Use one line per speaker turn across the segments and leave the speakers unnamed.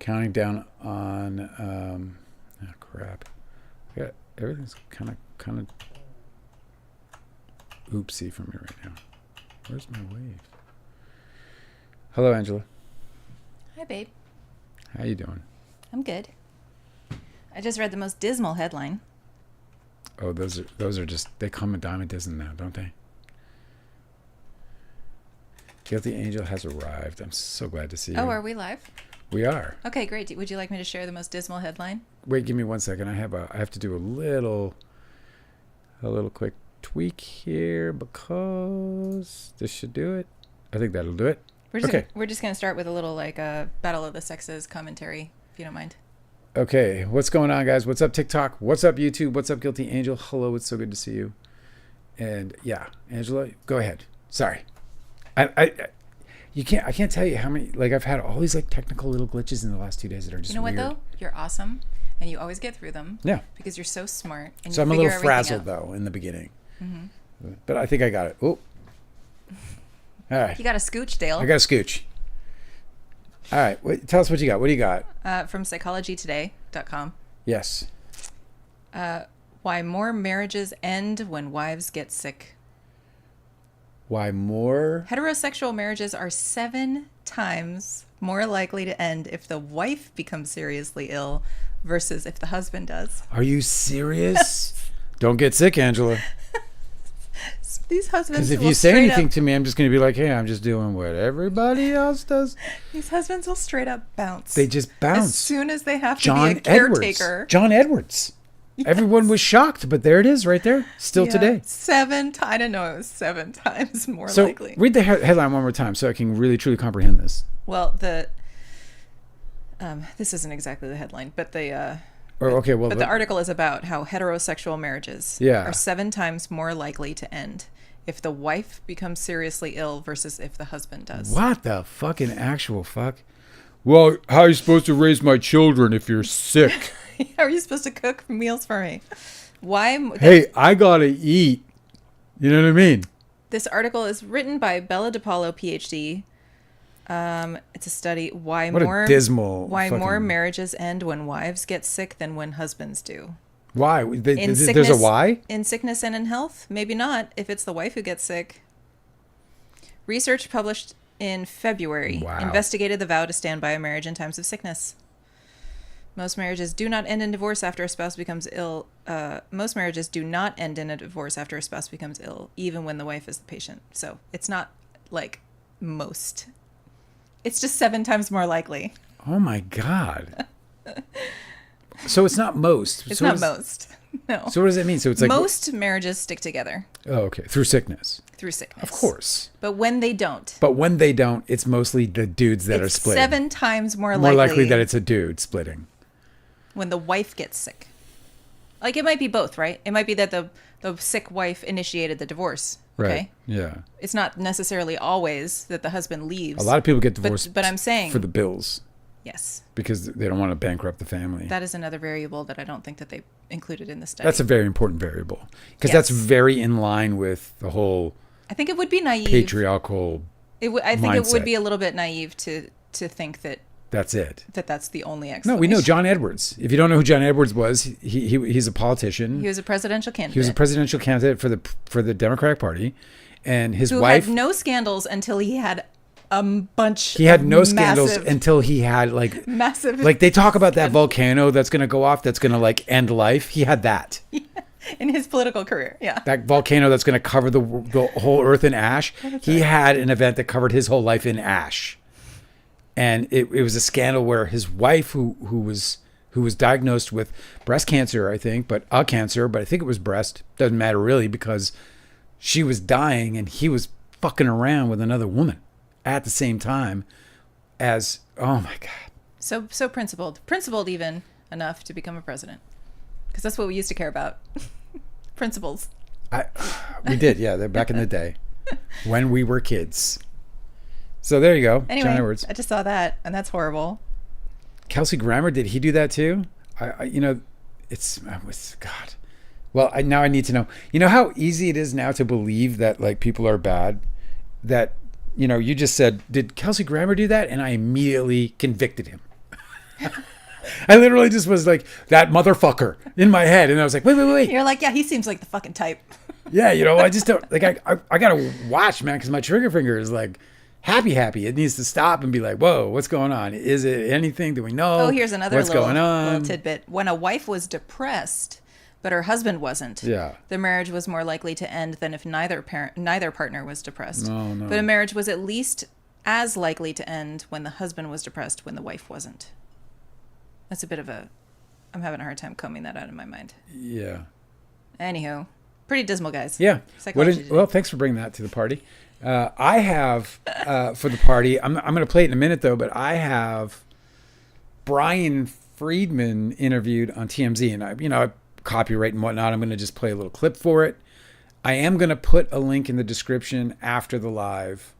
Counting down on oh crap. Yeah, everything's kind of oopsie for me right now. Where's my wave? Hello, Angela.
Hi, babe.
How you doing?
I'm good. I just read the most dismal headline.
Oh, those are just, they come a dime a dozen now, don't they? Guilty Angel has arrived. I'm so glad to see you.
Oh, are we live?
We are.
Okay, great. Would you like me to share the most dismal headline?
Wait, give me 1 second. I have to do a little quick tweak here because this should do it. I think that'll do it.
We're just going to start with a little Battle of the Sexes commentary, if you don't mind.
Okay, what's going on, guys? What's up, TikTok? What's up, YouTube? What's up, Guilty Angel? Hello, it's so good to see you. And yeah, Angela, go ahead. Sorry, I can't tell you how many, I've had all these technical little glitches in the last 2 days that are just weird.
You know what though? You're awesome, and you always get through them.
Yeah.
Because you're so smart. And
so I'm a little frazzled though in the beginning, but I think I got it. Oh. All right.
You got a scooch, Dale.
I got a scooch. All right. Tell us what you got. What do you got?
From psychologytoday.com.
Yes.
Why more marriages end when wives get sick.
Why more?
Heterosexual marriages are 7 times more likely to end if the wife becomes seriously ill versus if the husband does.
Are you serious? Don't get sick, Angela.
These husbands.
Because if you say anything to me, I'm just going to be like, hey, I'm just doing what everybody else does.
These husbands will straight up bounce.
They just bounce.
As soon as they have to be a caretaker.
John Edwards. Yes. Everyone was shocked, but there it is right there. Still today.
7 times. I didn't know it was 7 times more likely.
Read the headline one more time so I can really, truly comprehend this.
Well, this isn't exactly the headline, but the article is about how heterosexual marriages are 7 times more likely to end if the wife becomes seriously ill versus if the husband does.
What the fucking actual fuck? Well, how are you supposed to raise my children if you're sick?
How are you supposed to cook meals for me? Why?
Hey, I gotta eat. You know what I mean?
This article is written by Bella DiPaolo, PhD. It's a study why more marriages end when wives get sick than when husbands do.
Why? There's a why?
In sickness and in health? Maybe not if it's the wife who gets sick. Research published in February investigated the vow to stand by a marriage in times of sickness. Most marriages do not end in divorce after a spouse becomes ill. Most marriages do not end in a divorce after a spouse becomes ill, even when the wife is the patient. So it's not like most. It's just 7 times more likely.
Oh my God. So it's not most.
It's not most. No.
So what does that mean? So it's like
most marriages stick together.
Oh, okay. Through sickness.
Of
course.
But when they don't.
It's mostly the dudes that are splitting.
7 times more
likely that it's a dude splitting.
When the wife gets sick. It might be both, right? It might be that the sick wife initiated the divorce. Okay?
Right. Yeah.
It's not necessarily always that the husband leaves.
A lot of people get divorced
but I'm saying
for the bills.
Yes.
Because they don't want to bankrupt the family.
That is another variable that I don't think that they included in the study.
That's a very important variable. Because that's very in line with the whole
I think it would be naive.
Patriarchal
I think it would be a little bit naive to think that
that's it.
That's the only explanation.
No, we know John Edwards. If you don't know who John Edwards was, he's a politician.
He was a presidential candidate.
He was a presidential candidate for the Democratic Party, and his wife
had no scandals until he had a bunch.
He had no scandals until he had massive. They talk about that volcano that's going to go off, that's going to end life. He had that.
Yeah. In his political career, yeah.
That volcano that's going to cover the whole earth in ash. He had an event that covered his whole life in ash. And it was a scandal where his wife, who was diagnosed with breast cancer, I think, but I think it was breast. Doesn't matter really because she was dying and he was fucking around with another woman at the same time as, oh my God.
So principled even enough to become a president. Because that's what we used to care about. Principles.
We did, yeah. They're back in the day when we were kids. So there you go.
Anyway,
John Edwards.
I just saw that, and that's horrible.
Kelsey Grammer, did he do that too? It's God. Well, now I need to know. You know how easy it is now to believe that people are bad? That, you just said, did Kelsey Grammer do that? And I immediately convicted him. I literally just was like, that motherfucker in my head. And I was like, wait.
You're like, yeah, he seems like the fucking type.
Yeah, I just don't, like, I got to watch, man, because my trigger finger is like happy. It needs to stop and be like, whoa, what's going on? Is it anything? Do we know?
Oh, here's another
what's going on?
little tidbit. When a wife was depressed, but her husband wasn't, the marriage was more likely to end than if neither partner was depressed.
No.
But a marriage was at least as likely to end when the husband was depressed when the wife wasn't. That's a bit of I'm having a hard time combing that out of my mind.
Yeah.
Anywho, pretty dismal, guys.
Yeah. Well, thanks for bringing that to the party. I have, for the party, I'm going to play it in a minute though, but I have Brian Friedman interviewed on TMZ, and I copyright and whatnot. I'm going to just play a little clip for it. I am going to put a link in the description after the live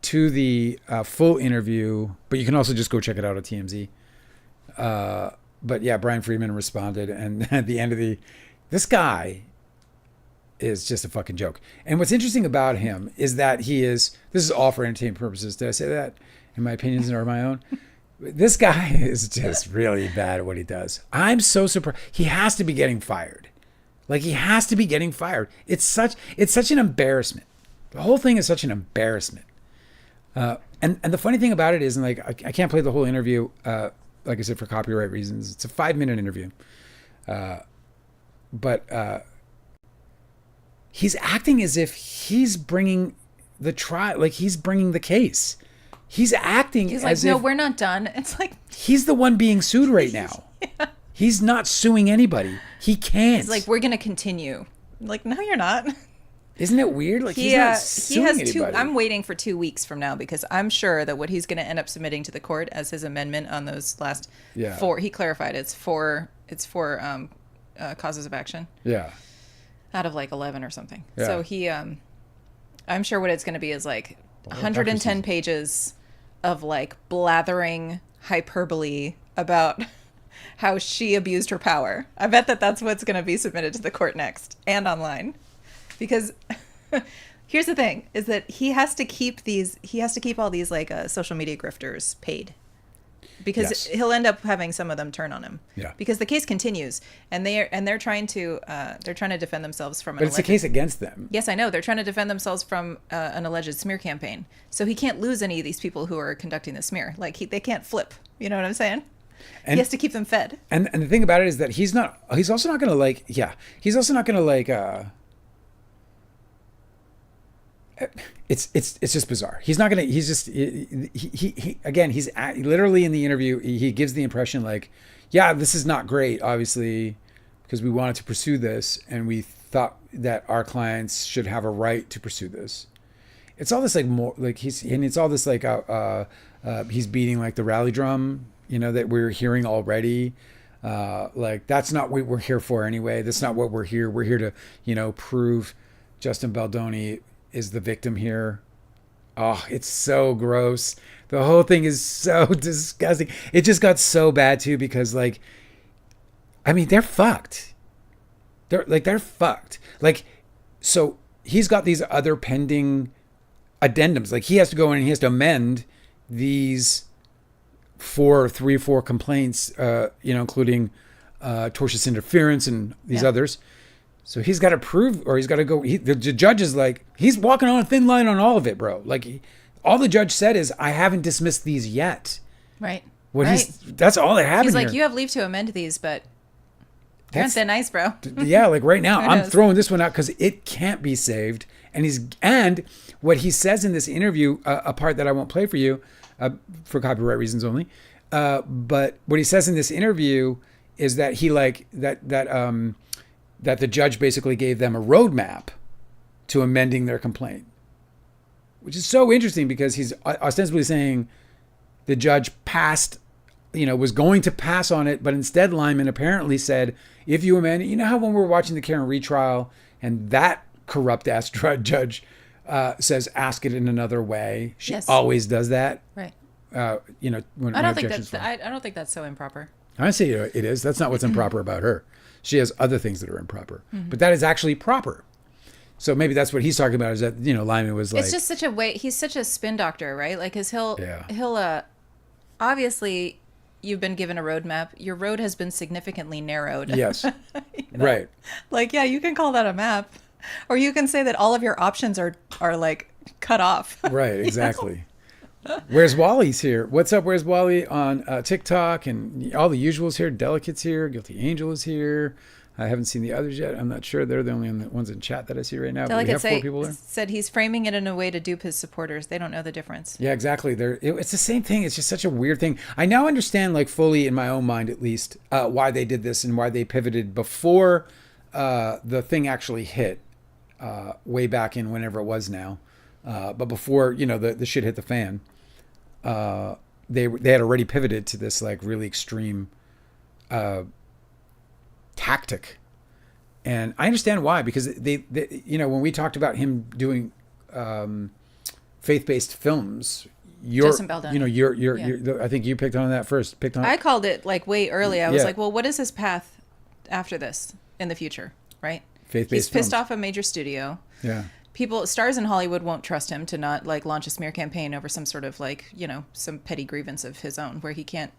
to the full interview, but you can also just go check it out on TMZ. But yeah, Brian Friedman responded, and at the end of this guy is just a fucking joke. And what's interesting about him is that this is all for entertainment purposes. Did I say that? And my opinions are my own. This guy is just really bad at what he does. I'm so surprised. He has to be getting fired. Like, he has to be getting fired. It's such an embarrassment. The whole thing is such an embarrassment. And the funny thing about it is, and like, I can't play the whole interview, like I said, for copyright reasons. It's a 5-minute interview. But he's acting as if he's bringing the trial, like he's bringing the case. He's acting
He's
as
like, no,
if
we're not done. It's like,
he's the one being sued right now.
yeah.
He's not suing anybody. He can't.
He's like, we're going to continue. I'm like, no, you're not.
Isn't it weird? Like, he's not suing anybody.
I'm waiting for 2 weeks from now, because I'm sure that what he's going to end up submitting to the court as his amendment on those last 4, he clarified it's four causes of action.
Yeah.
Out of like 11 or something.
Yeah.
So he, I'm sure what it's going to be is like 110 pages of like blathering hyperbole about how she abused her power. I bet that's what's going to be submitted to the court next and online. Because here's the thing, is that he has to keep all these like social media grifters paid, because he'll end up having some of them turn on him.
Yeah.
Because the case continues, and they're trying to defend themselves from.
But it's a case against them.
Yes, I know. They're trying to defend themselves from an alleged smear campaign. So he can't lose any of these people who are conducting the smear. Like they can't flip. You know what I'm saying? And he has to keep them fed. And
the thing about it is that he's also not going to like. Yeah. He's also not going to like. It's just bizarre. He's not gonna. He's just he again. He's literally in the interview. He gives the impression like, yeah, this is not great, obviously, because we wanted to pursue this and we thought that our clients should have a right to pursue this. It's all this like more like it's all this like he's beating like the rally drum, that we're hearing already. Like that's not what we're here for anyway. That's not what we're here. We're here to prove Justin Baldoni is the victim here. Oh, it's so gross. The whole thing is so disgusting. It just got so bad too, because like, I mean, they're fucked. They're fucked. Like, so he's got these other pending addendums. Like he has to go in and he has to amend these 4 complaints, including tortious interference and these others. So he's got to prove, or he's got to go. The judge is like, he's walking on a thin line on all of it, bro. Like, all the judge said is, I haven't dismissed these yet.
Right.
That's all that happened.
He's like, you have leave to amend these, but aren't that nice, bro?
Yeah, like right now, I'm throwing this one out because it can't be saved. And what he says in this interview, a part that I won't play for you, for copyright reasons only. But what he says in this interview is that he that the judge basically gave them a roadmap to amending their complaint, which is so interesting because he's ostensibly saying the judge was going to pass on it, but instead Lyman apparently said, if you amend it, how when we were watching the Karen retrial and that corrupt ass judge says, ask it in another way. She always does that.
Right.
When
I don't think that's so improper.
I say it is. That's not what's improper about her. She has other things that are improper, but that is actually proper. So maybe that's what he's talking about, is that, Lyman was like,
it's just such a way. He's such a spin doctor, right? Like, cause he'll obviously you've been given a roadmap, your road has been significantly narrowed.
Yes.
You know?
Right.
Like, yeah, you can call that a map. Or you can say that all of your options are like cut off.
Right, exactly. Where's Wally's here? What's up? Where's Wally on TikTok? And all the usuals here. Delicate's here. Guilty Angel is here. I haven't seen the others yet. I'm not sure. They're the only ones in chat that I see right now. But we have 4 people there.
Said he's framing it in a way to dupe his supporters. They don't know the difference.
Yeah, exactly. It's the same thing. It's just such a weird thing. I now understand, like fully in my own mind at least, why they did this and why they pivoted before the thing actually hit way back in whenever it was now. But before, the shit hit the fan, they had already pivoted to this like really extreme tactic. And I understand why, because they when we talked about him doing faith-based films,
Justin Baldoni.
I think you picked on that first.
I called it like way early. I was like, well, what is his path after this in the future, right?
Faith-based
He's pissed
films.
off a major studio.
Yeah.
Stars in Hollywood won't trust him to not like launch a smear campaign over some sort of like, some petty grievance of his own where he can't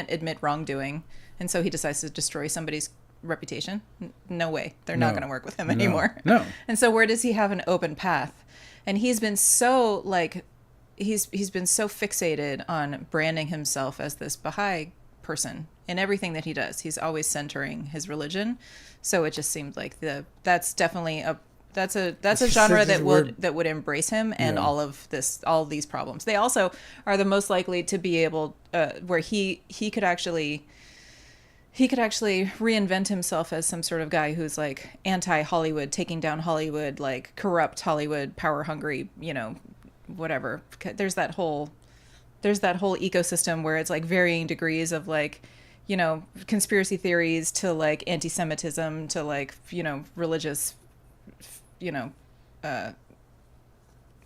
admit wrongdoing. And so he decides to destroy somebody's reputation. No way. They're not going to work with him anymore.
No.
And so where does he have an open path? And he's been so like, he's been so fixated on branding himself as this Baha'i person in everything that he does. He's always centering his religion. So it just seemed like that's definitely that's a genre that would embrace him and all these problems. They also are the most likely to be able where he could actually reinvent himself as some sort of guy who's like anti-Hollywood, taking down Hollywood, like corrupt Hollywood, power hungry, whatever. There's that whole ecosystem where it's like varying degrees of like, conspiracy theories to like anti-Semitism to like, religious,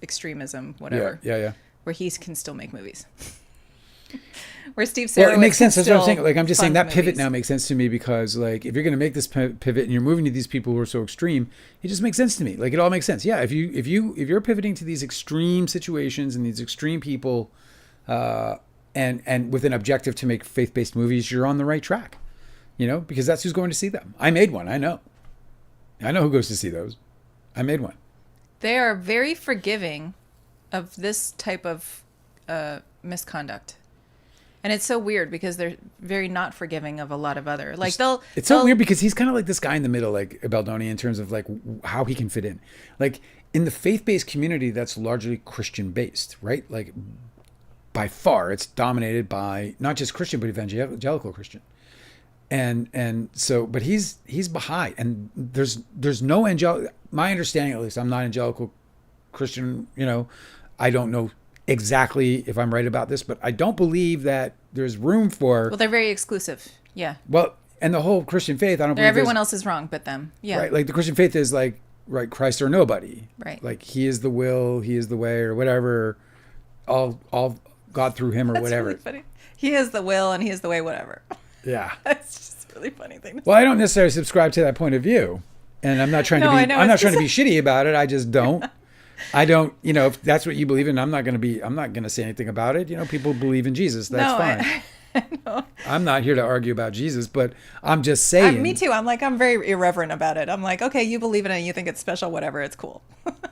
extremism, whatever.
Yeah.
Where he can still make movies. Where Steve Sarowitz
it makes sense. That's what I'm saying. Like, I'm just saying that
movies.
pivot now makes sense to me because, like, if you're going to make this pivot and you're moving to these people who are so extreme, it just makes sense to me. Like, it all makes sense. Yeah, if you're pivoting to these extreme situations and these extreme people, and with an objective to make faith-based movies, you're on the right track. Because that's who's going to see them. I made one. I know who goes to see those. I made one.
They are very forgiving of this type of misconduct. And it's so weird because they're very not forgiving of a lot of other. Like
It's so weird because he's kind of like this guy in the middle, like Baldoni, in terms of like how he can fit in. Like in the faith-based community, that's largely Christian-based, right? Like by far, it's dominated by not just Christian but evangelical Christian. And so, but he's Baha'i, and there's no my understanding at least. I'm not angelical Christian. I don't know exactly if I'm right about this, but I don't believe that there's room for.
Well, they're very exclusive. Yeah.
Well, and the whole Christian faith, I don't believe
everyone else is wrong but them. Yeah.
Right. Like the Christian faith is like, right, Christ or nobody.
Right.
Like he is the will, he is the way, or whatever. All God through him or
That's
whatever.
Really funny. He is the will and he is the way, whatever.
Yeah.
That's just a really funny thing.
Well, I don't necessarily subscribe to that point of view. And I'm not trying to be I'm not trying to be shitty about it. I just don't. I don't, if that's what you believe in, I'm not going to say anything about it. People believe in Jesus. That's fine.
I know.
I'm not here to argue about Jesus, but I'm just saying.
Me too. I'm very irreverent about it. I'm like, okay, you believe in it and you think it's special, whatever, it's cool.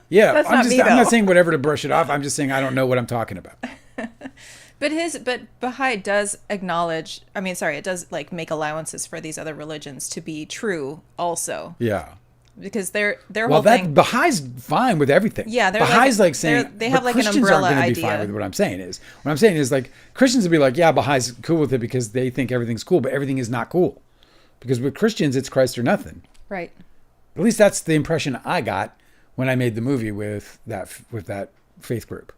Yeah.
That's not me, though.
I'm not saying whatever to brush it off. I'm just saying I don't know what I'm talking about.
But Baha'i does acknowledge, it does like make allowances for these other religions to be true also.
Yeah.
Because their whole thing.
Baha'is fine with everything.
Yeah, they're
Baha'is like saying
they have like
Christians
an umbrella
aren't going to be
idea.
fine with what I'm saying is. What I'm saying is like Christians would be like, yeah, Baha'is cool with it because they think everything's cool, but everything is not cool. Because with Christians, it's Christ or nothing.
Right.
At least that's the impression I got when I made the movie with that faith group.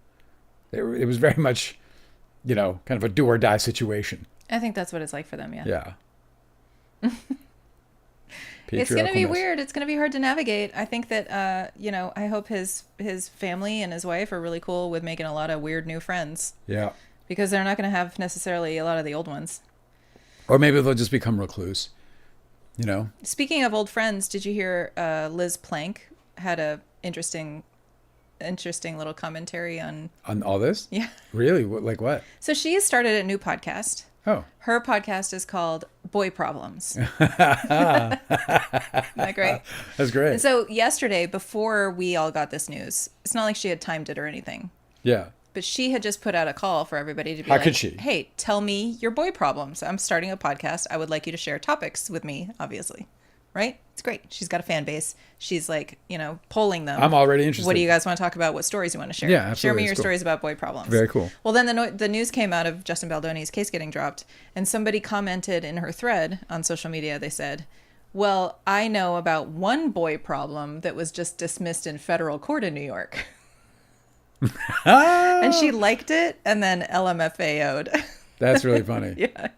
It was very much, kind of a do or die situation.
I think that's what it's like for them. Yeah.
Yeah.
It's going to be weird. It's going to be hard to navigate. I think that, I hope his family and his wife are really cool with making a lot of weird new friends.
Yeah.
Because they're not going to have necessarily a lot of the old ones.
Or maybe they'll just become recluse,
Speaking of old friends, did you hear Liz Plank had a interesting little commentary on
all this?
Yeah.
Really? Like what?
So she has started a new podcast
Oh.
Her podcast is called Boy Problems. Isn't that great?
That's great.
And so yesterday, before we all got this news, it's not like she had timed it or anything.
Yeah.
But she had just put out a call for everybody to be
How
like,
could she?
Hey, tell me your boy problems. I'm starting a podcast. I would like you to share topics with me, obviously. Right? It's great. She's got a fan base. She's like, polling them.
I'm already interested.
What do you guys want to talk about? What stories you want to share?
Yeah, absolutely.
Share me your
That's cool.
stories about boy problems.
Very cool.
Well, then the news came out of Justin Baldoni's case getting dropped, and somebody commented in her thread on social media. They said, well, I know about one boy problem that was just dismissed in federal court in New York. And she liked it and then LMFAO'd.
That's really funny.
Yeah.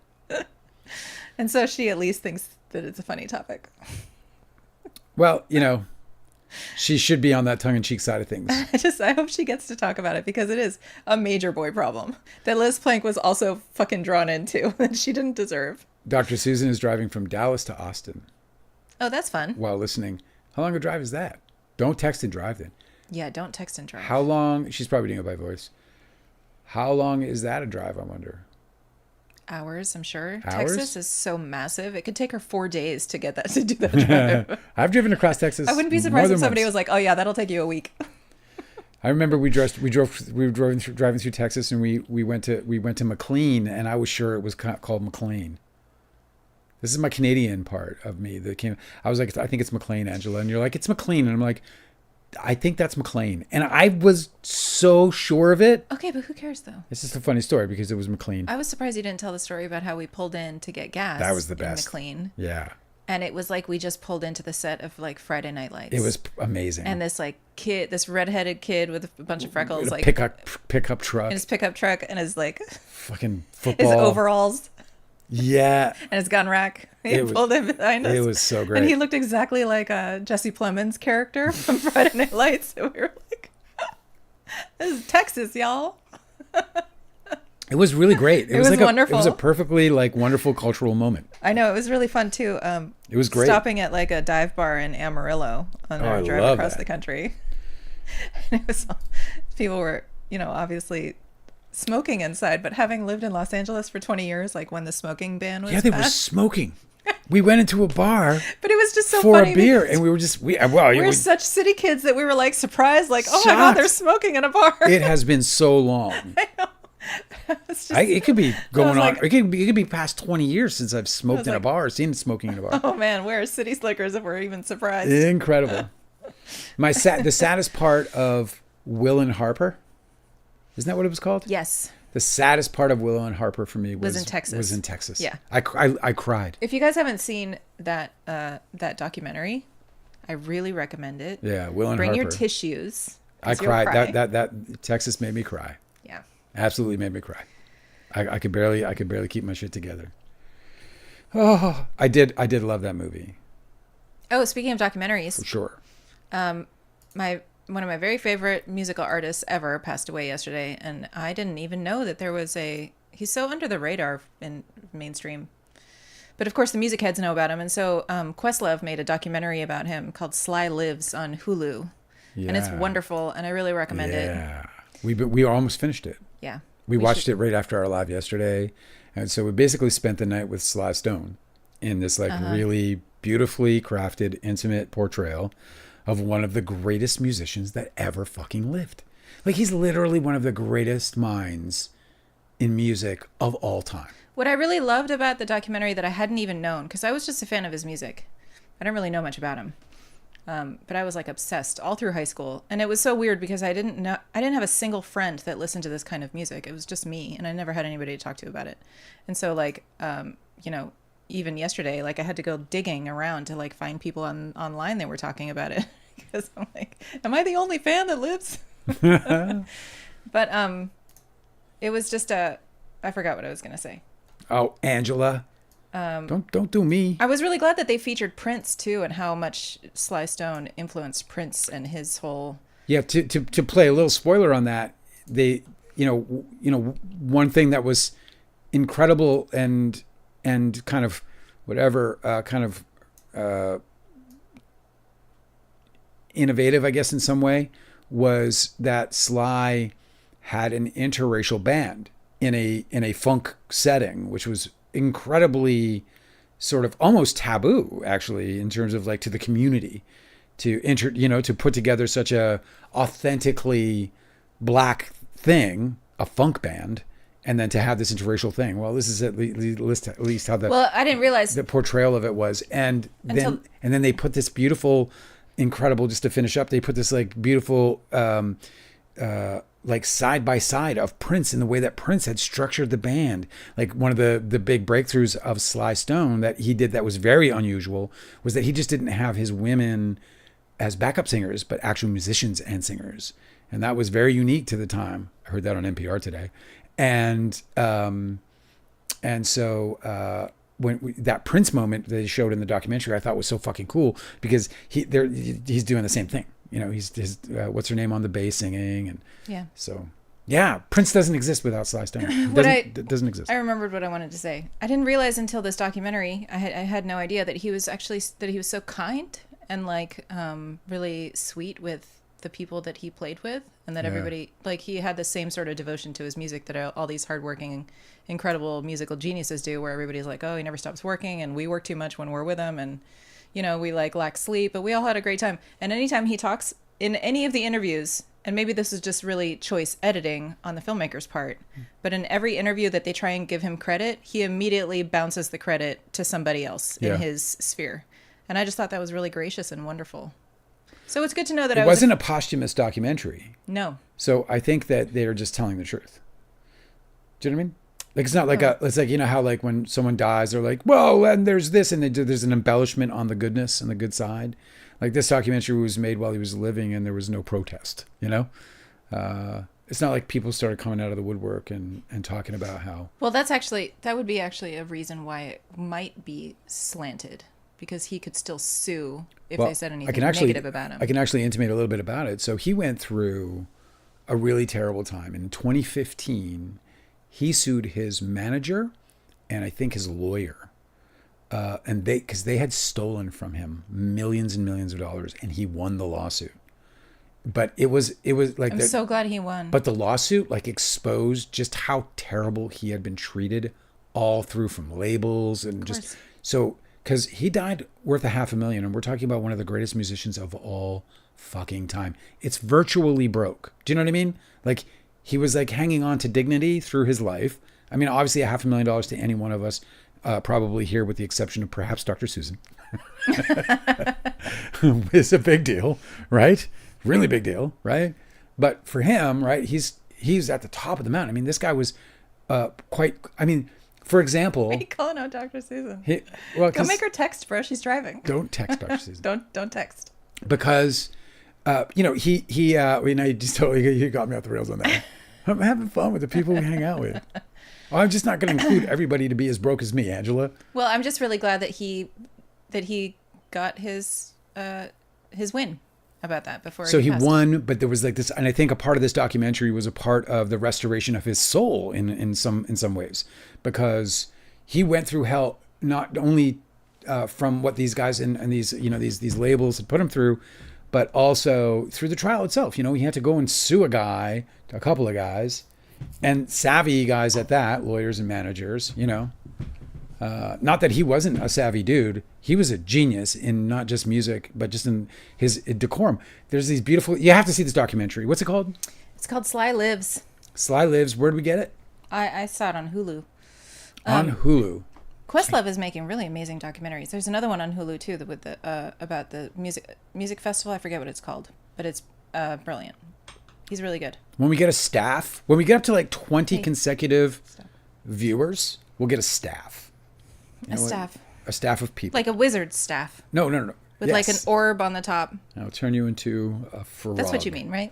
And so she at least thinks that it's a funny topic.
Well, she should be on that tongue-in-cheek side of things.
I hope she gets to talk about it because it is a major boy problem that Liz Plank was also fucking drawn into that she didn't deserve.
Dr. Susan is driving from Dallas to Austin.
Oh, that's fun.
While listening. How long a drive is that? Don't text and drive then.
Yeah, don't text and drive.
How long? She's probably doing it by voice. How long is that a drive, I wonder?
Hours, I'm sure.
Hours?
Texas is so massive. It could take her 4 days to get that to do that drive.
I've driven across Texas.
I wouldn't be surprised if somebody was like, "Oh yeah, that'll take you a week."
I remember we were driving through Texas, and we went to McLean, and I was sure it was called McLean. This is my Canadian part of me that came. I was like, I think it's McLean, Angela, and you're like, it's McLean, and I'm like, I think that's McLean, and I was so sure of it.
Okay, but who cares though?
It's just a funny story because it was McLean.
I was surprised you didn't tell the story about how we pulled in to get gas.
That was the best.
In McLean.
Yeah.
And it was like we just pulled into the set of like Friday Night Lights.
It was amazing.
And this like kid, this redheaded kid with a bunch of freckles, like
pickup truck.
in his pickup truck, and his like
fucking football.
his overalls.
Yeah.
And his gun rack. He pulled in behind us.
It was so great.
And he looked exactly like Jesse Plemons' character from Friday Night Lights. So we were like, this is Texas, y'all.
It was really great.
It was like wonderful.
It was a perfectly wonderful cultural moment.
I know. It was really fun too.
It was great.
Stopping at like a dive bar in Amarillo on our drive across the country. And it was, people were, obviously smoking inside, but having lived in Los Angeles for 20 years, like when the smoking ban was
they were smoking. We went into a bar
but it was just so
for
funny
a beer, and we were just
we're such city kids that we were like surprised, like, oh my god, they're smoking in a bar.
It has been so long.
I know.
It could be going on.
Like,
it could be past 20 years since I've smoked in a bar or seen smoking in a bar.
Oh man, where are city slickers if we're even surprised?
Incredible. The saddest part of Will and Harper, isn't that what it was called?
Yes.
The saddest part of Willow and Harper for me was
in Texas.
Yeah. I cried.
If you guys haven't seen that documentary, I really recommend it.
Yeah, Will and
Bring
Harper.
your tissues.
I cried. That Texas made me cry.
Yeah.
Absolutely made me cry. I could barely keep my shit together. Oh, I did love that movie.
Oh, speaking of documentaries.
For sure.
One of my very favorite musical artists ever passed away yesterday, and I didn't even know that there was he's so under the radar in mainstream. But of course the music heads know about him, and so Questlove made a documentary about him called Sly Lives on Hulu. Yeah. And it's wonderful, and I really recommend it.
Yeah. We almost finished it.
Yeah.
We watched it right after our live yesterday, and so we basically spent the night with Sly Stone in this really beautifully crafted, intimate portrayal of one of the greatest musicians that ever fucking lived. Like, he's literally one of the greatest minds in music of all time.
What I really loved about the documentary that I hadn't even known, because I was just a fan of his music. I didn't really know much about him. But I was like obsessed all through high school. And it was so weird because I didn't have a single friend that listened to this kind of music. It was just me, and I never had anybody to talk to about it. And so like, even yesterday, like I had to go digging around to like find people online that were talking about it because I'm like, am I the only fan that lives? But it was just I forgot what I was going to say.
Oh, Angela. Don't do me.
I was really glad that they featured Prince too, and how much Sly Stone influenced Prince and his whole.
Yeah, to play a little spoiler on that, they one thing that was incredible and kind of whatever innovative, I guess, in some way, was that Sly had an interracial band in a funk setting, which was incredibly sort of almost taboo, actually, in terms of like to the community, to put together such a authentically black thing, a funk band, and then to have this interracial thing. Well, this is at least how
I didn't realize
the portrayal of it was, and then they put this beautiful, incredible. Just to finish up, they put this like beautiful, like side by side of Prince in the way that Prince had structured the band. Like one of the big breakthroughs of Sly Stone that he did that was very unusual was that he just didn't have his women as backup singers, but actual musicians and singers. And that was very unique to the time. I heard that on NPR today. And so when that Prince moment that they showed in the documentary, I thought was so fucking cool because he's doing the same thing. You know, he's what's her name on the bass singing, and
yeah.
So yeah, Prince doesn't exist without Sly Stone. It doesn't exist.
I remembered what I wanted to say. I didn't realize until this documentary. I had no idea that he was so kind and like really sweet with the people that he played with, and that everybody, like, he had the same sort of devotion to his music that all these hardworking, incredible musical geniuses do, where everybody's like, oh, he never stops working, and we work too much when we're with him, and you know, we like lack sleep, but we all had a great time. And anytime he talks in any of the interviews, and maybe this is just really choice editing on the filmmaker's part, but in every interview that they try and give him credit, he immediately bounces the credit to somebody else in his sphere. And I just thought that was really gracious and wonderful. So it's good to know that
it wasn't a posthumous documentary.
No.
So I think that they're just telling the truth. Do you know what I mean? Like, it's not like it's like, you know how like when someone dies, they're like, whoa, and there's this, and there's an embellishment on the goodness and the good side. Like this documentary was made while he was living and there was no protest, you know? It's not like people started coming out of the woodwork and talking about how.
Well, that would be actually a reason why it might be slanted, because he could still sue if they said anything negative about him.
I can actually intimate a little bit about it. So he went through a really terrible time. In 2015, he sued his manager and I think his lawyer. And because they had stolen from him millions and millions of dollars, and he won the lawsuit. But it was like,
I'm so glad he won.
But the lawsuit like exposed just how terrible he had been treated all through, from labels and just so. Because he died worth $500,000, and we're talking about one of the greatest musicians of all fucking time. It's virtually broke. Do you know what I mean? Like, he was like hanging on to dignity through his life. I mean, obviously $500,000 to any one of us, probably here with the exception of perhaps Dr. Susan. It's a big deal, right? Really big deal, right? But for him, right, he's at the top of the mountain. I mean, this guy was for example,
why are you calling out Dr. Susan?
Go
make her text, bro. She's driving.
Don't text Dr. Susan.
don't text.
Because, he got me off the rails on that. I'm having fun with the people we hang out with. I'm just not going to include everybody to be as broke as me, Angela.
Well, I'm just really glad that he got his win about that before.
So he won, but there was like this, and I think a part of this documentary was a part of the restoration of his soul in some ways, because he went through hell not only from what these guys and these labels had put him through, but also through the trial itself. You know, he had to go and sue a couple of guys, and savvy guys at that, lawyers and managers. You know, not that he wasn't a savvy dude. He was a genius in not just music, but just in his decorum. There's these beautiful. You have to see this documentary. What's it called?
It's called Sly Lives.
Sly Lives. Where did we get it?
I saw it on Hulu.
On Hulu.
Questlove is making really amazing documentaries. There's another one on Hulu too with the about the music festival. I forget what it's called, but it's brilliant. He's really good.
When we get up to like 20 consecutive viewers, we'll get a staff. A staff of people.
Like a wizard's staff.
No.
With like an orb on the top.
I'll turn you into a frog.
That's what you mean, right?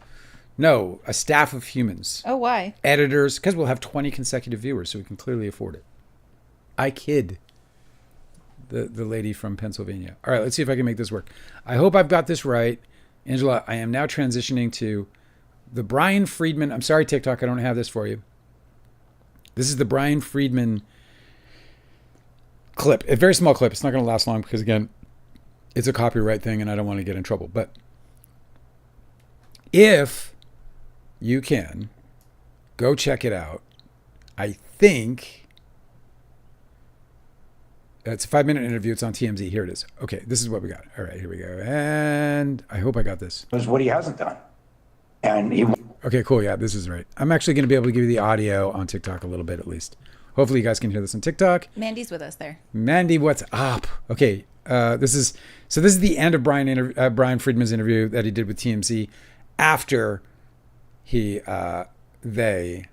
No, a staff of humans.
Oh, why?
Editors, because we'll have 20 consecutive viewers, so we can clearly afford it. I kid. The lady from Pennsylvania. All right, let's see if I can make this work. I hope I've got this right. Angela, I am now transitioning to the Brian Friedman. I'm sorry, TikTok, I don't have this for you. This is the Brian Friedman clip. A very small clip. It's not going to last long because, again, it's a copyright thing and I don't want to get in trouble. But if you can, go check it out. I think it's a 5-minute interview. It's on TMZ. Here it is. Okay, this is what we got. All right, here we go. And I hope I got this.
Is what he hasn't done. And
okay, cool. Yeah, this is right. I'm actually going to be able to give you the audio on TikTok a little bit at least. Hopefully you guys can hear this on TikTok.
Mandy's with us there.
Mandy, what's up? Okay, this is the end of Brian Friedman's interview that he did with TMZ after they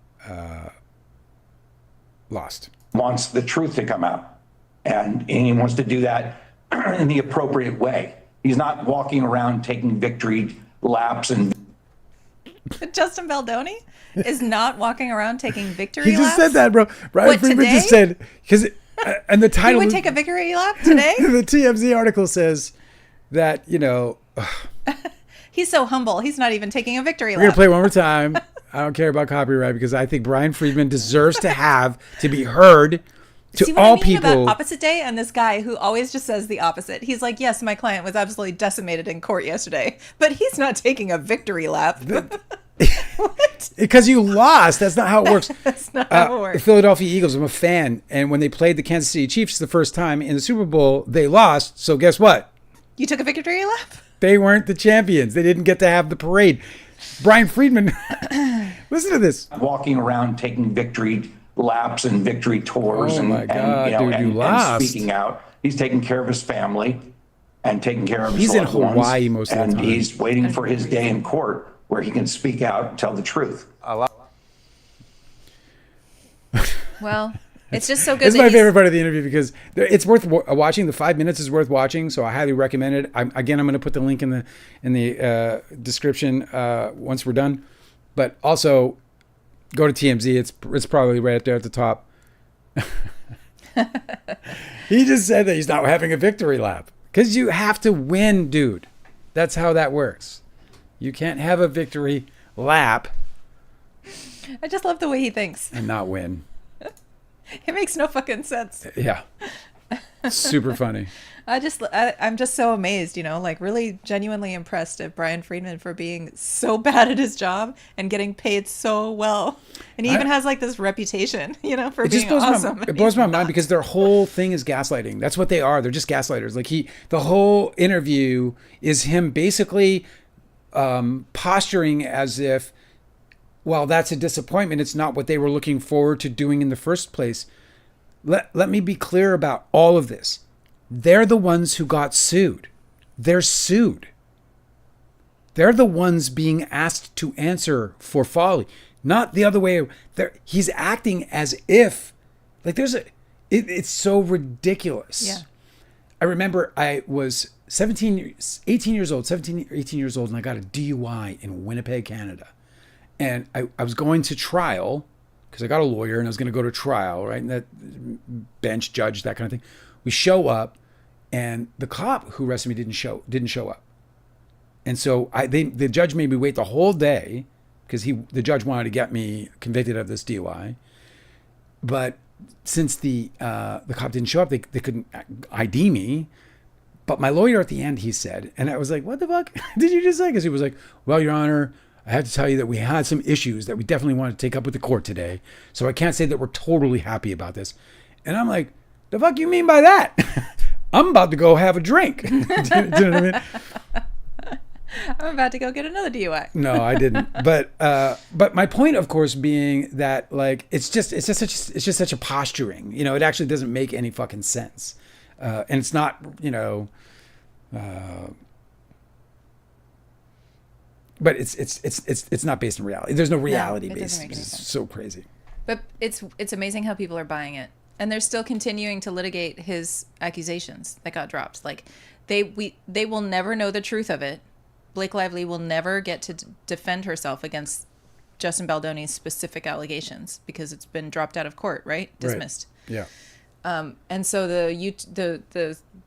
lost.
Wants the truth to come out, and he wants to do that in the appropriate way. He's not walking around taking victory laps and.
Justin Baldoni is not walking around taking victory
laps? He just said that, bro. Brian Friedman
today?
just said, because, and the title.
He would take a victory lap today?
The TMZ article says that,
he's so humble. He's not even taking a victory lap.
We're going to play one more time. I don't care about copyright because I think Brian Friedman deserves to be heard to
See what
all
I mean
people.
About opposite day and this guy who always just says the opposite. He's like, yes, my client was absolutely decimated in court yesterday, but he's not taking a victory lap. What?
Because you lost. That's not how it works.
That's not how it works.
The Philadelphia Eagles, I'm a fan. And when they played the Kansas City Chiefs the first time in the Super Bowl, they lost. So guess what?
You took a victory lap?
They weren't the champions. They didn't get to have the parade. Brian Friedman, listen to this.
Walking around taking victory laps and victory tours
oh my God,
and speaking out. He's taking care of his family and taking care of his loved ones.
He's in Hawaii most of the time.
And he's waiting for his day in court where he can speak out and tell the truth.
Well, it's just so good.
This is my favorite part of the interview because it's worth watching. The 5 minutes is worth watching, so I highly recommend it. I'm going to put the link in the description once we're done. But also, go to TMZ. It's probably right there at the top. He just said that he's not having a victory lap because you have to win, dude. That's how that works. You can't have a victory lap.
I just love the way he thinks.
And not win.
It makes no fucking sense.
Yeah. Super funny.
I'm just so amazed, like really genuinely impressed at Brian Friedman for being so bad at his job and getting paid so well. And he even has like this reputation, for being awesome.
It blows my mind because their whole thing is gaslighting. That's what they are. They're just gaslighters. Like the whole interview is him basically posturing as if, well, that's a disappointment. It's not what they were looking forward to doing in the first place. Let me be clear about all of this. They're the ones who got sued. They're sued. They're the ones being asked to answer for folly, not the other way. He's acting as if, like it's so ridiculous.
Yeah.
I remember I was 18 years old, and I got a DUI in Winnipeg, Canada. And I was going to trial because I got a lawyer and I was going to go to trial, right? And that bench, judge, that kind of thing. We show up and the cop who arrested me didn't show up. And so the judge made me wait the whole day because the judge wanted to get me convicted of this DUI. But since the cop didn't show up, they couldn't ID me. But my lawyer at the end, he said, and I was like, what the fuck did you just say? Because he was like, well, Your Honor, I have to tell you that we had some issues that we definitely want to take up with the court today. So I can't say that we're totally happy about this. And I'm like, the fuck you mean by that? I'm about to go have a drink. Do you know what I mean?
I'm about to go get another DUI.
No, I didn't. But my point, of course, being that like it's just such a posturing. It actually doesn't make any fucking sense, and it's not But it's not based in reality. There's no reality based. It's so crazy.
But it's amazing how people are buying it, and they're still continuing to litigate his accusations that got dropped. Like they will never know the truth of it. Blake Lively will never get to defend herself against Justin Baldoni's specific allegations because it's been dropped out of court, right? Dismissed.
Right. Yeah.
And so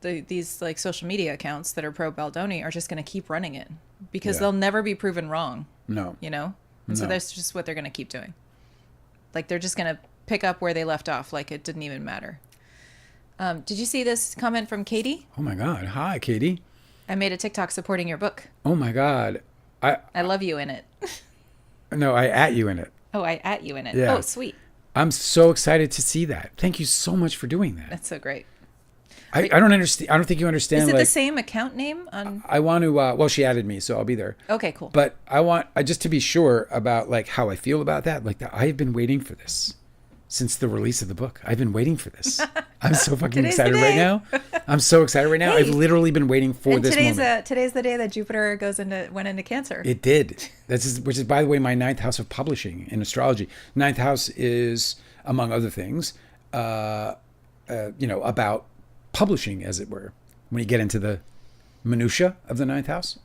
these like social media accounts that are pro Baldoni are just going to keep running it because they'll never be proven wrong. No. And so that's just what they're going to keep doing. Like they're just going to pick up where they left off. Like it didn't even matter. Did you see this comment from Katie?
Oh my God. Hi, Katie.
I made a TikTok supporting your book.
Oh my God.
I love you in it.
No, I at you in it.
Oh, I at you in it.
Yeah.
Oh, sweet.
I'm so excited to see that. Thank you so much for doing that.
That's so great.
I don't understand. I don't think you understand.
Is it the same account name on?
I want to. Well, she added me, so I'll be there.
Okay, cool.
But I want just to be sure about like how I feel about that. Like that, I've been waiting for this since the release of the book. I've been waiting for this. I'm so fucking excited right now. I'm so excited right now. I've literally been waiting for this moment.
Today's the day that Jupiter went into Cancer.
It did. Which is, by the way, my ninth house of publishing in astrology. Ninth house is, among other things, about publishing, as it were. When you get into the minutia of the ninth house,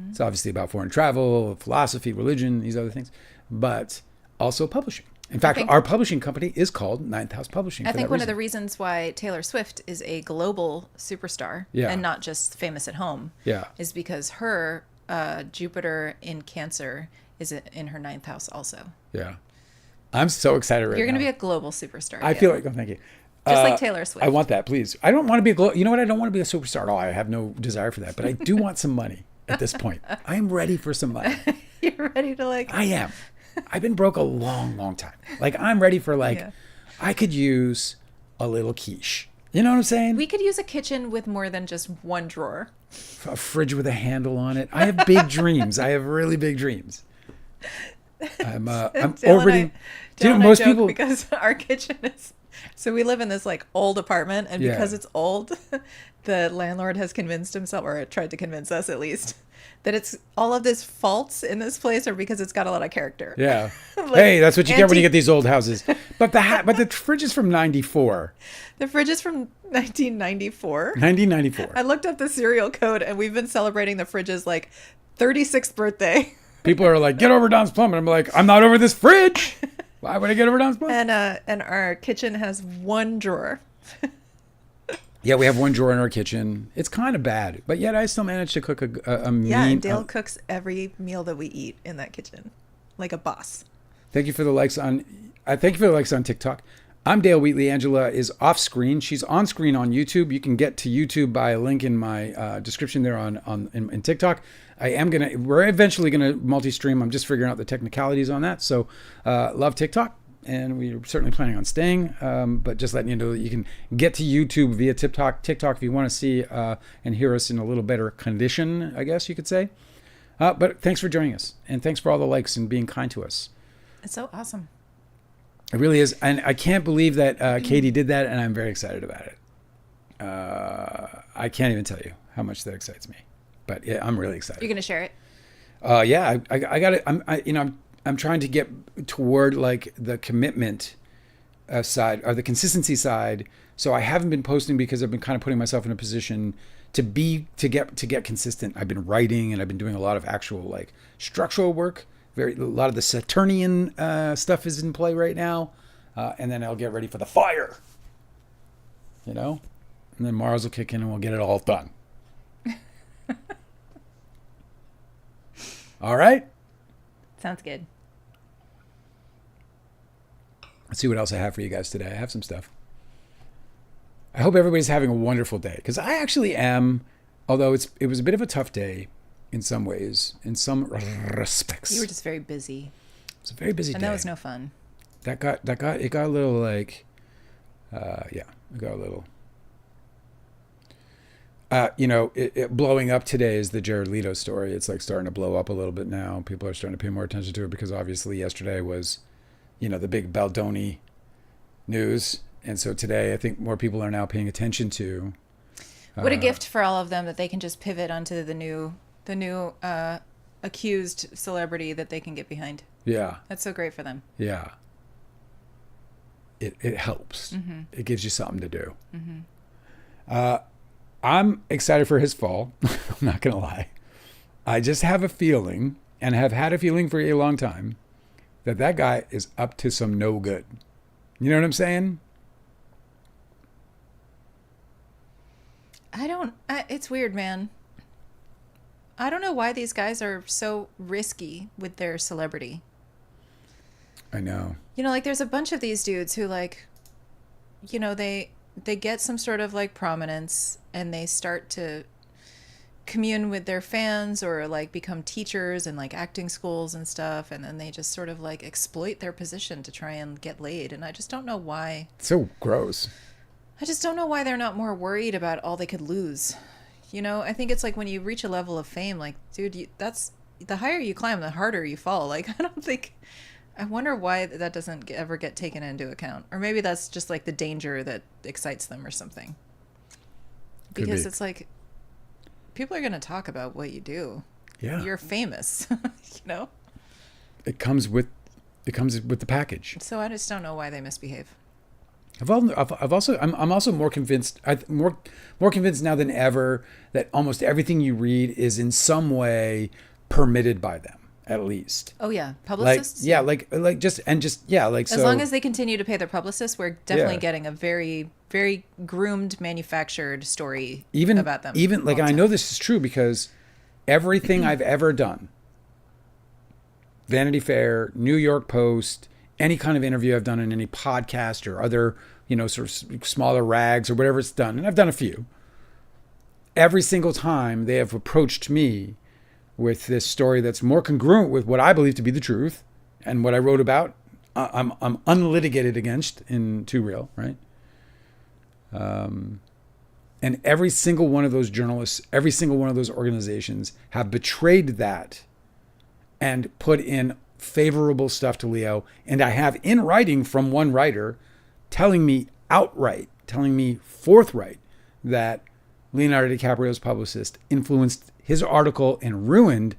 it's obviously about foreign travel, philosophy, religion, these other things, but also publishing. In fact, our publishing company is called Ninth House Publishing.
I think one of the reasons why Taylor Swift is a global superstar and not just famous at home is because her Jupiter in Cancer is in her ninth house also.
Yeah. I'm so excited right now.
You're going to be a global superstar.
I feel like, thank you.
Just like Taylor Swift.
I want that, please. I don't want to be you know what? I don't want to be a superstar at all. I have no desire for that. But I do want some money at this point. I am ready for some money.
You're ready to
I am. I've been broke a long, long time. Like, I'm ready for I could use a little quiche. You know what I'm saying?
We could use a kitchen with more than just one drawer.
A fridge with a handle on it. I have big dreams. I have really big dreams. I'm already.
Do you know most people? Because our kitchen is. So we live in this like old apartment, and because it's old, the landlord has convinced himself, or tried to convince us at least, that it's all of this faults in this place are because it's got a lot of character.
Yeah. Hey, that's what you get when you get these old houses. But the fridge is from 94.
The fridge is from 1994.
1994.
I looked up the serial code, and we've been celebrating the fridge's like 36th birthday.
People are like, get over Don's Plum. And I'm like, I'm not over this fridge. Why would I get over Don's Plum?
And our kitchen has one drawer.
Yeah, we have one drawer in our kitchen. It's kind of bad, but yet I still manage to cook a mean...
Yeah, and Dale cooks every meal that we eat in that kitchen, like a boss.
Thank you for the likes on... thank you for the likes on TikTok. I'm Dale Wheatley. Angela is off screen. She's on screen on YouTube. You can get to YouTube by a link in my description there in TikTok. We're eventually gonna multi-stream. I'm just figuring out the technicalities on that. So love TikTok, and we're certainly planning on staying. But just letting you know that you can get to YouTube via TikTok if you want to see and hear us in a little better condition, I guess you could say. But thanks for joining us, and thanks for all the likes and being kind to us.
It's so awesome.
It really is, and I can't believe that Katie did that, and I'm very excited about it. I can't even tell you how much that excites me. But yeah, I'm really excited.
You're gonna share it?
Yeah, I got it. I'm trying to get toward like the commitment side or the consistency side. So I haven't been posting because I've been kind of putting myself in a position to get consistent. I've been writing and I've been doing a lot of actual like structural work. A lot of the Saturnian stuff is in play right now, and then I'll get ready for the fire. And then Mars will kick in and we'll get it all done. All right.
Sounds good.
Let's see what else I have for you guys today. I have some stuff. I hope everybody's having a wonderful day, because I actually am, although it was a bit of a tough day in some ways, in some respects.
You were just very busy.
It was a very busy day.
And that was no fun.
It got a little like, it got a little. Blowing up today is the Jared Leto story. It's like starting to blow up a little bit now. People are starting to pay more attention to it because obviously yesterday was, the big Baldoni news. And so today I think more people are now paying attention to.
What a gift for all of them that they can just pivot onto the new accused celebrity that they can get behind.
Yeah.
That's so great for them.
Yeah. It helps. Mm-hmm. It gives you something to do. Mm-hmm. I'm excited for his fall. I'm not going to lie. I just have a feeling, and have had a feeling for a long time, that guy is up to some no good. You know what I'm saying?
It's weird, man. I don't know why these guys are so risky with their celebrity.
I know.
Like there's a bunch of these dudes who like, they get some sort of like prominence and they start to commune with their fans or like become teachers in like acting schools and stuff, and then they just sort of like exploit their position to try and get laid. And I just don't know why.
So gross.
I just don't know why they're not more worried about all they could lose. You know, I think it's like when you reach a level of fame, like, dude, that's the higher you climb, the harder you fall. Like, I wonder why that doesn't ever get taken into account. Or maybe that's just like the danger that excites them or something. Because it's like, people are going to talk about what you do.
Yeah.
You're famous, you know?
It comes with the package.
So I just don't know why they misbehave.
I'm also more convinced. More convinced now than ever that almost everything you read is in some way permitted by them, at least.
Oh yeah, publicists.
Like
as long as they continue to pay their publicists, we're definitely getting a very, very groomed, manufactured story about them.
Even like, and I know this is true because everything I've ever done, Vanity Fair, New York Post, any kind of interview I've done in any podcast or other, sort of smaller rags or whatever it's done, and I've done a few, every single time they have approached me with this story that's more congruent with what I believe to be the truth and what I wrote about, I'm unlitigated against in Too Real, right? And every single one of those journalists, every single one of those organizations have betrayed that and put in favorable stuff to Leo. And I have in writing from one writer telling me forthright, that Leonardo DiCaprio's publicist influenced his article and ruined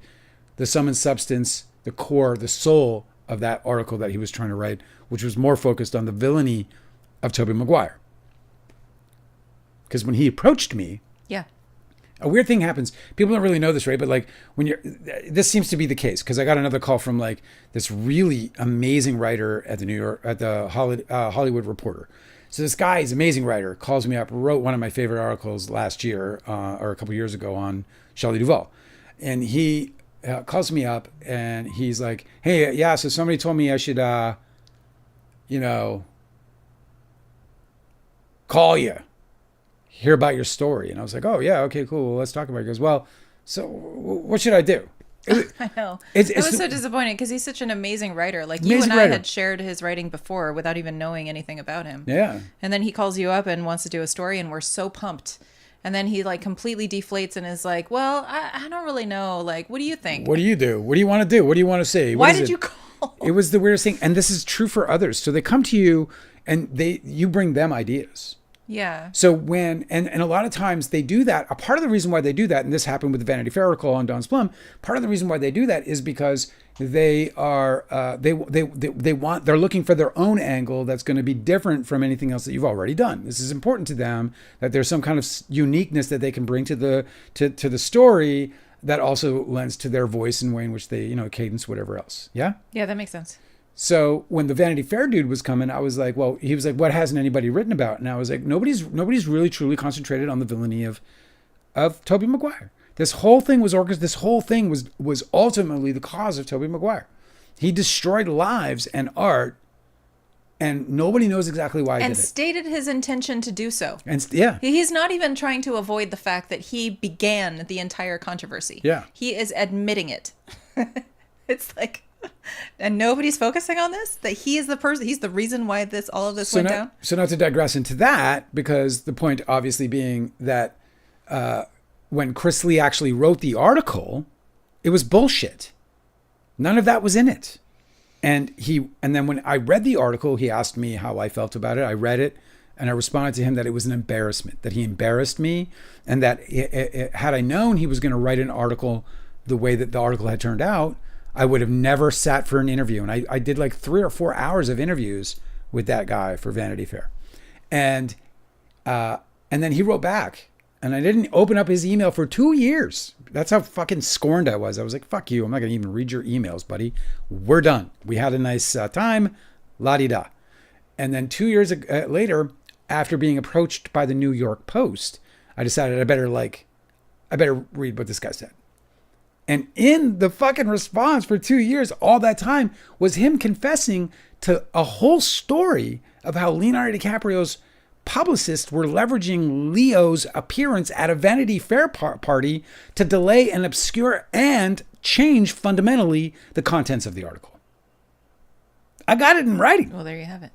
the sum and substance, the core, the soul of that article that he was trying to write, which was more focused on the villainy of Tobey Maguire. Because when he approached me, a weird thing happens. People don't really know this, right? But like this seems to be the case, because I got another call from like this really amazing writer at the Hollywood Reporter. So this guy is an amazing writer, calls me up, wrote one of my favorite articles last year or a couple years ago on Shelley Duvall. And he calls me up and he's like, hey, yeah, so somebody told me I should, call you, hear about your story. And I was like, oh yeah, okay, cool. Well, let's talk about it. He goes, well, so what should I do?
I know. It was so disappointing because he's such an amazing writer. Like you and I had shared his writing before without even knowing anything about him.
Yeah.
And then he calls you up and wants to do a story, and we're so pumped. And then he like completely deflates and is like, well, I don't really know. Like, what do you think?
What do you do? What do you want to do? What do you want to say?
Why did you call?
It was the weirdest thing. And this is true for others. So they come to you and you bring them ideas.
Yeah.
So when, and a lot of times they do that. A part of the reason why they do that, and this happened with the Vanity Fair article on Don's Plum, part of the reason why they do that is because they are, they're looking for their own angle that's going to be different from anything else that you've already done. This is important to them, that there's some kind of uniqueness that they can bring to the story that also lends to their voice and way in which they, cadence, whatever else. Yeah?
Yeah, that makes sense.
So when the Vanity Fair dude was coming, I was like, well, he was like, what hasn't anybody written about? And I was like, nobody's really truly concentrated on the villainy of Tobey Maguire. This whole thing was was ultimately the cause of Tobey Maguire. He destroyed lives and art, and nobody knows exactly why he did it.
And stated his intention to do so.
And yeah.
He's not even trying to avoid the fact that he began the entire controversy.
Yeah.
He is admitting it. It's like, and nobody's focusing on this, that he is the person, he's the reason why all of this went down.
So not to digress into that, because the point obviously being that when Chris Lee actually wrote the article, it was bullshit. None of that was in it. And then when I read the article, he asked me how I felt about it. I read it and I responded to him that it was an embarrassment, that he embarrassed me, and that had I known he was going to write an article the way that the article had turned out, I would have never sat for an interview. And I did like 3 or 4 hours of interviews with that guy for Vanity Fair. And then he wrote back, and I didn't open up his email for 2 years. That's how fucking scorned I was. I was like, fuck you. I'm not going to even read your emails, buddy. We're done. We had a nice time. La-di-da. And then 2 years later, after being approached by the New York Post, I decided I better read what this guy said. And in the fucking response for 2 years, all that time was him confessing to a whole story of how Leonardo DiCaprio's publicists were leveraging Leo's appearance at a Vanity Fair party to delay and obscure and change fundamentally the contents of the article. I got it in writing.
Well, there you have it.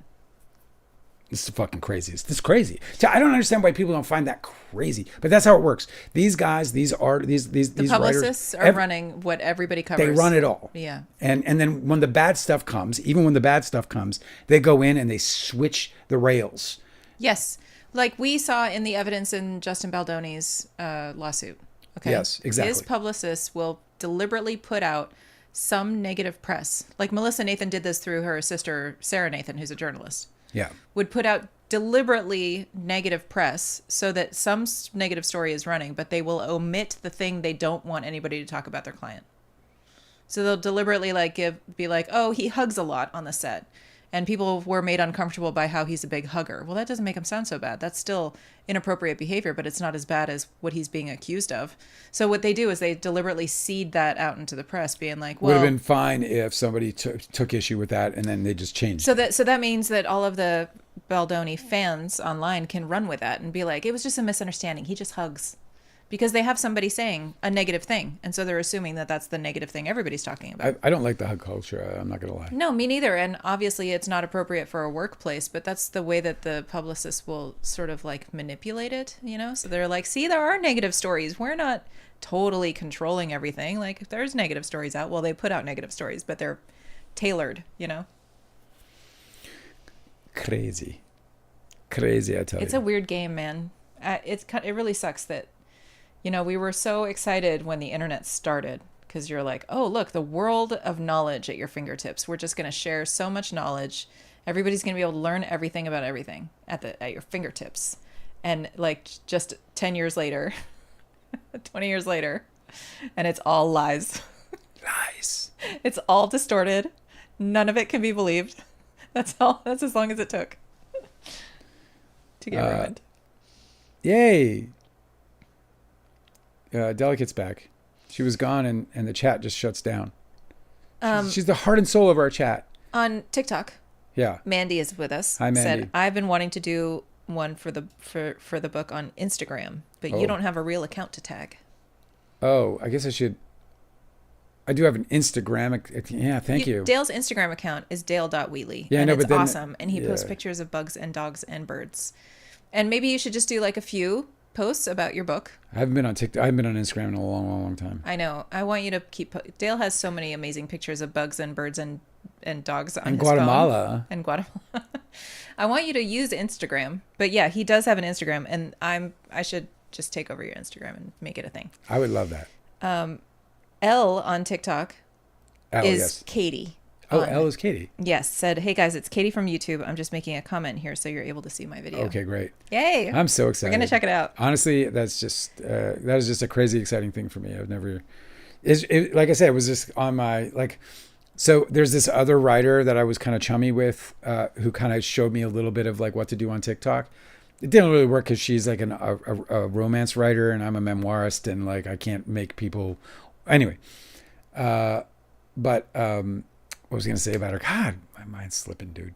This is fucking crazy. This is crazy. So I don't understand why people don't find that crazy, but that's how it works. These guys, these
publicists
writers,
are running what everybody covers.
They run it all.
Yeah.
And then when the bad stuff comes, even when the bad stuff comes, they go in and they switch the rails.
Yes. Like we saw in the evidence in Justin Baldoni's lawsuit. Okay.
Yes, exactly.
His publicists will deliberately put out some negative press. Like Melissa Nathan did this through her sister, Sarah Nathan, who's a journalist.
Yeah.
Would put out deliberately negative press so that some negative story is running, but they will omit the thing they don't want anybody to talk about their client. So they'll deliberately be like, oh, he hugs a lot on the set. And people were made uncomfortable by how he's a big hugger. Well, that doesn't make him sound so bad. That's still inappropriate behavior, but it's not as bad as what he's being accused of. So what they do is they deliberately seed that out into the press, being like, well,
would have been fine if somebody took issue with that and then they just changed.
So that means that all of the Baldoni fans online can run with that and be like, it was just a misunderstanding. He just hugs. Because they have somebody saying a negative thing. And so they're assuming that that's the negative thing everybody's talking about.
I don't like the hug culture. I'm not going to lie.
No, me neither. And obviously it's not appropriate for a workplace, but that's the way that the publicists will sort of like manipulate it, you know? So they're like, see, there are negative stories. We're not totally controlling everything. Like if there's negative stories out, well, they put out negative stories, but they're tailored, you know?
Crazy, I tell you.
It's a weird game, man. It really sucks that, you know, we were so excited when the internet started because you're like, oh, look, the world of knowledge at your fingertips. We're just going to share so much knowledge. Everybody's going to be able to learn everything about everything at your fingertips. And like just 10 years later, 20 years later, and it's all lies.
Lies.
It's all distorted. None of it can be believed. That's all. That's as long as it took to get ruined.
Yay. Delicate's back. She was gone and the chat just shuts down. She's the heart and soul of our chat.
On TikTok.
Yeah.
Mandy is with us.
Hi, Mandy.
Said, I've been wanting to do one for the book on Instagram, but you don't have a real account to tag.
Oh, I guess I should. I do have an Instagram. Yeah, thank you.
Dale's Instagram account is dale.wheatley.
Yeah,
and
no,
it's
but then,
awesome. And he posts pictures of bugs and dogs and birds. And maybe you should just do like a few posts about your book.
I haven't been on TikTok. I haven't been on Instagram in a long time.
I know. I want you to keep. Dale has so many amazing pictures of bugs and birds and dogs on
and
his
Guatemala.
phone. And Guatemala. I want you to use Instagram. But yeah, he does have an Instagram, and I should just take over your Instagram and make it a thing.
I would love that.
Elle on TikTok is Katie.
Oh, Elle is Katie.
Yes, said, hey guys, it's Katie from YouTube. I'm just making a comment here so you're able to see my video.
Okay, great.
Yay.
I'm so excited.
We're going to check it out.
Honestly, that is just a crazy exciting thing for me. I've never, like I said, it was just on my, like, so there's this other writer that I was kind of chummy with who kind of showed me a little bit of like what to do on TikTok. It didn't really work because she's like a romance writer and I'm a memoirist and like I can't make people, anyway. What was I going to say about her? God, my mind's slipping, dude.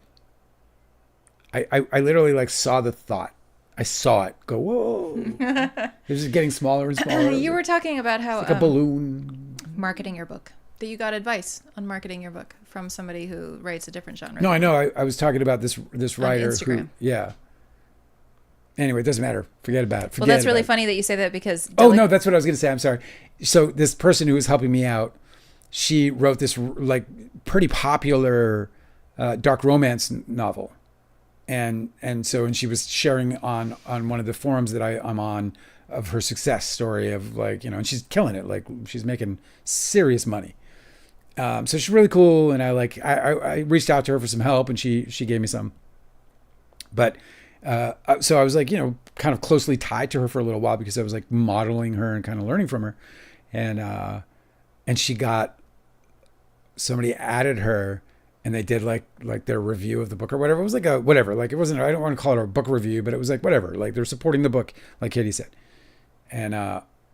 I literally like saw the thought. I saw it go, whoa. It was just getting smaller and smaller.
You were talking about how
like a balloon.
Marketing your book. That you got advice on marketing your book from somebody who writes a different genre.
No, I know. I was talking about this writer
Instagram.
Yeah. Anyway, it doesn't matter. Forget about it.
Well, that's really funny that you say that because...
Oh, no, that's what I was going to say. I'm sorry. So this person who was helping me out, she wrote this like pretty popular dark romance novel. And she was sharing on one of the forums that I'm on of her success story of like, you know, and she's killing it. Like she's making serious money. So she's really cool. And I reached out to her for some help and she gave me some, but so I was like, you know, kind of closely tied to her for a little while because I was like modeling her and kind of learning from her. And she got, somebody added her and they did like their review of the book or whatever. It was like whatever, like it wasn't, I don't want to call it a book review, but it was like, whatever, like they're supporting the book, like Katie said. And,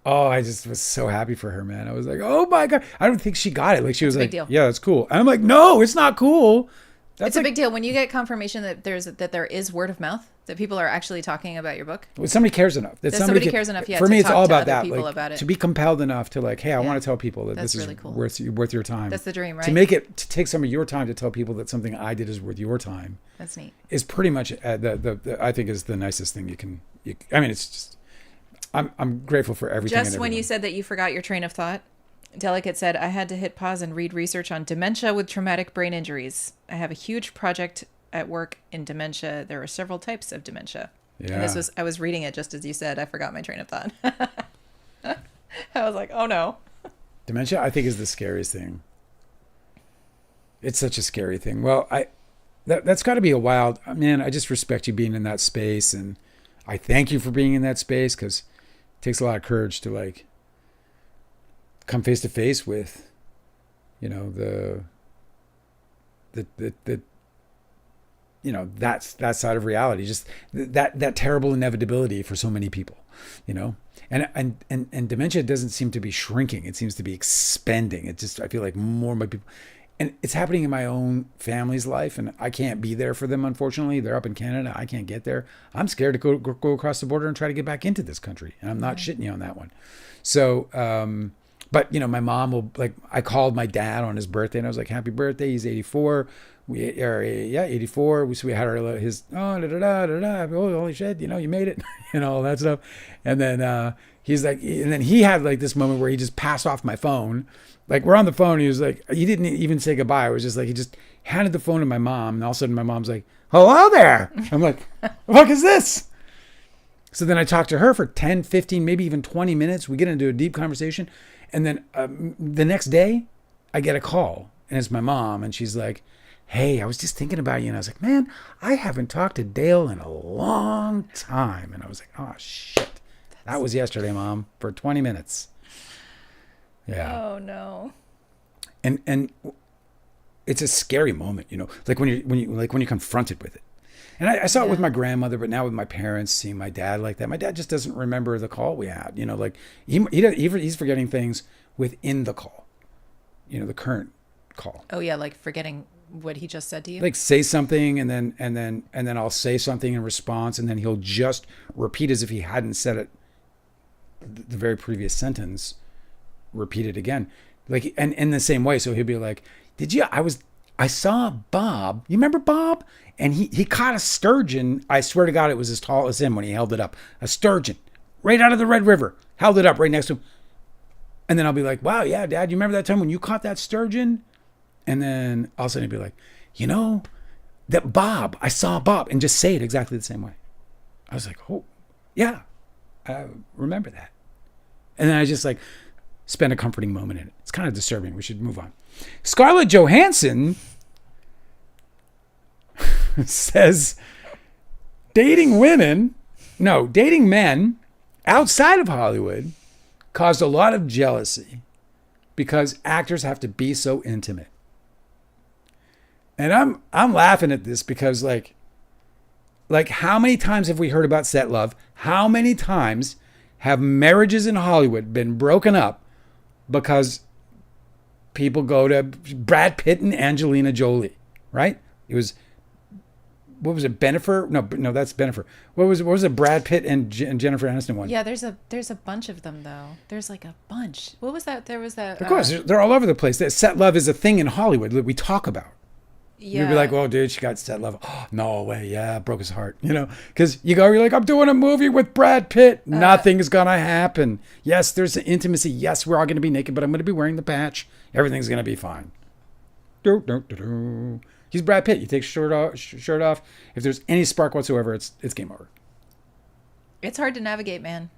I just was so happy for her, man. I was like, oh my God. I don't think she got it. Like she was like, yeah, that's cool. And I'm like, no, it's not cool.
It's a big deal when you get confirmation that there is word of mouth. That people are actually talking about your book?
Well, somebody cares enough.
That somebody cares enough,
for me,
to
it's
talk
all
to
about
other
that.
people
Like,
about it.
to be compelled enough to like, hey, I
Yeah.
want to tell people that
That's
this
really
is
cool.
worth your time.
That's the dream, right?
To take some of your time to tell people that something I did is worth your time.
That's neat.
Is pretty much the I think is the nicest thing you can. I mean, it's just. I'm grateful for everything.
Just when you said that you forgot your train of thought, Delicate said, I had to hit pause and read research on dementia with traumatic brain injuries. I have a huge project at work in dementia. There are several types of dementia.
Yeah.
And I was reading it just as you said. I forgot my train of thought. I was like, oh no.
Dementia, I think, is the scariest thing. It's such a scary thing. Well, that's got to be a wild, man. I just respect you being in that space, and I thank you for being in that space, because it takes a lot of courage to like come face to face with, you know, the you know, that side of reality, just that terrible inevitability for so many people, you know, and dementia doesn't seem to be shrinking. It seems to be expanding. It just, I feel like more and more people, and it's happening in my own family's life, and I can't be there for them. Unfortunately, they're up in Canada. I can't get there. I'm scared to go across the border and try to get back into this country. And I'm not shitting you on that one. So, but you know, my mom will, like, I called my dad on his birthday and I was like, happy birthday. He's 84. 84. So we had his, holy shit, you know, you made it, you know, all that stuff. And then, he's like, and then he had like this moment where he just passed off my phone. Like, we're on the phone. He was like, he didn't even say goodbye. It was just like, he just handed the phone to my mom. And all of a sudden my mom's like, hello there. I'm like, what the fuck is this? So then I talked to her for 10, 15, maybe even 20 minutes. We get into a deep conversation. And then the next day I get a call, and it's my mom. And she's like, hey, I was just thinking about you. And I was like, man, I haven't talked to Dale in a long time. And I was like, oh, shit. That was yesterday, Mom, for 20 minutes. Yeah.
Oh, no.
And it's a scary moment, you know, like when you're confronted with it. And I saw it with my grandmother, but now with my parents, seeing my dad like that. My dad just doesn't remember the call we had, you know, like he's forgetting things within the call, you know, the current call.
Oh, yeah, like forgetting what he just said to you?
Like, say something and then I'll say something in response, and then he'll just repeat as if he hadn't said it the very previous sentence, repeat it again. Like, and in the same way. So he'll be like, I saw Bob. You remember Bob? And he caught a sturgeon. I swear to God, it was as tall as him when he held it up. A sturgeon right out of the Red River, held it up right next to him. And then I'll be like, wow, yeah, Dad, you remember that time when you caught that sturgeon? And then all of a sudden he'd be like, you know, that Bob, I saw Bob, and just say it exactly the same way. I was like, oh, yeah, I remember that. And then I just like spend a comforting moment in it. It's kind of disturbing. We should move on. Scarlett Johansson says dating men outside of Hollywood caused a lot of jealousy because actors have to be so intimate. And I'm laughing at this because like how many times have we heard about set love? How many times have marriages in Hollywood been broken up because people go to Brad Pitt and Angelina Jolie, right? It was, what was it, Bennifer? No, that's Bennifer. What was it, Brad Pitt and Jennifer Aniston one?
Yeah, there's a bunch of them though. There's like a bunch. What was that? There was that.
Of course, they're all over the place. That set love is a thing in Hollywood that we talk about.
Yeah.
You'd be like, well, dude, she got set love. Oh, no way. Yeah, broke his heart. You know, because you're like, I'm doing a movie with Brad Pitt. Nothing is going to happen. Yes, there's an intimacy. Yes, we're all going to be naked, but I'm going to be wearing the patch. Everything's going to be fine. He's Brad Pitt. You take shirt off. If there's any spark whatsoever, it's game over.
It's hard to navigate, man.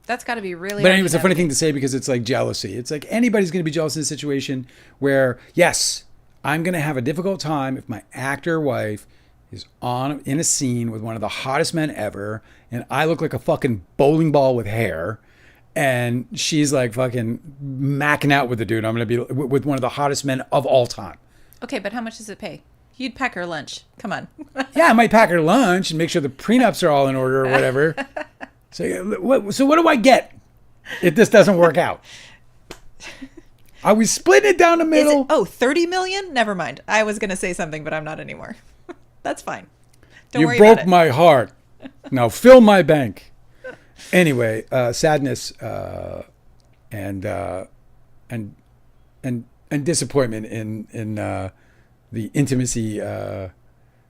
That's got to be really.
But anyway, it's a funny thing to say because it's like jealousy. It's like anybody's going to be jealous in a situation where, yes, I'm going to have a difficult time if my actor wife is in a scene with one of the hottest men ever, and I look like a fucking bowling ball with hair, and she's like fucking macking out with the dude. I'm going to be with one of the hottest men of all time.
Okay, but how much does it pay? You'd pack her lunch. Come on.
Yeah, I might pack her lunch and make sure the prenups are all in order or whatever. So what do I get if this doesn't work out? Are we splitting it down the middle?
30 million? Never mind. I was going to say something, but I'm not anymore. That's fine. Don't
you
worry
broke
about it.
my heart. No, fill my bank. Anyway, sadness and disappointment in the intimacy. I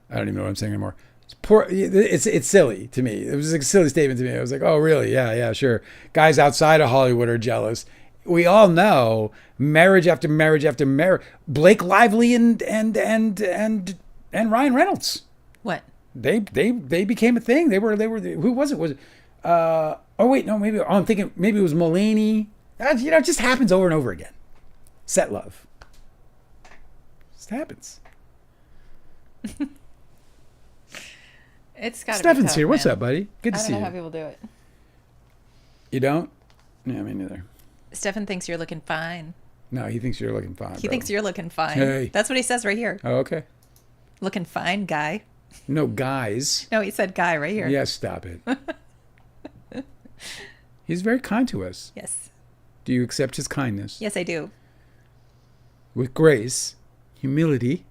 don't even know what I'm saying anymore. It's silly to me. It was a silly statement to me. I was like, oh, really? Yeah, sure. Guys outside of Hollywood are jealous. We all know marriage after marriage after marriage. Blake Lively and Ryan Reynolds.
What?
They became a thing. They were. Who was it? Was it? Oh wait, no. Maybe I'm thinking. Maybe it was Mulaney. It just happens over and over again. Set love. Just happens.
It's got to be
Stefan's
tough,
here. What's
man.
up, buddy? Good to see
I don't
you.
know how people do it.
You don't? Yeah, me neither.
Stefan thinks you're looking fine.
No, he thinks you're looking fine.
He thinks you're looking fine.
Hey.
That's what he says right here.
Oh, okay.
Looking fine, guy.
No, guys.
No, he said guy right here.
Yeah, stop it. He's very kind to us.
Yes.
Do you accept his kindness?
Yes, I do.
With grace, humility.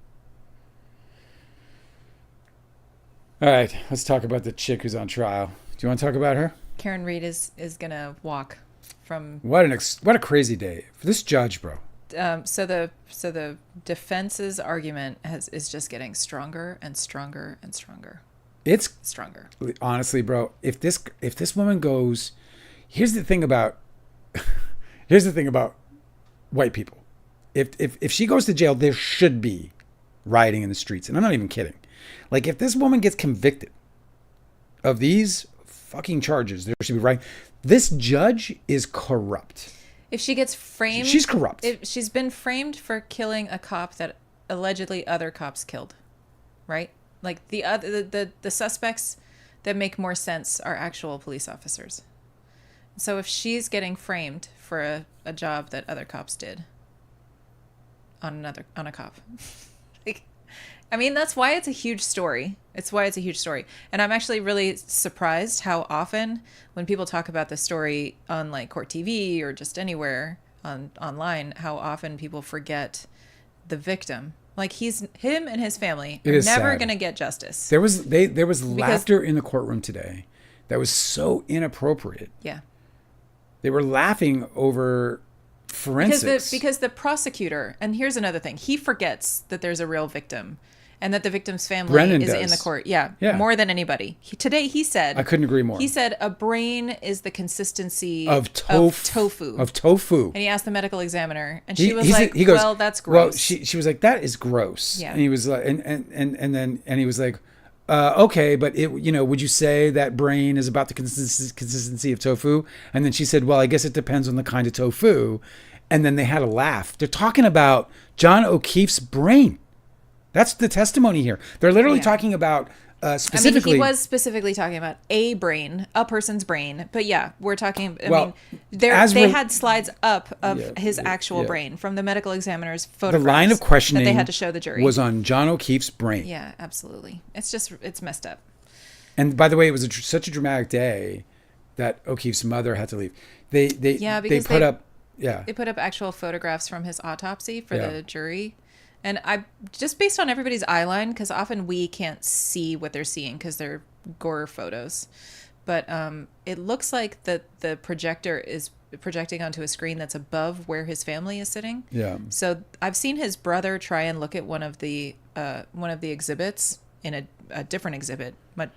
All right, let's talk about the chick who's on trial. Do you want to talk about her?
Karen Reed is gonna walk from.
What a crazy day for this judge, bro.
So the defense's argument is just getting stronger and stronger and stronger.
It's
Stronger.
honestly, bro. If this woman goes, here's the thing about white people. If she goes to jail, there should be rioting in the streets, and I'm not even kidding. Like, if this woman gets convicted of these fucking charges, there should be rioting. This judge is corrupt.
If she gets framed,
She's corrupt.
She's been framed for killing a cop that allegedly other cops killed, right? Like the suspects that make more sense are actual police officers. So if she's getting framed for a job that other cops did on a cop, like, I mean, that's why it's a huge story. It's why it's a huge story. And I'm actually really surprised how often when people talk about the story on like Court TV or just anywhere online, how often people forget the victim. Like him and his family are never going to get justice.
There was laughter in the courtroom today that was so inappropriate.
Yeah.
They were laughing over forensics.
Because the prosecutor, and here's another thing, he forgets that there's a real victim and that the victim's family
Brennan
is
does.
in the court. Yeah,
Yeah.
more than anybody. Today he said...
I couldn't agree more.
He said a brain is the consistency
of
tofu.
Of tofu.
And he asked the medical examiner, and she was like,
he goes,
well, that's gross.
Well, she was like, that is gross.
Yeah.
And he was like, and he was like, okay, but would you say that brain is about the consistency of tofu? And then she said, well, I guess it depends on the kind of tofu. And then they had a laugh. They're talking about John O'Keefe's brain. That's the testimony here. They're literally talking about specifically.
I mean, he was specifically talking about a brain, a person's brain. But yeah, we're talking. They had slides up of his actual brain from the medical examiner's photographs.
The line of questioning
that they had to show the jury
was on John O'Keefe's brain.
Yeah, absolutely. It's messed up.
And by the way, it was such a dramatic day that O'Keefe's mother had to leave. They put up
actual photographs from his autopsy for the jury. And I just based on everybody's eye line, because often we can't see what they're seeing because they're gore photos. But it looks like the projector is projecting onto a screen that's above where his family is sitting.
Yeah.
So I've seen his brother try and look at one of the exhibits in a different exhibit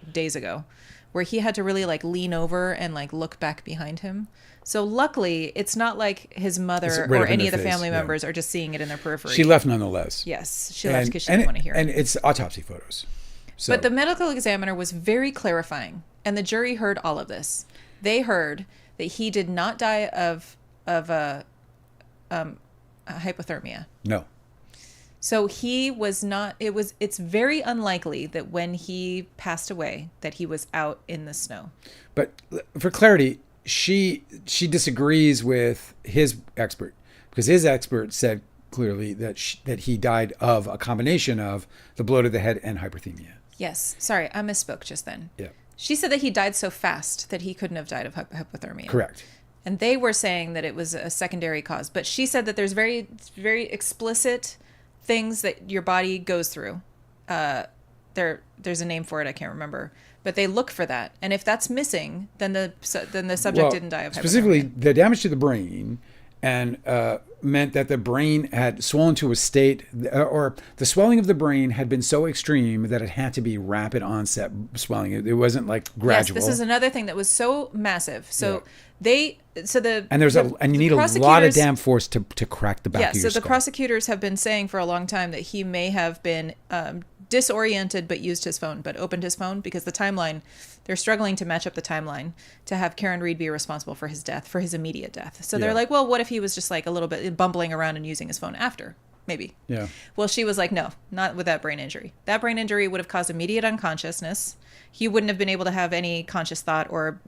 days ago, where he had to really like lean over and like look back behind him. So luckily, it's not like his mother or any of the family members are just seeing it in their periphery.
She left nonetheless.
Yes, she left because she didn't want to hear it.
And it's autopsy photos. So.
But the medical examiner was very clarifying, and the jury heard all of this. They heard that he did not die of hypothermia.
No.
So he was not. It's very unlikely that when he passed away that he was out in the snow.
But for clarity, she disagrees with his expert, because his expert said clearly that he died of a combination of the blow to the head and hyperthermia.
Yes. Sorry, I misspoke just then.
Yeah.
She said that he died so fast that he couldn't have died of hypothermia.
Correct.
And they were saying that it was a secondary cause. But she said that there's very, very explicit things that your body goes through. There's a name for it, I can't remember. But they look for that, and if that's missing, then the subject didn't die of hypothermia.
Specifically, the damage to the brain and meant that the brain had swollen to a state, or the swelling of the brain had been so extreme that it had to be rapid onset swelling. It wasn't like gradual.
Yes, this is another thing that was so massive. So you need a lot of damn force to crack the back of your skull. So the prosecutors have been saying for a long time that he may have been disoriented but used his phone, but opened his phone, because the timeline, they're struggling to match up the timeline to have Karen Reed be responsible for his death, for his immediate death. So they're like, well, what if he was just like a little bit bumbling around and using his phone after? Maybe.
Yeah.
Well, she was like, no, not with that brain injury. That brain injury would have caused immediate unconsciousness. He wouldn't have been able to have any conscious thought or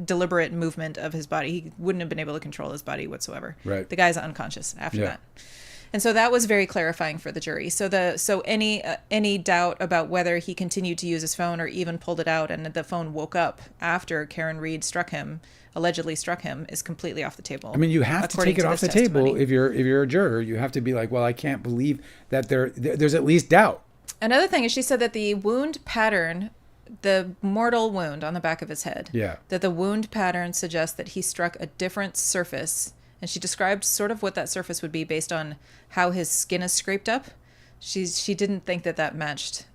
deliberate movement of his body. He wouldn't have been able to control his body whatsoever.
Right.
The guy's unconscious after that. And so that was very clarifying for the jury. So any doubt about whether he continued to use his phone or even pulled it out and the phone woke up after Karen Reed allegedly struck him, is completely off the table.
I mean, you have to take it off the table if you're a juror. You have to be like, well, I can't believe that there's at least doubt.
Another thing is, she said that the wound pattern, the mortal wound on the back of his head, that the wound pattern suggests that he struck a different surface. And she described sort of what that surface would be based on how his skin is scraped up. She didn't think that matched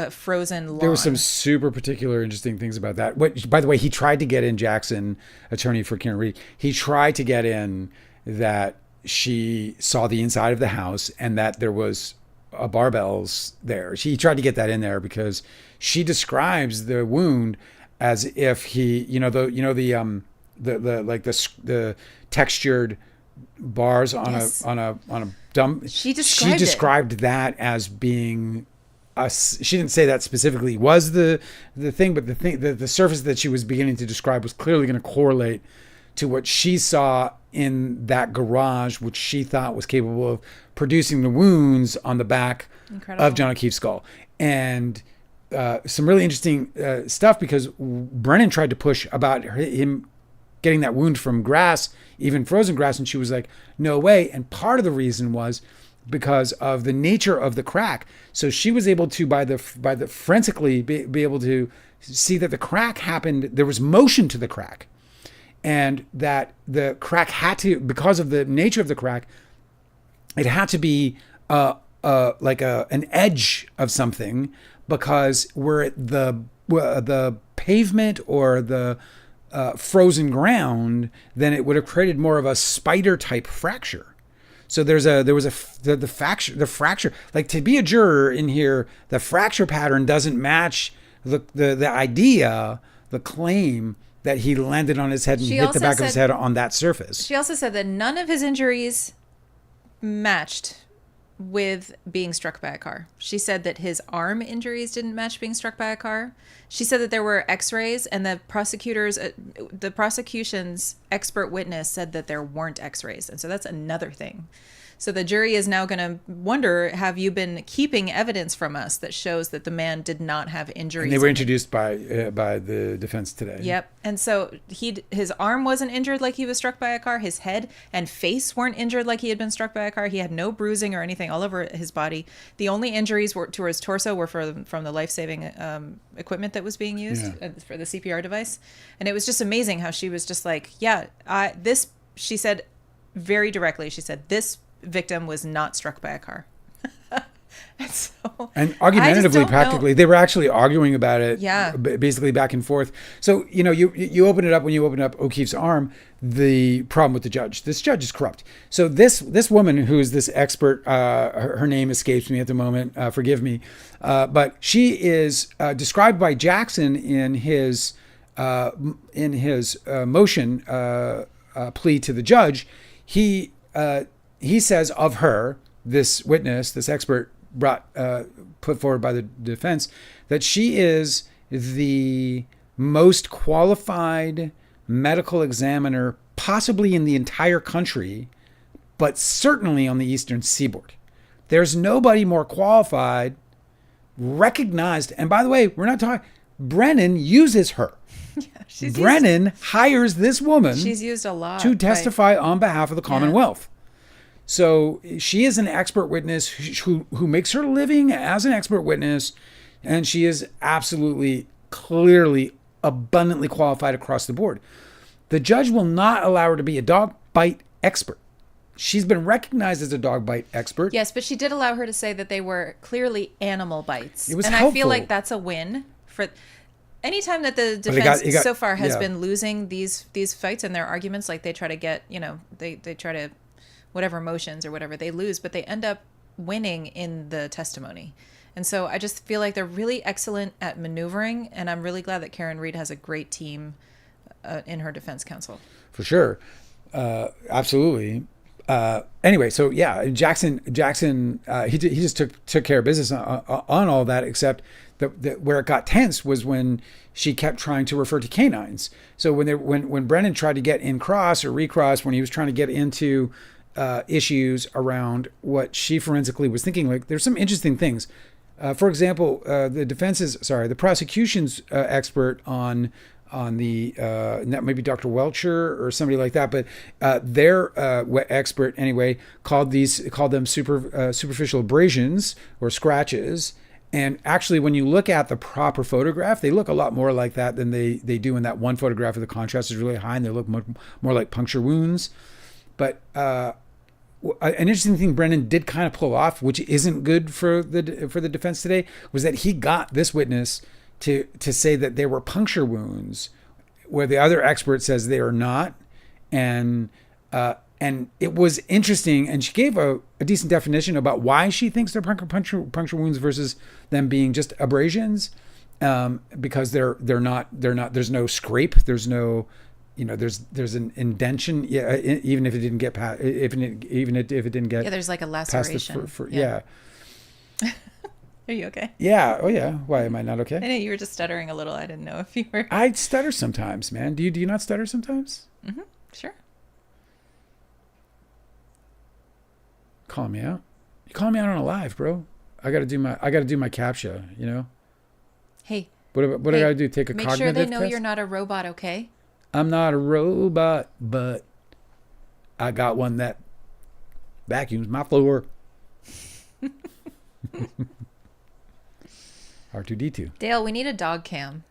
frozen lawn.
There were some super particular interesting things about that. By the way, he tried to get in, Jackson, attorney for Karen Reed, he tried to get in that she saw the inside of the house and that there was barbells there. She tried to get that in there because she describes the wound as if he, the textured bars on a dumb. She described that as being she didn't say that specifically was the thing, but the surface that she was beginning to describe was clearly going to correlate to what she saw in that garage, which she thought was capable of producing the wounds on the back of John O'Keefe's skull. And some really interesting stuff, because Brennan tried to push about him getting that wound from grass, even frozen grass, and she was like, no way. And part of the reason was because of the nature of the crack. So she was able to, by the forensically, be able to see that the crack happened. There was motion to the crack, and that the crack had to, because of the nature of the crack, it had to be like an edge of something, because where the pavement or the frozen ground, then it would have created more of a spider type fracture. So there was the fracture, like, to be a juror in here, the fracture pattern doesn't match the idea, the claim that he landed on his head and hit the back of his head on that surface.
She also said that none of his injuries matched with being struck by a car. She said that his arm injuries didn't match being struck by a car. She said that there were x-rays, and the prosecution's expert witness said that there weren't x-rays. And so that's another thing. So the jury is now going to wonder, have you been keeping evidence from us that shows that the man did not have injuries?
And they were introduced by the defense today.
Yep. And so his arm wasn't injured like he was struck by a car. His head and face weren't injured like he had been struck by a car. He had no bruising or anything all over his body. The only injuries to his torso were from the life-saving equipment that was being used for the CPR device. And it was just amazing how she was just like, she said very directly, she said, this victim was not struck by a car.
And argumentatively, practically, they were actually arguing about it, basically back and forth. So, you open it up, when you open up O'Keefe's arm, the problem with the judge. This judge is corrupt. So this woman, who is this expert, her name escapes me at the moment, forgive me, but she is described by Jackson in his motion plea to the judge. He says of her, this witness, this expert put forward by the defense, that she is the most qualified medical examiner possibly in the entire country, but certainly on the Eastern Seaboard. There's nobody more qualified, recognized. And by the way, we're not talking, Brennan uses her. Brennan hires this woman.
She's used a lot
to testify on behalf of the Commonwealth. So she is an expert witness who makes her living as an expert witness. And she is absolutely, clearly, abundantly qualified across the board. The judge will not allow her to be a dog bite expert. She's been recognized as a dog bite expert.
Yes, but she did allow her to say that they were clearly animal bites.
It was
and
helpful.
I feel like that's a win for anytime that the defense so far has been losing these fights and their arguments. Like they try to get, they try to whatever motions or whatever they lose, but they end up winning in the testimony. And so I just feel like they're really excellent at maneuvering, and I'm really glad that Karen Reed has a great team in her defense counsel.
For sure. Absolutely. Anyway, so yeah, Jackson, he just took care of business on all that, except that where it got tense was when she kept trying to refer to canines. So when Brennan tried to get in cross or recross, when he was trying to get into issues around what she forensically was thinking, like there's some interesting things. For example, the prosecution's expert on the maybe Dr. Welcher or somebody like that, but their expert anyway called them superficial abrasions or scratches. And actually, when you look at the proper photograph, they look a lot more like that than they do in that one photograph where the contrast is really high and they look more like puncture wounds. But an interesting thing Brennan did kind of pull off, which isn't good for the defense today, was that he got this witness to say that they were puncture wounds, where the other expert says they are not, and it was interesting. And she gave a decent definition about why she thinks they're puncture wounds versus them being just abrasions, because they're not. There's no scrape. There's no. There's an indention, even if it didn't get past, even if it didn't get.
Yeah, there's like a laceration.
Yeah.
Are you okay?
Yeah. Oh yeah. Why am I not okay?
I know you were just stuttering a little. I didn't know if you were.
I stutter sometimes, man. Do you not stutter sometimes?
Mm-hmm. Sure.
Call me out. You call me out on a live, bro. I gotta do my CAPTCHA.
Hey.
What I gotta do? Take a cognitive test?
Make sure they know you're not a robot, okay?
I'm not a robot, but I got one that vacuums my floor. R2D2.
Dale, we need a dog cam.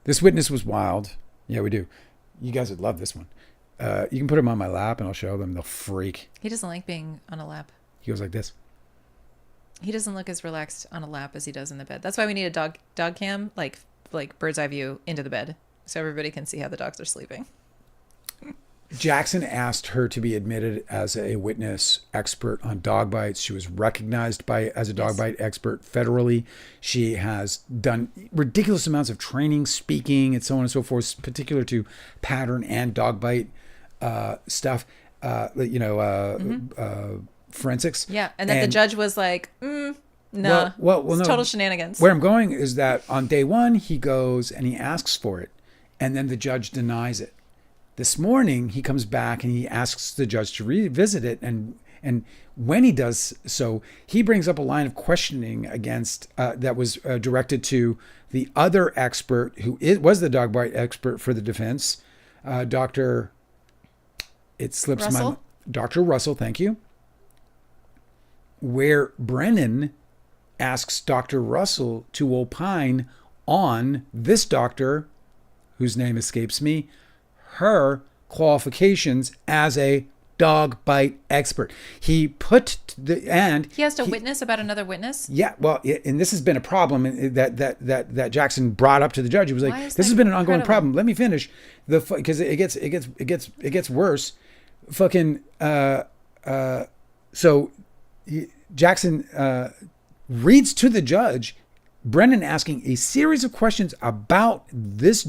This witness was wild. Yeah, we do. You guys would love this one. You can put him on my lap and I'll show them. They'll freak.
He doesn't like being on a lap.
He goes like this.
He doesn't look as relaxed on a lap as he does in the bed. That's why we need a dog cam, like bird's eye view into the bed, so everybody can see how the dogs are sleeping.
Jackson asked her to be admitted as a witness expert on dog bites. She was recognized as a dog bite expert federally. She has done ridiculous amounts of training, speaking, and so on and so forth, particular to pattern and dog bite stuff, forensics.
Yeah, and then the judge was like, no,
no,
total shenanigans.
Where I'm going is that on day one, he goes and he asks for it, and then the judge denies it. This morning, he comes back and he asks the judge to revisit it. And when he does so, he brings up a line of questioning against that was directed to the other expert who was the dog bite expert for the defense, Dr. Dr. Russell, thank you. Where Brennan asks Dr. Russell to opine on this doctor, whose name escapes me, her qualifications as a dog bite expert. He has to
witness about another witness.
Yeah, well, and this has been a problem that Jackson brought up to the judge. He was like, "This has been an ongoing problem." Let me finish because it gets worse. So Jackson reads to the judge Brennan asking a series of questions about this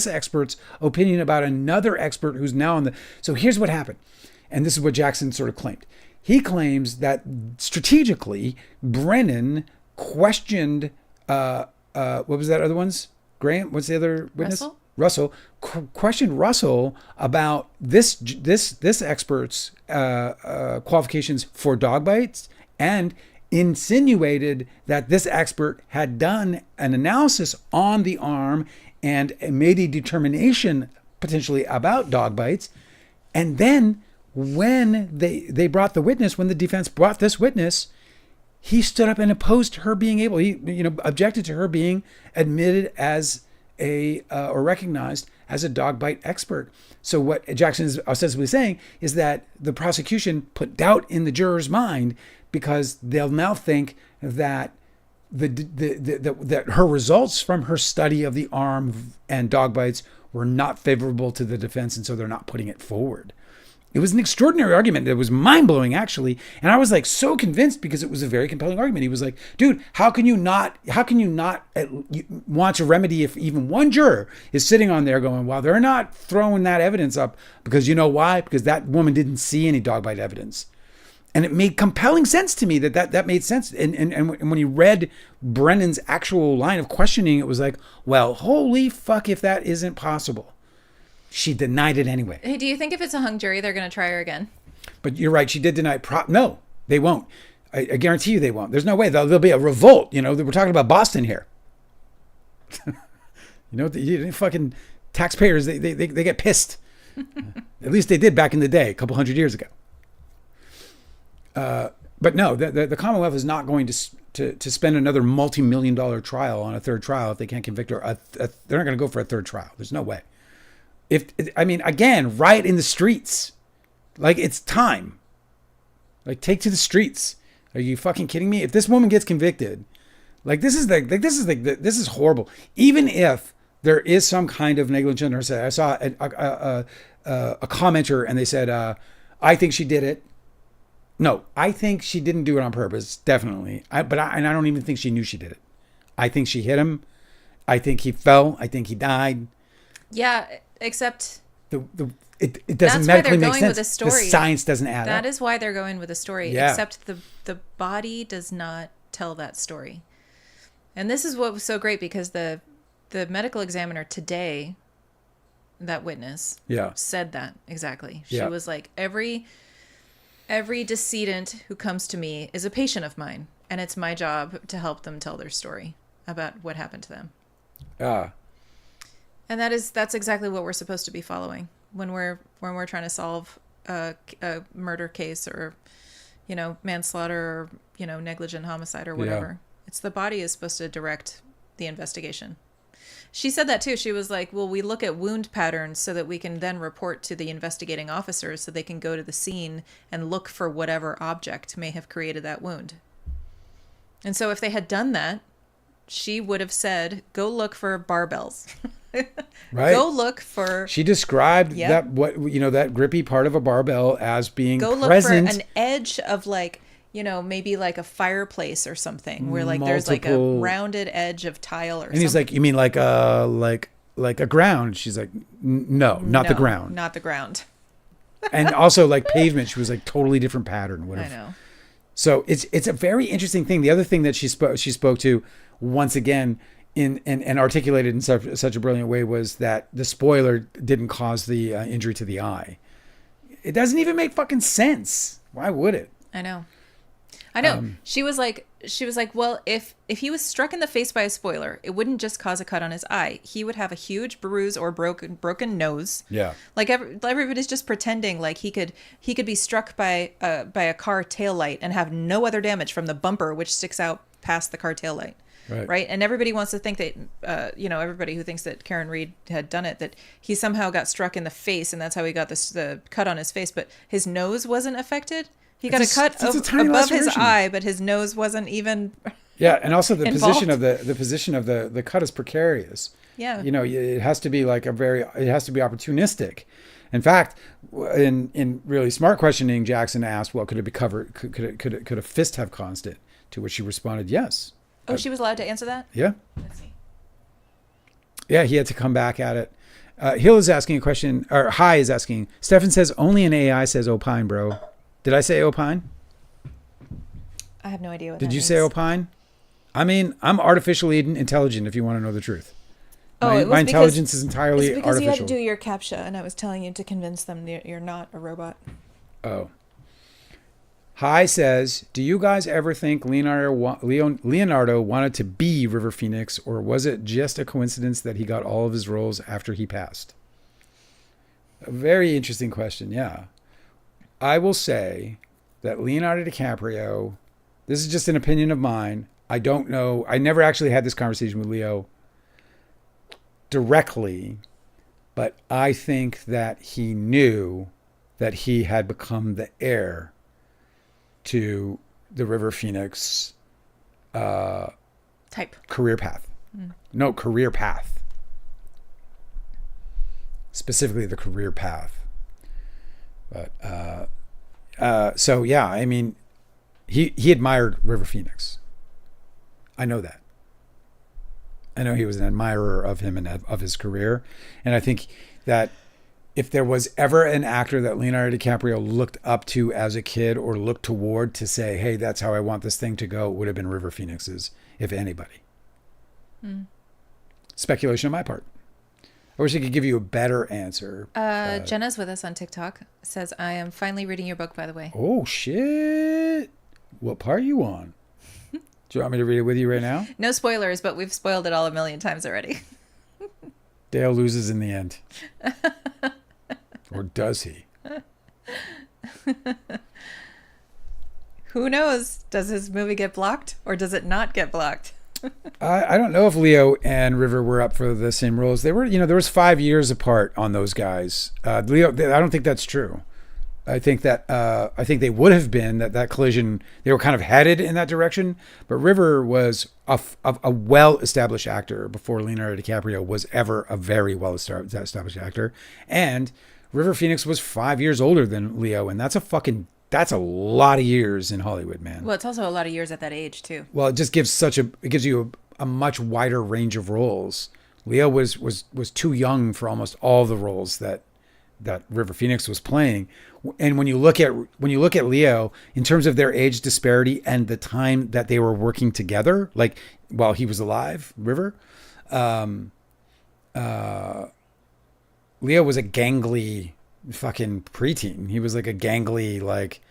expert's opinion about another expert who's now on the. So here's what happened. And this is what Jackson sort of claimed. He claims that strategically, Brennan questioned, what was that other one's? Graham? What's the other witness? Russell questioned Russell about this expert's qualifications for dog bites, and insinuated that this expert had done an analysis on the arm and made a determination potentially about dog bites. And then when they brought the witness, when the defense brought this witness, he stood up and opposed to her being able, he, objected to her being admitted as or recognized as a dog bite expert. So what Jackson is ostensibly saying is that the prosecution put doubt in the juror's mind because they'll now think that that her results from her study of the arm and dog bites were not favorable to the defense, and so they're not putting it forward. It was an extraordinary argument. It was mind-blowing, actually. And I was like so convinced because it was a very compelling argument. He was like, dude, how can you not want to remedy if even one juror is sitting on there going, well, they're not throwing that evidence up because you know why? Because that woman didn't see any dog bite evidence. And it made compelling sense to me that made sense. And when you read Brennan's actual line of questioning, it was like, well, holy fuck if that isn't possible. She denied it anyway.
Hey, do you think if it's a hung jury, they're going to try her again?
But you're right. She did deny it. No, they won't. I guarantee you they won't. There's no way. There'll be a revolt. We're talking about Boston here. The fucking taxpayers, they get pissed. At least they did back in the day, a couple hundred years ago. But no, the Commonwealth is not going to spend another multi-million-dollar trial on a third trial if they can't convict her. They're not going to go for a third trial. There's no way. Again, riot in the streets. Like, it's time. Like, take to the streets. Are you fucking kidding me? If this woman gets convicted, this is horrible. Even if there is some kind of negligence on her side. I saw a commenter and they said, I think she did it. No, I think she didn't do it on purpose, definitely. And I don't even think she knew she did it. I think she hit him. I think he fell. I think he died.
Yeah, except
it doesn't medically make sense.
With story.
The science doesn't add up.
That is why they're going with a story.
Yeah.
Except the body does not tell that story. And this is what was so great because the medical examiner today, that witness, said that exactly. She was like, every decedent who comes to me is a patient of mine, and it's my job to help them tell their story about what happened to them. And that's exactly what we're supposed to be following when we're trying to solve a murder case or, manslaughter or, negligent homicide or whatever. Yeah. It's the body is supposed to direct the investigation. She said that too. She was like, well, we look at wound patterns so that we can then report to the investigating officers so they can go to the scene and look for whatever object may have created that wound. And so if they had done that, she would have said, go look for barbells.
Right.
Go look for...
She described that grippy part of a barbell as being present. Go look for
an edge of maybe like a fireplace or something where there's like a rounded edge of tile or something.
And he's like, you mean like a ground? She's like, no, not the ground.
Not the ground.
And also like pavement. She was like totally different pattern. Whatever.
I know.
So it's a very interesting thing. The other thing that she spoke to once again and articulated in such a brilliant way was that the spoiler didn't cause the injury to the eye. It doesn't even make fucking sense. Why would it?
I know. She was like, well, if he was struck in the face by a spoiler, it wouldn't just cause a cut on his eye. He would have a huge bruise or broken nose.
Yeah.
Like everybody's just pretending like he could be struck by a car taillight and have no other damage from the bumper, which sticks out past the car taillight. Right. And everybody wants to think that, everybody who thinks that Karen Reed had done it, that he somehow got struck in the face and that's how he got the cut on his face. But his nose wasn't affected. He got a cut above his eye, but his nose wasn't even.
Yeah, and also the
involved.
position of the cut is precarious.
Yeah,
it has to be opportunistic. In fact, in really smart questioning, Jackson asked, "Well, could it be covered? Could a fist have caused it?" To which she responded, "Yes."
Oh, she was allowed to answer that?
Yeah.
Let's see.
Yeah, he had to come back at it. Hill is asking a question, or Hi is asking. Stefan says only an AI says opine, bro. Did I say opine?
I have no idea what
Did
that
you
means.
say opine? I mean, I'm artificially intelligent if you want to know the truth. My intelligence is entirely
it's because
artificial.
You had to do your CAPTCHA, and I was telling you to convince them that you're not a robot.
Oh. Hi says, do you guys ever think Leonardo wanted to be River Phoenix, or was it just a coincidence that he got all of his roles after he passed? A very interesting question, yeah. I will say that Leonardo DiCaprio, This is just an opinion of mine. I don't know. I never actually had this conversation with Leo directly, but I think that he knew that he had become the heir to the River Phoenix
type
career path. No, career path. Specifically the career path. But so yeah, I mean, he admired River Phoenix. I know that. I know he was an admirer of him and of his career. And I think that if there was ever an actor that Leonardo DiCaprio looked up to as a kid or looked toward to say, hey, that's how I want this thing to go, it would have been River Phoenix's, if anybody. Speculation on my part. I wish I could give you a better answer.
Jenna's with us on TikTok. Says, I am finally reading your book, by the way.
Oh, shit. What part are you on? Do you want me to read it with you right now?
No spoilers, but we've spoiled it all a million times already.
Dale loses in the end. Or does he?
Who knows? Does his movie get blocked or does it not get blocked?
I don't know if Leo and River were up for the same roles. They were, there was 5 years apart on those guys. Leo, I don't think that's true. I think they would have been that collision. They were kind of headed in that direction, but River was a well-established actor before Leonardo DiCaprio was ever a very well-established actor. And River Phoenix was 5 years older than Leo, and that's a lot of years in Hollywood, man.
Well, it's also a lot of years at that age too.
Well, it just gives you a much wider range of roles. Leo was too young for almost all the roles that River Phoenix was playing. And when you look at Leo in terms of their age disparity and the time that they were working together, like while he was alive, River, Leo was a gangly fucking preteen. He was like a gangly, like,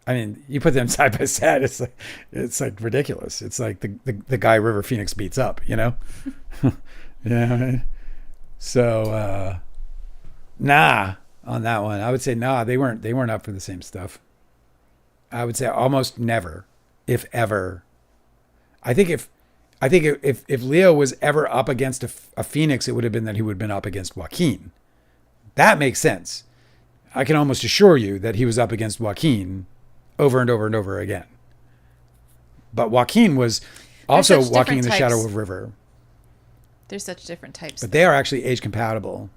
I mean, you put them side by side, it's like ridiculous. It's like the guy River Phoenix beats up, Yeah. So, nah, on that one, I would say nah. They weren't up for the same stuff. I would say almost never, if ever. I think if Leo was ever up against a Phoenix, it would have been that he would have been up against Joaquin. That makes sense. I can almost assure you that he was up against Joaquin over and over and over again. But Joaquin was also walking in the shadow of River.
There's such different types.
But they are actually age compatible.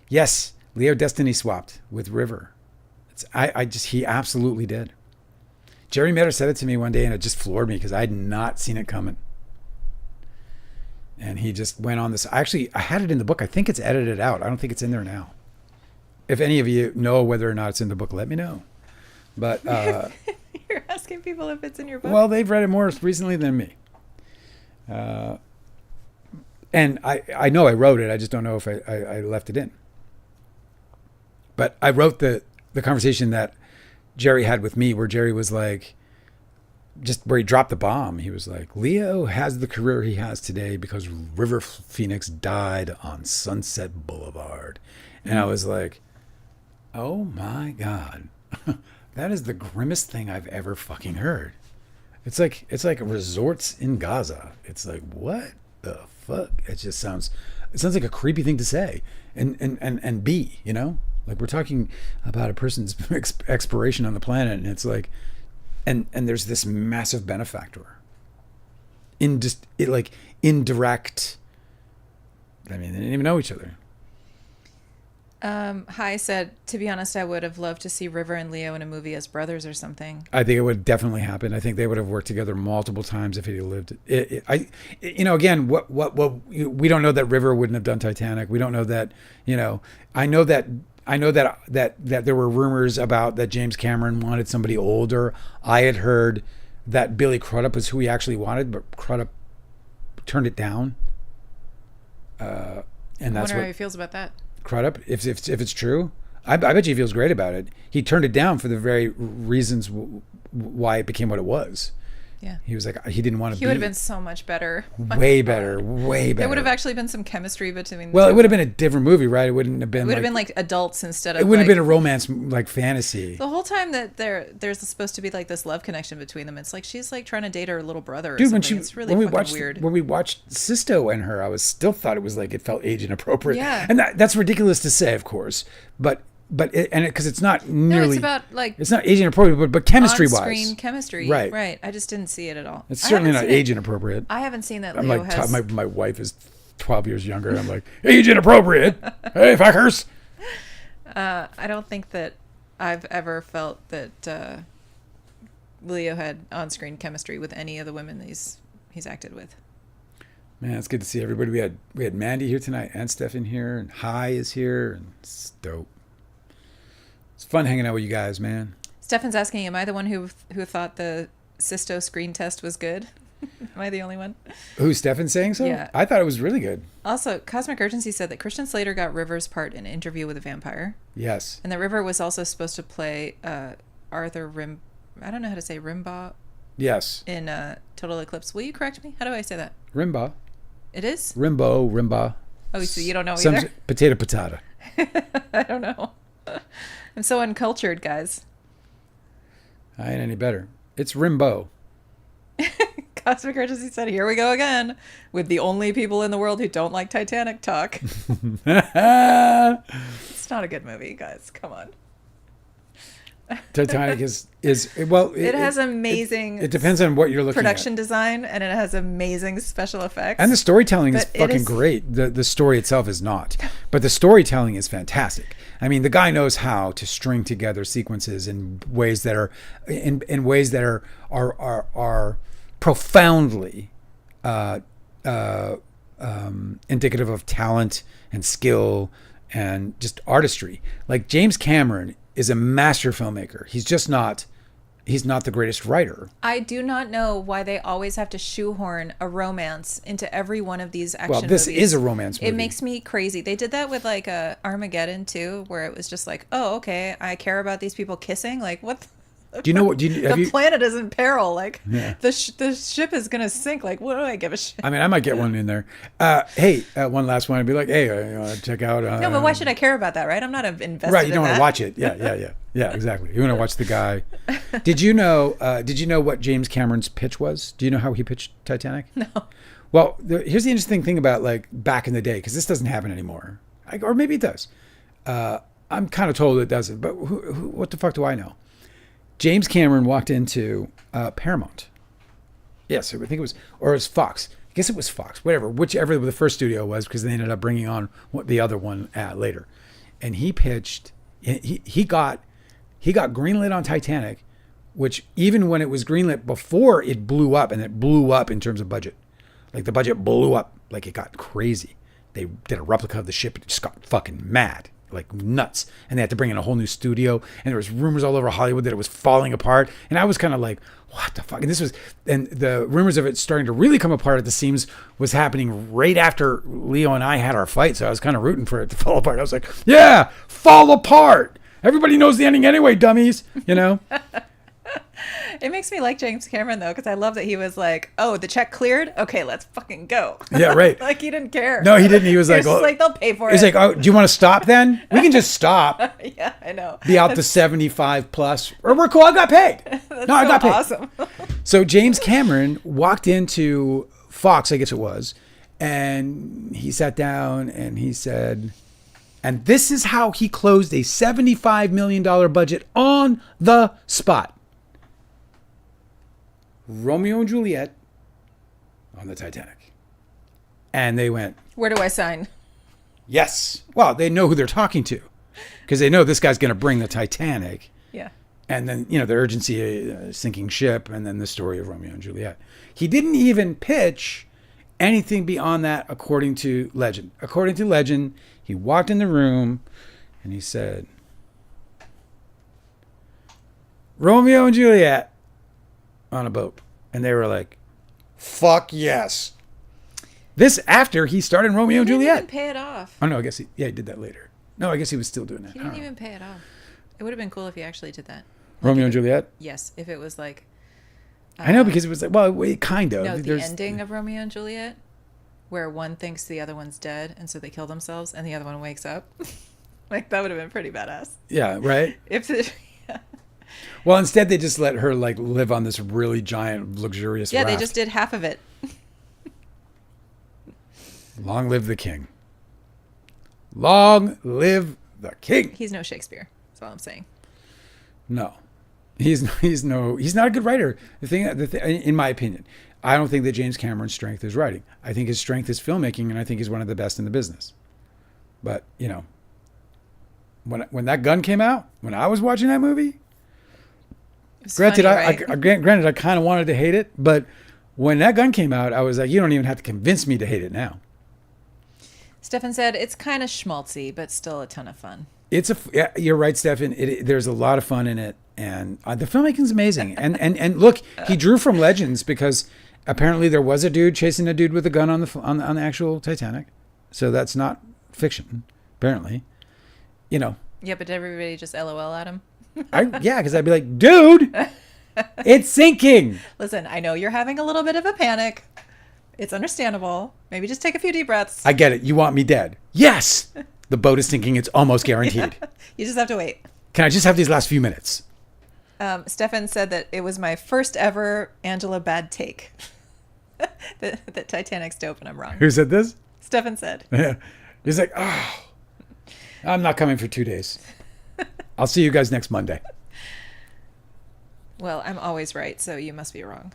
Yes, Leo destiny swapped with River. He absolutely did. Jerry Metter said it to me one day and it just floored me because I had not seen it coming. And he just went on this. I had it in the book. I think it's edited out. I don't think it's in there now. If any of you know whether or not it's in the book, let me know. But
you're asking people if it's in your book.
Well, they've read it more recently than me. And I know I wrote it. I just don't know if I left it in. But I wrote the conversation that Jerry had with me, where Jerry was like, just where he dropped the bomb. He was like, Leo has the career he has today because River Phoenix died on Sunset Boulevard. And I was like, oh my God, that is the grimmest thing I've ever fucking heard. It's like resorts in Gaza. It's like, what the fuck? It sounds like a creepy thing to say and be, like we're talking about a person's expiration on the planet, and it's like, and there's this massive benefactor indirect. I mean, they didn't even know each other.
Hi said, to be honest, I would have loved to see River and Leo in a movie as brothers or something.
I think it would definitely happen. I think they would have worked together multiple times if he had lived. Again, what we don't know that River wouldn't have done Titanic. We don't know that, I know that there were rumors about that James Cameron wanted somebody older. I had heard that Billy Crudup is who he actually wanted, but Crudup turned it down. And that's
wonder how he feels about that.
Crudup, if it's true, I bet you he feels great about it. He turned it down for the very reasons why it became what it was.
Yeah.
He was like, he didn't want to be.
He would have been so much better.
Way better. Way better.
There would have actually been some chemistry between
Well, it would have been a different movie, right? It wouldn't have been.
It would have been like adults instead of.
It would have been a romance, like fantasy.
The whole time that there's supposed to be like this love connection between them. It's like she's like trying to date her little brother. Or
Dude,
something. It's really fucking weird.
When we watched Sisto and her, I still thought it was like it felt age inappropriate.
Yeah.
And that's ridiculous to say, of course, but because it's not nearly.
No, it's about like.
It's not age inappropriate, but chemistry wise.
On-screen chemistry.
Right.
Right. I just didn't see it at all.
It's certainly not age inappropriate.
I haven't seen that.
I'm
Leo
like,
has.
my wife is 12 years younger. And I'm like, age inappropriate. Hey, fuckers.
I don't think that I've ever felt that Leo had on-screen chemistry with any of the women that he's acted with.
Man, it's good to see everybody. We had Mandy here tonight, and Stefan here, and Hi is here, and it's dope. It's fun hanging out with you guys, man.
Stefan's asking, am I the one who thought the Sisto screen test was good? Am I the only one?
Who, Stefan's saying so?
Yeah.
I thought it was really good.
Also, Cosmic Urgency said that Christian Slater got River's part in Interview with a Vampire.
Yes.
And that River was also supposed to play Arthur I don't know how to say Rimbaugh.
Yes.
In Total Eclipse. Will you correct me? How do I say that?
Rimbaugh.
It is?
Rimbaugh.
Oh, so you don't know either?
Potato.
I don't know. I'm so uncultured, guys.
I ain't any better. It's Rimbaud.
Cosmic Urgency said, here we go again with the only people in the world who don't like Titanic talk. It's not a good movie, guys. Come on.
Titanic is well.
It has amazing.
It depends on what you're looking
production
at.
design, and it has amazing special effects.
And the storytelling is
But
fucking great. The story itself is not, but the storytelling is fantastic. I mean, the guy knows how to string together sequences in ways that are in ways that are profoundly indicative of talent and skill and just artistry. Like James Cameron is a master filmmaker. He's not the greatest writer.
I do not know why they always have to shoehorn a romance into every one of these action movies.
Well, this is a romance movie.
It makes me crazy. They did that with like Armageddon too, where it was just like, oh, okay, I care about these people kissing. Like, what?
Do you know what?
The planet is in peril. Like,
yeah.
the ship is gonna sink. Like, what do I give a shit?
I mean, I might get one in there. Hey, one last one. I'd be like, hey, you want to check out?
No, but why should I care about that, right? I'm not invested.
Right, you don't
in
want to
that.
watch it. Yeah, exactly. You want to watch the guy. Did you know what James Cameron's pitch was? Do you know how he pitched Titanic?
No.
Well, here's the interesting thing about like back in the day, because this doesn't happen anymore, or maybe it does. I'm kind of told it doesn't, but what the fuck do I know? James Cameron walked into Paramount. Yes, I think it was, or it was Fox. I guess it was Fox, whichever the first studio was, because they ended up bringing on the other one later. And he pitched, he got greenlit on Titanic, which even when it was greenlit before it blew up, and it blew up in terms of budget. Like the budget blew up, like it got crazy. They did a replica of the ship. It just got fucking mad. Like nuts, and they had to bring in a whole new studio, and there was rumors all over Hollywood that it was falling apart, and I was kind of like, what the fuck? And the rumors of it starting to really come apart at the seams was happening right after Leo and I had our fight, so I was kind of rooting for it to fall apart. I was like, yeah, fall apart. Everybody knows the ending anyway, dummies, you know?
It makes me like James Cameron, though, because I love that he was like, oh, the check cleared? Okay, let's fucking go.
Yeah, right.
Like, he didn't care.
No, he didn't. He was like,
just like, they'll pay for it.
He's like, oh, do you want to stop then? We can just stop.
Yeah, I know.
Be out to 75 plus. Or we're cool. I got paid. I got paid.
Awesome.
So James Cameron walked into Fox, I guess it was, and he sat down and he said, and this is how he closed a $75 million budget on the spot. Romeo and Juliet on the Titanic. And they went,
where do I sign?
Yes. Well, they know who they're talking to because they know this guy's going to bring the Titanic.
Yeah.
And then, the urgency, sinking ship, and then the story of Romeo and Juliet. He didn't even pitch anything beyond that, according to legend. According to legend, he walked in the room and he said, Romeo and Juliet on a boat. And they were like, fuck yes. This after he started Romeo and Juliet.
He didn't even pay it off.
Oh, no, I guess he did that later. No, I guess he was still doing that.
He didn't even pay it off. It would have been cool if he actually did that.
Romeo and Juliet?
Yes, if it was like
I know, because it was like, well, it kind of.
No, the ending of Romeo and Juliet, where one thinks the other one's dead, and so they kill themselves, and the other one wakes up. Like, that would have been pretty badass.
Yeah, right?
Yeah.
Well, instead, they just let her, like, live on this really giant, luxurious raft.
They just did half of it.
Long live the king. Long live the king.
He's no Shakespeare. That's all I'm saying.
No. He's not a good writer. In my opinion, I don't think that James Cameron's strength is writing. I think his strength is filmmaking, and I think he's one of the best in the business. But, you know, when that gun came out, when I was watching that movie, granted,
funny, right?
granted, I kind of wanted to hate it, but when that gun came out, I was like, you don't even have to convince me to hate it now.
Stefan said it's kind of schmaltzy, but still a ton of fun.
You're right, Stefan. There's a lot of fun in it, and the filmmaking's amazing. And look, he drew from legends, because apparently there was a dude chasing a dude with a gun on the actual Titanic, so that's not fiction, apparently. You know.
Yeah, but did everybody just LOL at him?
Because I'd be like, dude, it's sinking.
Listen, I know you're having a little bit of a panic. It's understandable. Maybe just take a few deep breaths.
I get it. You want me dead? Yes. The boat is sinking. It's almost guaranteed.
You just have to wait.
Can I just have these last few minutes?
Stefan said that it was my first ever Angela bad take. that Titanic's dope, and I'm wrong.
Who said this?
Stefan said.
Yeah. He's like, oh, I'm not coming for 2 days. I'll see you guys next Monday.
Well, I'm always right, so you must be wrong.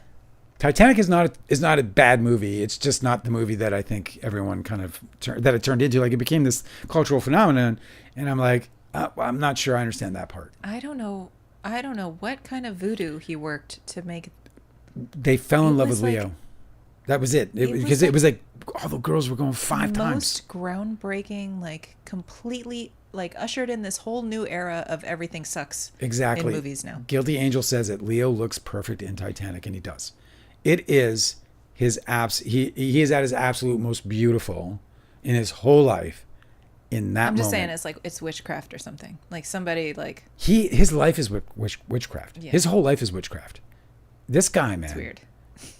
Titanic is not a bad movie. It's just not the movie that I think everyone kind of that it turned into. Like, it became this cultural phenomenon, and I'm like, I'm not sure I understand that part.
I don't know what kind of voodoo he worked to make.
They fell in love with Leo. That was it. Because it was like all the girls were going 5 times.
Most groundbreaking, like completely, like ushered in this whole new era of everything sucks.
Exactly.
In movies now.
Guilty Angel says that Leo looks perfect in Titanic, and he does. It is his he is at his absolute most beautiful in his whole life in that moment.
I'm just saying it's witchcraft or something. Like somebody like...
His life is witchcraft. Yeah. His whole life is witchcraft. This guy, man.
It's weird.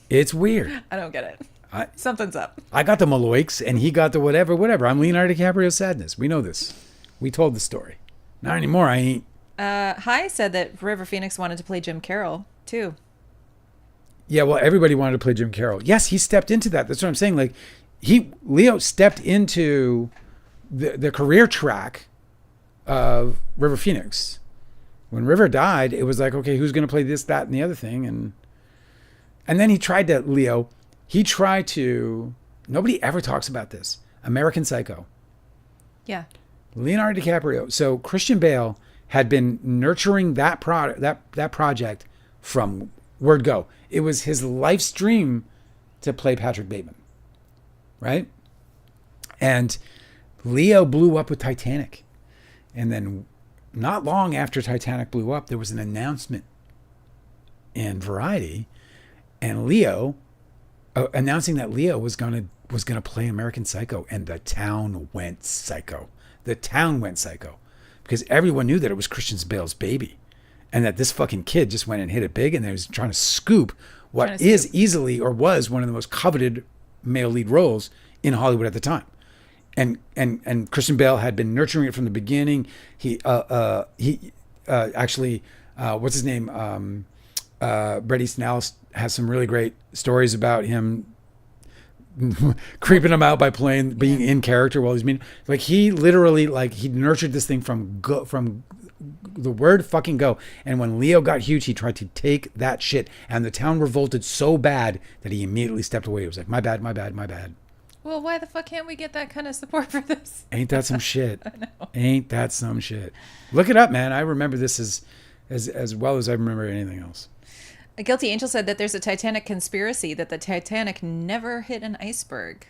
It's weird.
I don't get it. Something's up.
I got the Maloiks, and he got the whatever. I'm Leonardo DiCaprio's sadness. We know this. We told the story. Not anymore. I ain't.
Hi said that River Phoenix wanted to play Jim Carroll, too.
Yeah, well, everybody wanted to play Jim Carroll. Yes, he stepped into that. That's what I'm saying. Like, Leo stepped into the career track of River Phoenix. When River died, it was like, okay, who's going to play this, that, and the other thing? And then he tried to, nobody ever talks about this, American Psycho.
Yeah.
Leonardo DiCaprio. So Christian Bale had been nurturing that project from word go. It was his life's dream to play Patrick Bateman, right? And Leo blew up with Titanic. And then not long after Titanic blew up, there was an announcement in Variety, and Leo announcing that Leo was gonna play American Psycho, and the town went psycho. The town went psycho because everyone knew that it was Christian Bale's baby. And that this fucking kid just went and hit it big, and they was trying to scoop what is easily or was one of the most coveted male lead roles in Hollywood at the time. And Christian Bale had been nurturing it from the beginning. He actually what's his name? Bret Easton Ellis has some really great stories about him creeping him out by being in character while he's like he literally he nurtured this thing from the word fucking go. And when Leo got huge, he tried to take that shit, and the town revolted so bad that he immediately stepped away. It was like, my bad.
Well, why the fuck can't we get that kind of support for this?
Ain't that some shit?
I know.
Ain't that some shit? Look it up, man. I remember this as well as I remember anything else.
A Guilty Angel said that there's a Titanic conspiracy that the Titanic never hit an iceberg,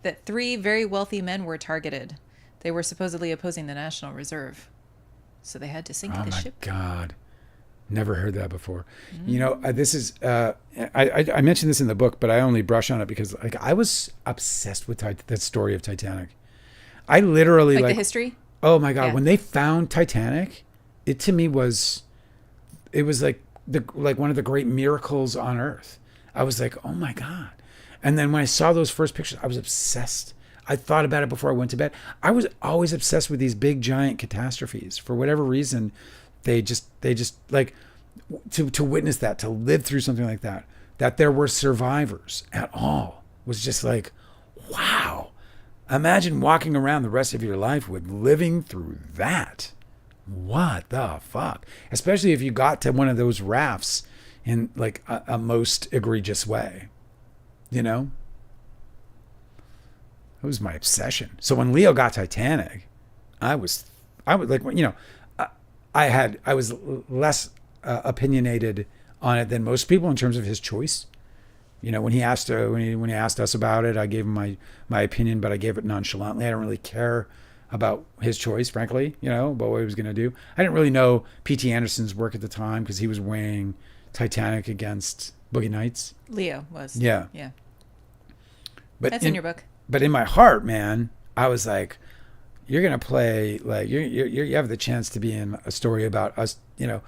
that 3 very wealthy men were targeted. They were supposedly opposing the National Reserve. So they had to sink the ship.
Oh, my God. Never heard that before. You know, this is, I mentioned this in the book, but I only brush on it because I was obsessed with the story of Titanic. I literally
the history?
Oh, my God.
Yeah.
When they found Titanic, it to me was, it was like one of the great miracles on earth. I was like, oh my God. And then when I saw those first pictures, I was obsessed. I thought about it before I went to bed. I was always obsessed with these big giant catastrophes. For whatever reason, they just like to witness that, to live through something like that there were survivors at all was just like, wow. Imagine walking around the rest of your life with living through that. What the fuck? Especially if you got to one of those rafts in like a most egregious way, you know? It was my obsession. So when Leo got Titanic, I was like, you know, I was less opinionated on it than most people in terms of his choice. You know, when he asked us about it, I gave him my opinion, but I gave it nonchalantly. I don't really care about his choice, frankly, you know, about what he was going to do. I didn't really know P.T. Anderson's work at the time because he was weighing Titanic against Boogie Nights.
Leo was.
Yeah.
Yeah.
But
that's in your book.
But in my heart, man, I was like, you're going to play, like, you have the chance to be in a story about us, you know,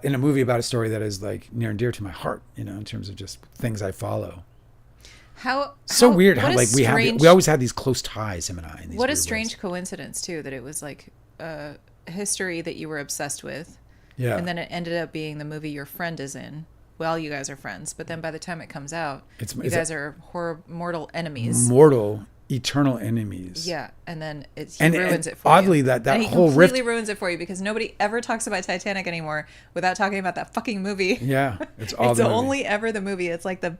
in a movie about a story that is like near and dear to my heart, you know, in terms of just things I follow. So weird how like we always had these close ties, him and I. In these
what a strange coincidence too, that it was like a history that you were obsessed with. Yeah. And then it ended up being the movie your friend is in. Well, you guys are friends, but then by the time it comes out, you guys are mortal enemies. Mortal, eternal enemies. Yeah, and then he ruins it for you. Oddly, that whole rift completely ruins it for you because nobody ever talks about Titanic anymore without talking about that fucking movie. Yeah, it's only ever the movie. It's like the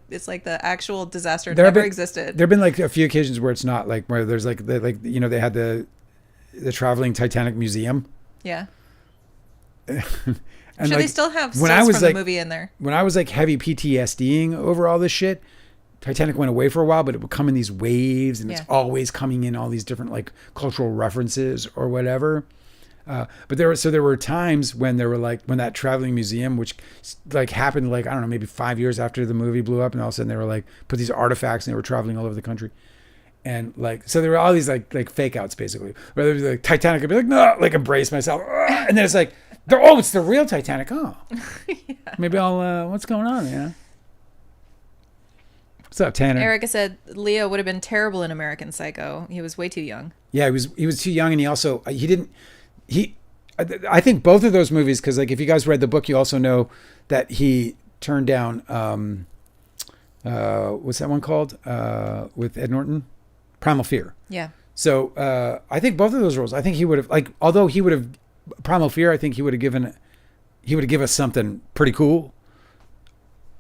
actual disaster never existed. There've been like a few occasions where it's not, like where there's like you know, they had the traveling Titanic museum. Yeah. And sure, like, they still have stills from the movie in there. When I was like heavy PTSDing over all this shit, Titanic went away for a while, but it would come in these waves, and it's always coming in all these different like cultural references or whatever. But there were times when there were like when that traveling museum, which like happened like I don't know, maybe 5 years after the movie blew up, and all of a sudden they were like put these artifacts and they were traveling all over the country. And like, so there were all these like fake outs basically, where there was like Titanic, I'd be like, no, like embrace myself. And then it's like, oh, it's the real Titanic. Oh, yeah. Maybe I'll, what's going on? Yeah. What's up, Tanner? Erica said Leo would have been terrible in American Psycho. He was way too young. Yeah, he was too young. And he also, I think both of those movies, cause like if you guys read the book, you also know that he turned down, what's that one called? With Ed Norton? Primal Fear. Yeah. So I think both of those roles, I think he would have, like, although he would have Primal Fear, I think he would have given us something pretty cool.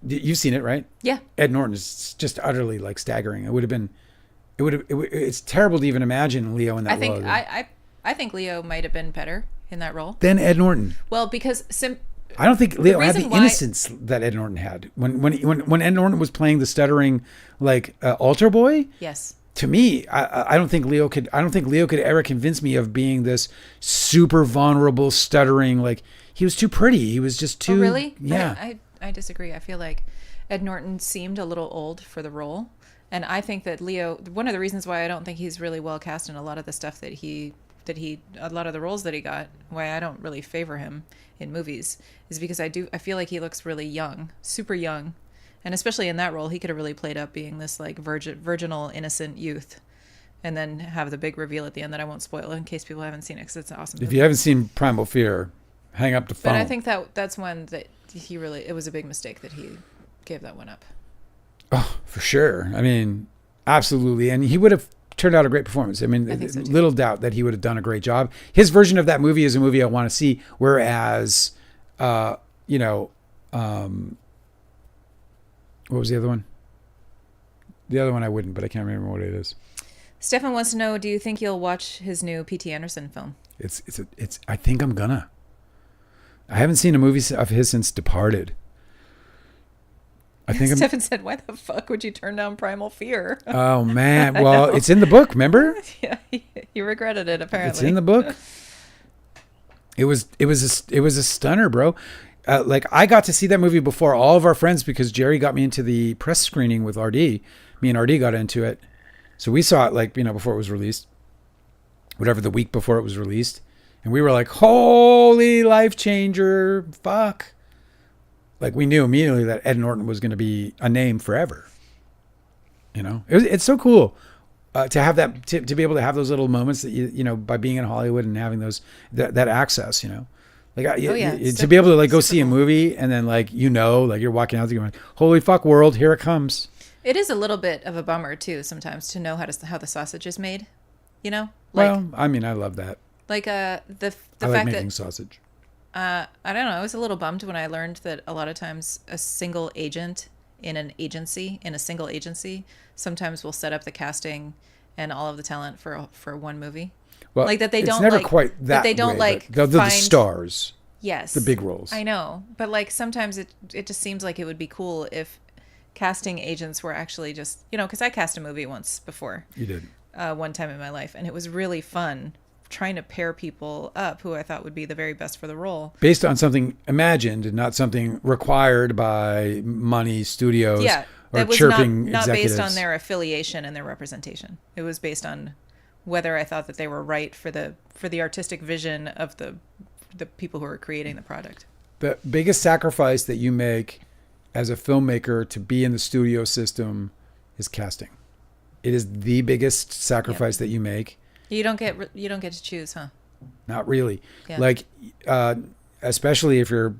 You've seen it, right? Yeah. Ed Norton is just utterly like staggering. It's terrible to even imagine Leo in that role. I think Leo might have been better in that role than Ed Norton. Well, because I don't think Leo had the innocence that Ed Norton had when Ed Norton was playing the stuttering like altar boy. Yes. To me, I don't think Leo could ever convince me of being this super vulnerable, stuttering, like he was too pretty. He was just too. Oh, really? Yeah. I disagree. I feel like Ed Norton seemed a little old for the role. And I think that Leo, one of the reasons why I don't think he's really well cast in a lot of the stuff a lot of the roles that he got, why I don't really favor him in movies, is because I feel like he looks really young, super young. And especially in that role, he could have really played up being this like virginal, innocent youth, and then have the big reveal at the end that I won't spoil in case people haven't seen it because it's an awesome movie. If you haven't seen Primal Fear, hang up the phone. But I think that's one that it was a big mistake that he gave that one up. Oh, for sure. I mean, absolutely. And he would have turned out a great performance. I mean, so little doubt that he would have done a great job. His version of that movie is a movie I want to see, whereas, what was the other one? The other one I wouldn't, but I can't remember what it is. Stefan wants to know, do you think you'll watch his new P.T. Anderson film? I think I'm gonna. I haven't seen a movie of his since Departed. Stefan said, why the fuck would you turn down Primal Fear? Oh, man. Well, it's in the book, remember? Yeah, he regretted it, apparently. It's in the book. It was a stunner, bro. Like I got to see that movie before all of our friends because Jerry got me into the press screening with RD. Me and RD got into it. So we saw it like, before it was released, whatever, the week before it was released. And we were like, holy life changer. Fuck.
like we knew immediately that Ed Norton was going to be a name forever. It's so cool to have that, to be able to have those little moments that you know, by being in Hollywood and having that access, like to be able to like go see a movie and then like, like you're walking out there going, holy fuck world, here it comes.
It is a little bit of a bummer too sometimes to know how the sausage is made,
Well, I mean, I love that.
Like the
I
fact
like making
that
sausage.
I don't know, I was a little bummed when I learned that a lot of times a single agent in a single agency sometimes will set up the casting and all of the talent for one movie.
Well,
like that they don't
never
like
quite that
they don't
way,
like
the stars.
Yes.
The big roles.
I know, but like sometimes it just seems like it would be cool if casting agents were actually just, because I cast a movie once before.
You did.
One time in my life, and it was really fun trying to pair people up who I thought would be the very best for the role.
Based on something imagined and not something required by money, studios, or
that was
chirping
not
executives.
Based on their affiliation and their representation. It was based on whether I thought that they were right for the artistic vision of the people who are creating the product. The
biggest sacrifice that you make as a filmmaker to be in the studio system is casting. It is the biggest sacrifice that you make.
You don't get to choose, huh?
Not really.
Yeah.
Like, especially if you're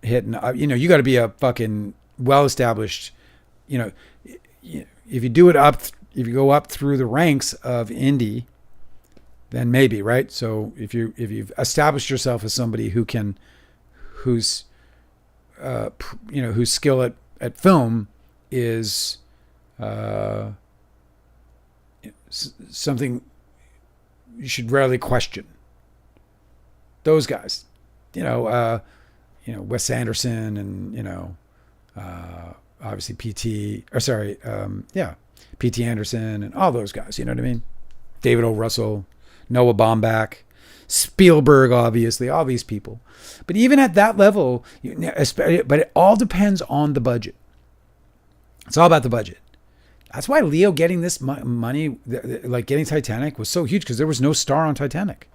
hitting, you got to be a fucking well-established, if you do it if you go up through the ranks of indie, then maybe, right? So if you've established yourself as somebody whose skill at film is something you should rarely question. Those guys, Wes Anderson and obviously P.T. Anderson and all those guys. You know what I mean? David O. Russell, Noah Baumbach, Spielberg, obviously, all these people. But even at that level, but it all depends on the budget. It's all about the budget. That's why Leo getting this money, like getting Titanic, was so huge, because there was no star on Titanic.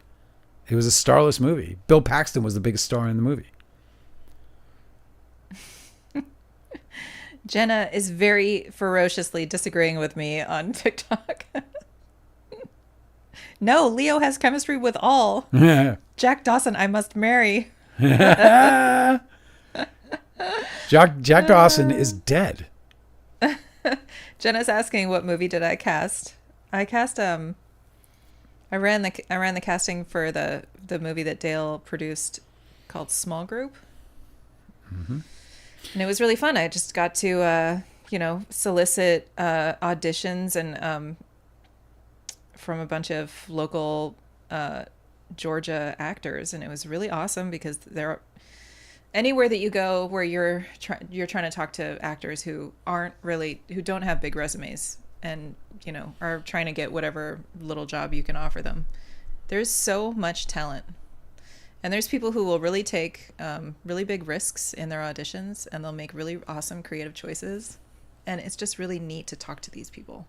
It was a starless movie. Bill Paxton was the biggest star in the movie.
Jenna is very ferociously disagreeing with me on TikTok. No, Leo has chemistry with all. Jack Dawson, I must marry.
Jack Dawson is dead.
Jenna's asking, what movie did I cast? I cast I ran the casting for the movie that Dale produced called Small Group.
Mm-hmm.
And it was really fun. I just got to solicit auditions and from a bunch of local Georgia actors, and it was really awesome because they're anywhere that you go where you're trying to talk to actors who don't have big resumes and are trying to get whatever little job you can offer them. There's so much talent, and there's people who will really take really big risks in their auditions, and they'll make really awesome creative choices, and it's just really neat to talk to these people.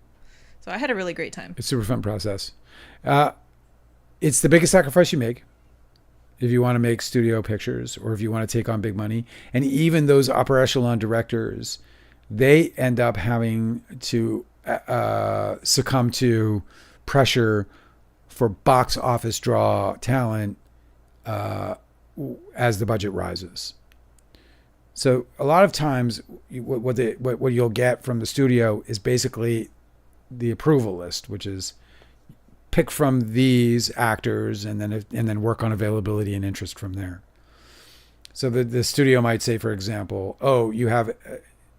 So I had a really great time.
It's a super fun process. It's the biggest sacrifice you make if you want to make studio pictures or if you want to take on big money. And even those upper echelon directors, they end up having to succumb to pressure for box office draw talent as the budget rises. So a lot of times what you'll get from the studio is basically the approval list, which is pick from these actors and then work on availability and interest from there. So the studio might say, for example, you have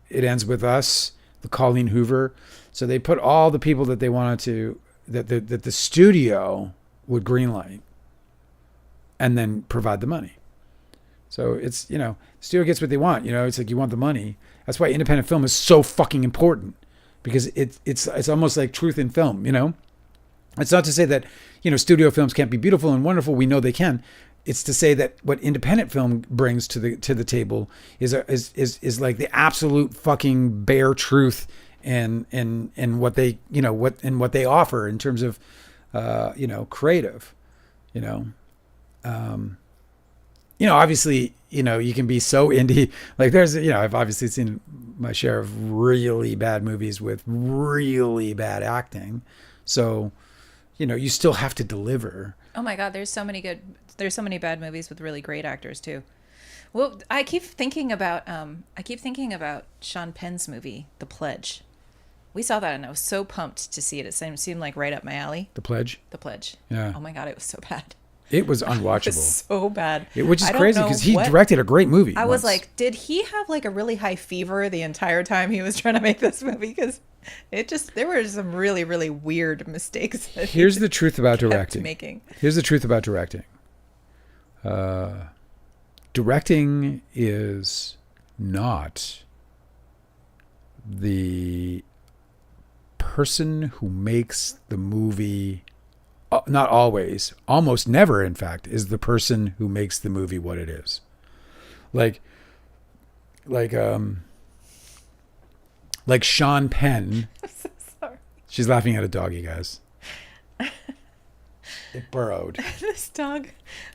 It Ends With Us, the Colleen Hoover. So they put all the people that they wanted to, that the studio would greenlight and then provide the money. So it's, studio gets what they want. It's like you want the money. That's why independent film is so fucking important, because it's almost like truth in film. It's not to say that studio films can't be beautiful and wonderful. We know they can. It's to say that what independent film brings to the table is like the absolute fucking bare truth and what they what they offer in terms of creative. obviously, you can be so indie. Like there's, I've obviously seen my share of really bad movies with really bad acting. So, you still have to deliver.
Oh my God, there's so many bad movies with really great actors too. Well, I keep thinking about Sean Penn's movie, The Pledge. We saw that and I was so pumped to see it. It seemed like right up my alley.
The Pledge?
The Pledge.
Yeah.
Oh my God, it was so bad.
It was unwatchable.
It was so bad.
Which is crazy because he directed a great movie.
I was like, did he have like a really high fever the entire time he was trying to make this movie? Because there were some really, really weird mistakes.
Here's the truth about directing. Here's the truth about directing. Directing is not the person who makes the movie. Not always, almost never, in fact, is the person who makes the movie what it is. Like Sean Penn.
I'm so sorry.
She's laughing at a dog, you guys. It burrowed.
This dog.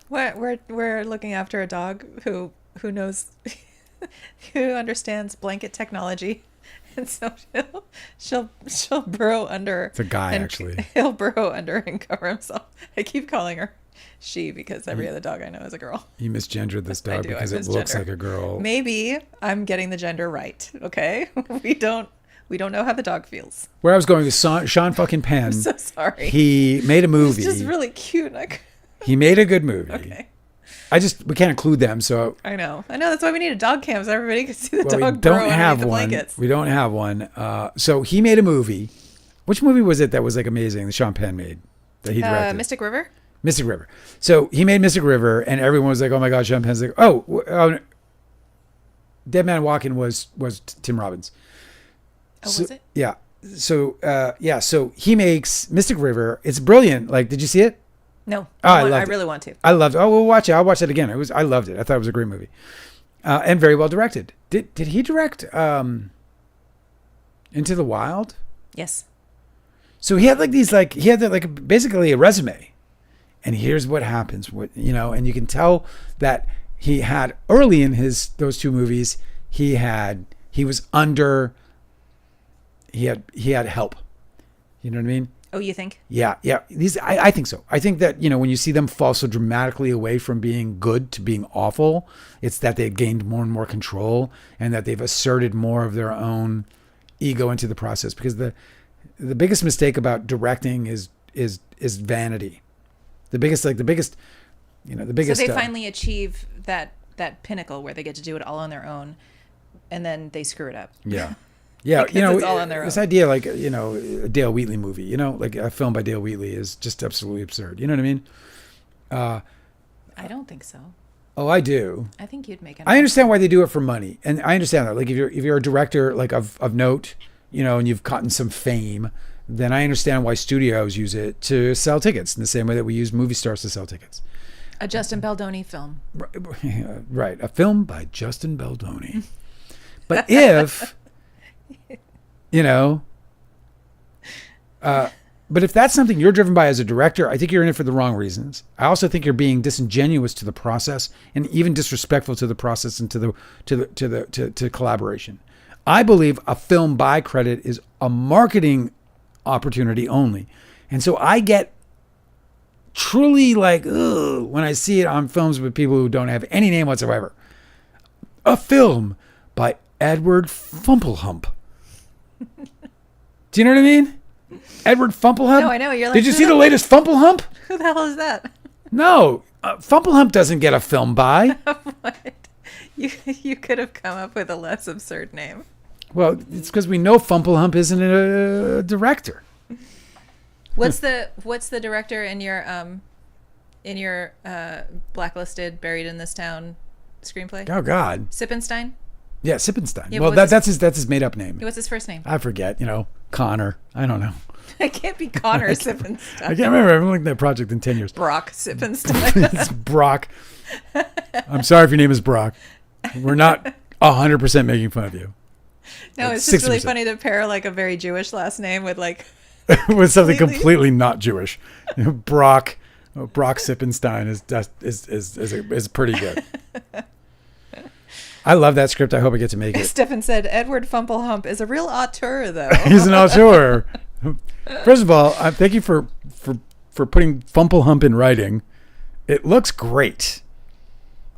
We're looking after a dog who knows, who understands blanket technology. And so she'll burrow under.
It's a guy, actually.
He'll burrow under and cover himself. I keep calling her she because every other dog I know is a girl.
You misgendered this dog because it looks like a girl.
Maybe I'm getting the gender right. Okay, we don't know how the dog feels.
Where I was going with Sean fucking Penn.
I'm so sorry.
He made a movie.
He's just really cute.
He made a good movie.
Okay.
We can't include them, so
I know. That's why we need a dog cam so everybody can see the dog.
We don't have one.
Blankets.
We don't have one. So he made a movie. Which movie was it that was like amazing? That Sean Penn made that he directed.
Mystic River.
Mystic River. So he made Mystic River, and everyone was like, "Oh my God, Sean Penn's like, oh, Dead Man Walking was Tim Robbins."
Oh, was it?
Yeah. So So he makes Mystic River. It's brilliant. Like, did you see it?
No,
I
really want to.
I loved it. Oh, we'll watch it. I'll watch it again. I loved it. I thought it was a great movie, and very well directed. Did he direct Into the Wild?
Yes.
So he had basically a resume, and here's what happens. And you can tell that he had early in those two movies he had help. You know what I mean?
Oh, you think?
Yeah. I think so. I think that, when you see them fall so dramatically away from being good to being awful, it's that they've gained more and more control and that they've asserted more of their own ego into the process. Because the biggest mistake about directing is vanity. The biggest. So they
finally achieve that pinnacle where they get to do it all on their own, and then they screw it up.
Yeah. Yeah,
it's all on their
this
own.
idea a Dale Wheatley movie, like a film by Dale Wheatley is just absolutely absurd. You know what I mean?
I don't think so.
Oh, I do.
I think you'd make it.
I understand why they do it for money, and I understand that. Like if you're a director like of note, and you've gotten some fame, then I understand why studios use it to sell tickets in the same way that we use movie stars to sell tickets.
A Justin Baldoni film.
Right, a film by Justin Baldoni. But if but if that's something you're driven by as a director, I think you're in it for the wrong reasons. I also think you're being disingenuous to the process and even disrespectful to the process and to collaboration. I believe a film by credit is a marketing opportunity only. And so I get truly like, ugh, when I see it on films with people who don't have any name whatsoever. A film by Edward Fumplehump. Do you know what I mean? Edward Fumplehump?
No, I know. You're like,
did you see the latest Fumplehump?
Who the hell is that?
No. Fumplehump doesn't get a film by.
What? You could have come up with a less absurd name.
Well, it's because we know Fumplehump isn't a director.
What's the director in your blacklisted Buried in This Town screenplay?
Oh God.
Sippenstein?
Yeah, Sippenstein.
Yeah,
well, that's his made up name.
What's his first name?
I forget. Connor. I don't know.
It can't be Connor Sippenstein.
I can't remember. I haven't looked at that project in 10 years.
Brock Sippenstein.
It's Brock. I'm sorry if your name is Brock. We're not 100% making fun of you.
No, it's just really funny to pair like a very Jewish last name with like
with something completely not Jewish. Brock Brock Sippenstein is pretty good. I love that script. I hope I get to make it.
Stefan said Edward Fumplehump is a real auteur, though.
He's an auteur. First of all, thank you for putting Fumplehump in writing. It looks great.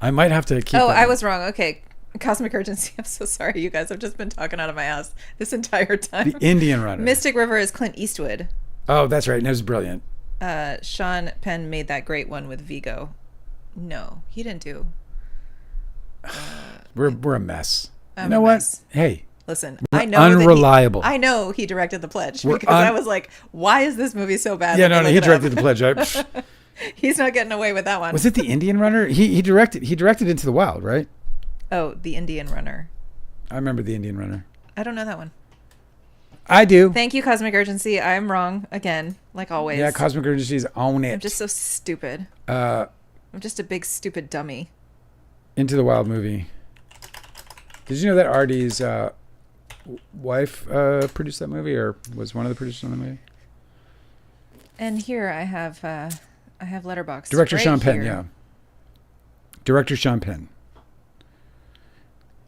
I might have to keep.
Oh, I was wrong. Okay. Cosmic Urgency. I'm so sorry, you guys. I've just been talking out of my ass this entire time.
The Indian Runner.
Mystic River is Clint Eastwood.
Oh, that's right. And it was brilliant.
Sean Penn made that great one with Vigo. No, he didn't do.
We're a mess.
I'm
you know
a
what?
mess.
Hey,
listen,
we're
I know
unreliable.
I know he directed The Pledge because I was like, why is this movie so bad?
Yeah, no, he directed The Pledge.
He's not getting away with that one.
Was it The Indian Runner? He directed Into the Wild, right?
Oh, The Indian Runner.
I remember The Indian Runner.
I don't know that one.
I do.
Thank you, Cosmic Urgency. I'm wrong again, like always.
Yeah, Cosmic Urgency's own it.
I'm just so stupid. I'm just a big stupid dummy.
Into the Wild movie. Did you know that Artie's wife produced that movie, or was one of the producers on the movie?
And here I have Letterboxd.
Director
right
Sean Penn,
here.
yeah. Director Sean Penn.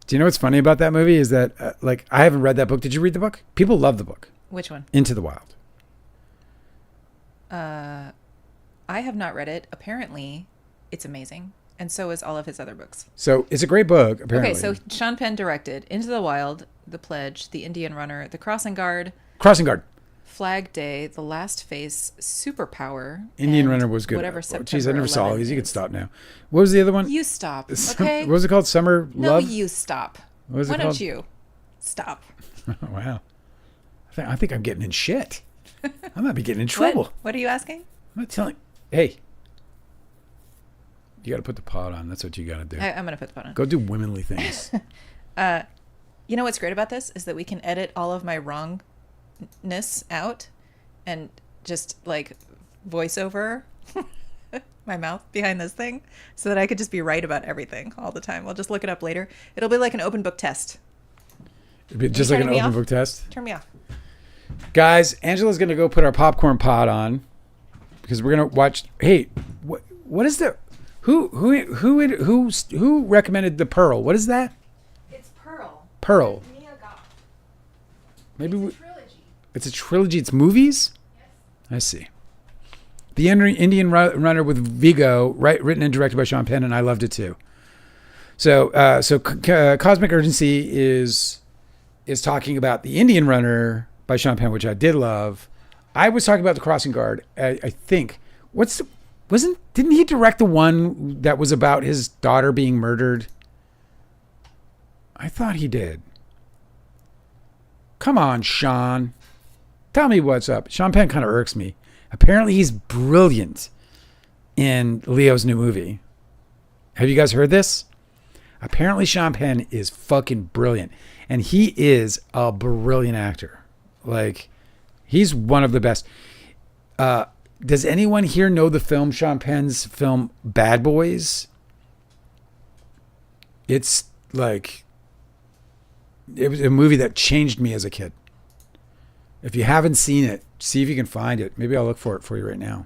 Do you know what's funny about that movie is that, I haven't read that book. Did you read the book? People love the book.
Which one?
Into the Wild.
I have not read it. Apparently, it's amazing. And so is all of his other books.
So it's a great book, apparently.
Okay, so Sean Penn directed Into the Wild, The Pledge, The Indian Runner, The Crossing Guard, Flag Day, The Last Face, Superpower.
Indian Runner was good.
Whatever.
Jeez, I never saw all these. You can stop now. What was the other one?
You stop. Okay.
What was it called? Summer Love?
No, you stop.
What was it
Why
called?
don't you stop?
Oh, wow. I think I'm getting in shit. I might be getting in trouble.
What are you asking?
I'm not telling. Hey, you got to put the pod on. That's what you got to do.
I'm going to put the pod on.
Go do womanly things.
You know what's great about this is that we can edit all of my wrongness out and just voice over my mouth behind this thing so that I could just be right about everything all the time. We'll just look it up later. It'll be like an open book test.
It'd be just like an open book test.
Turn me off.
Guys, Angela's going to go put our popcorn pod on because we're going to watch. Hey, what is the who recommended the Pearl? What is that?
It's Pearl.
Pearl. Maybe
It's a trilogy.
It's a trilogy. It's movies?
Yes.
I see. The Indian Runner with Vigo, written and directed by Sean Penn, and I loved it too. So Cosmic Urgency is talking about The Indian Runner by Sean Penn, which I did love. I was talking about The Crossing Guard. I think didn't he direct the one that was about his daughter being murdered? I thought he did. Come on, Sean. Tell me what's up. Sean Penn kind of irks me. Apparently he's brilliant in Leo's new movie. Have you guys heard this? Apparently Sean Penn is fucking brilliant. And he is a brilliant actor. He's one of the best. Does anyone here know the film, Sean Penn's film, Bad Boys? It's it was a movie that changed me as a kid. If you haven't seen it, see if you can find it. Maybe I'll look for it for you right now.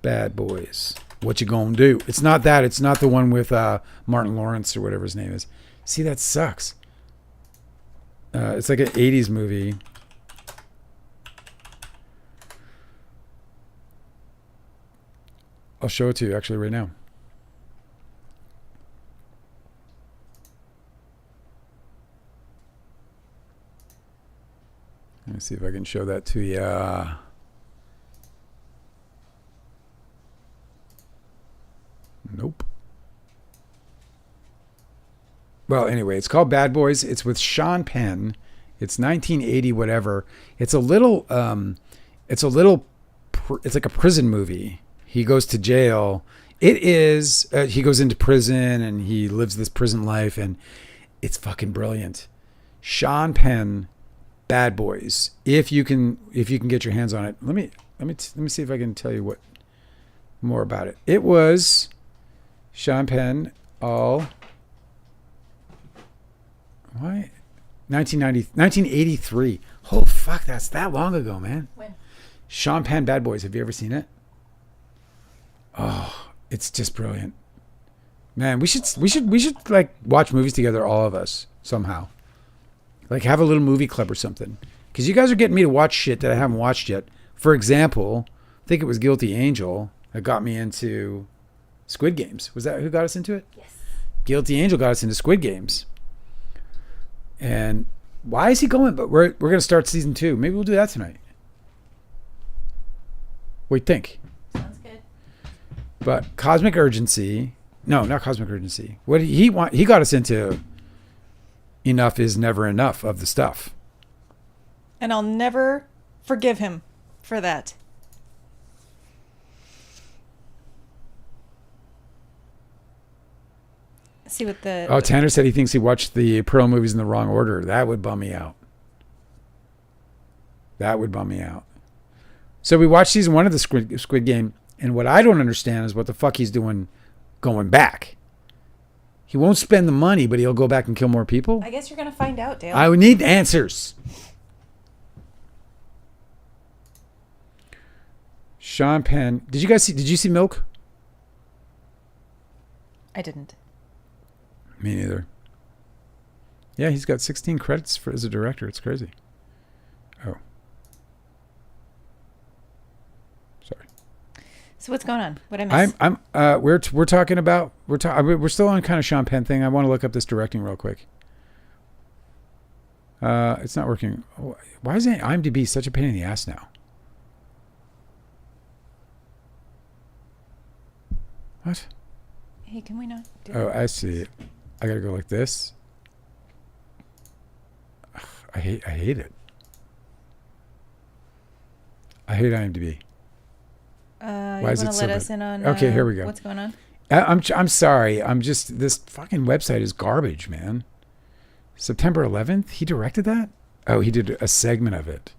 Bad Boys. What you gonna do? It's not that. It's not the one with Martin Lawrence or whatever his name is. See, that sucks. It's like an 80s movie. I'll show it to you actually right now. Let me see if I can show that to you. Nope. Well, anyway, it's called Bad Boys. It's with Sean Penn. It's 1980, whatever. It's like a prison movie. He goes to jail. It is, he goes into prison and he lives this prison life, and it's fucking brilliant. Sean Penn, Bad Boys. If you can get your hands on it. Let me see if I can tell you what more about it. It was Sean Penn, all 1983. Oh fuck, that's that long ago, man.
When?
Sean Penn, Bad Boys. Have you ever seen it? It's just brilliant. Man, we should like watch movies together, all of us, somehow. Like have a little movie club or something. Because you guys are getting me to watch shit that I haven't watched yet. For example, I think it was Guilty Angel that got me into Squid Games. Was that who got us into it?
Yes.
Guilty Angel got us into Squid Games. And why is he going? But we're going to start season 2. Maybe we'll do that tonight. What do you think?
Sounds good.
But Cosmic Urgency. No, not Cosmic Urgency. What he got us into Enough is Never Enough of the stuff.
And I'll never forgive him for that. See what the...
Oh, Tanner said he thinks he watched the Pearl movies in the wrong order. That would bum me out. That would bum me out. So we watched season 1 of the Squid Game, and what I don't understand is what the fuck he's doing going back. He won't spend the money, but he'll go back and kill more people?
I guess you're going to find out, Dale.
I would need answers. Sean Penn. Did you see Milk?
I didn't.
Me neither. Yeah, he's got 16 credits as a director. It's crazy. Oh. Sorry.
So what's going on? What I miss?
We're talking about we're still on kind of Sean Penn thing. I want to look up this directing real quick. It's not working. Why is IMDb such a pain in the ass now? What?
Hey, can we not do
Oh,
that?
I see it. I gotta go like this. Ugh, I hate it. I hate IMDb.
Why
is
you
it
want to
so
let
bad?
us in on
Okay, here we go.
What's going on?
I'm sorry. This fucking website is garbage, man. September 11th? He directed that? Oh, he did a segment of it.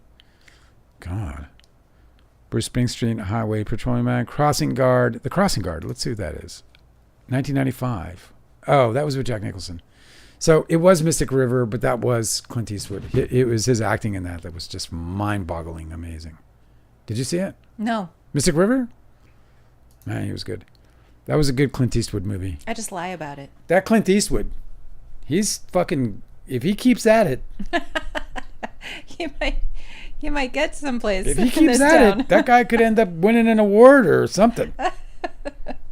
God. Bruce Springsteen, Highway Patrolman, The Crossing Guard. Let's see what that is. 1995. Oh, that was with Jack Nicholson. So it was Mystic River, but that was Clint Eastwood. It was his acting in that was just mind-boggling amazing. Did you see it?
No.
Mystic River? Man, he was good. That was a good Clint Eastwood movie.
I just lie about it.
That Clint Eastwood, he's fucking, if he keeps at it.
He might get someplace.
If he
in
keeps
this
at
town.
it, that guy could end up winning an award or something.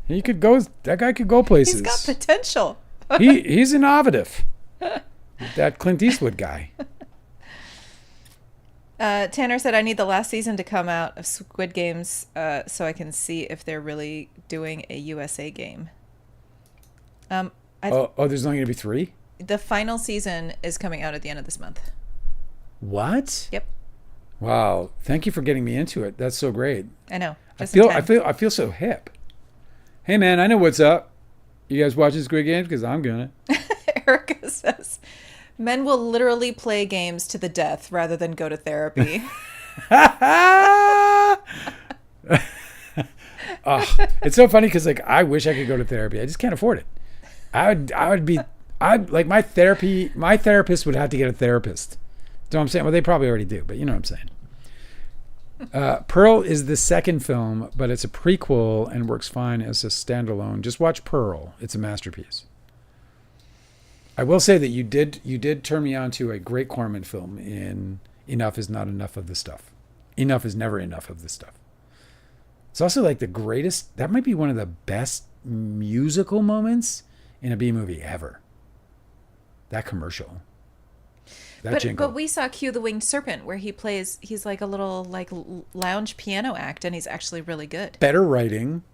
That guy could go places.
He's got potential.
He's innovative. That Clint Eastwood guy.
Tanner said, I need the last season to come out of Squid Games so I can see if they're really doing a USA game.
There's only going to be 3?
The final season is coming out at the end of this month.
What?
Yep.
Wow. Thank you for getting me into it. That's so great.
I know.
I feel so hip. Hey man, I know what's up. You guys watching Squid Games? Because I'm gonna.
Erica says, men will literally play games to the death rather than go to therapy.
It's so funny because like I wish I could go to therapy. I just can't afford it. I'd like my therapist would have to get a therapist. You know what I'm saying? Well, they probably already do, but you know what I'm saying. Pearl is the second film, but it's a prequel and works fine as a standalone. Just watch Pearl. It's a masterpiece. I will say that you did turn me on to a great Corman film in Enough is Not Enough of the Stuff. Enough is Never Enough of the Stuff. It's also like the greatest, that might be one of the best musical moments in a B movie ever. That commercial.
But we saw Cue the Winged Serpent where he's like a little like lounge piano act and he's actually really good.
Better writing.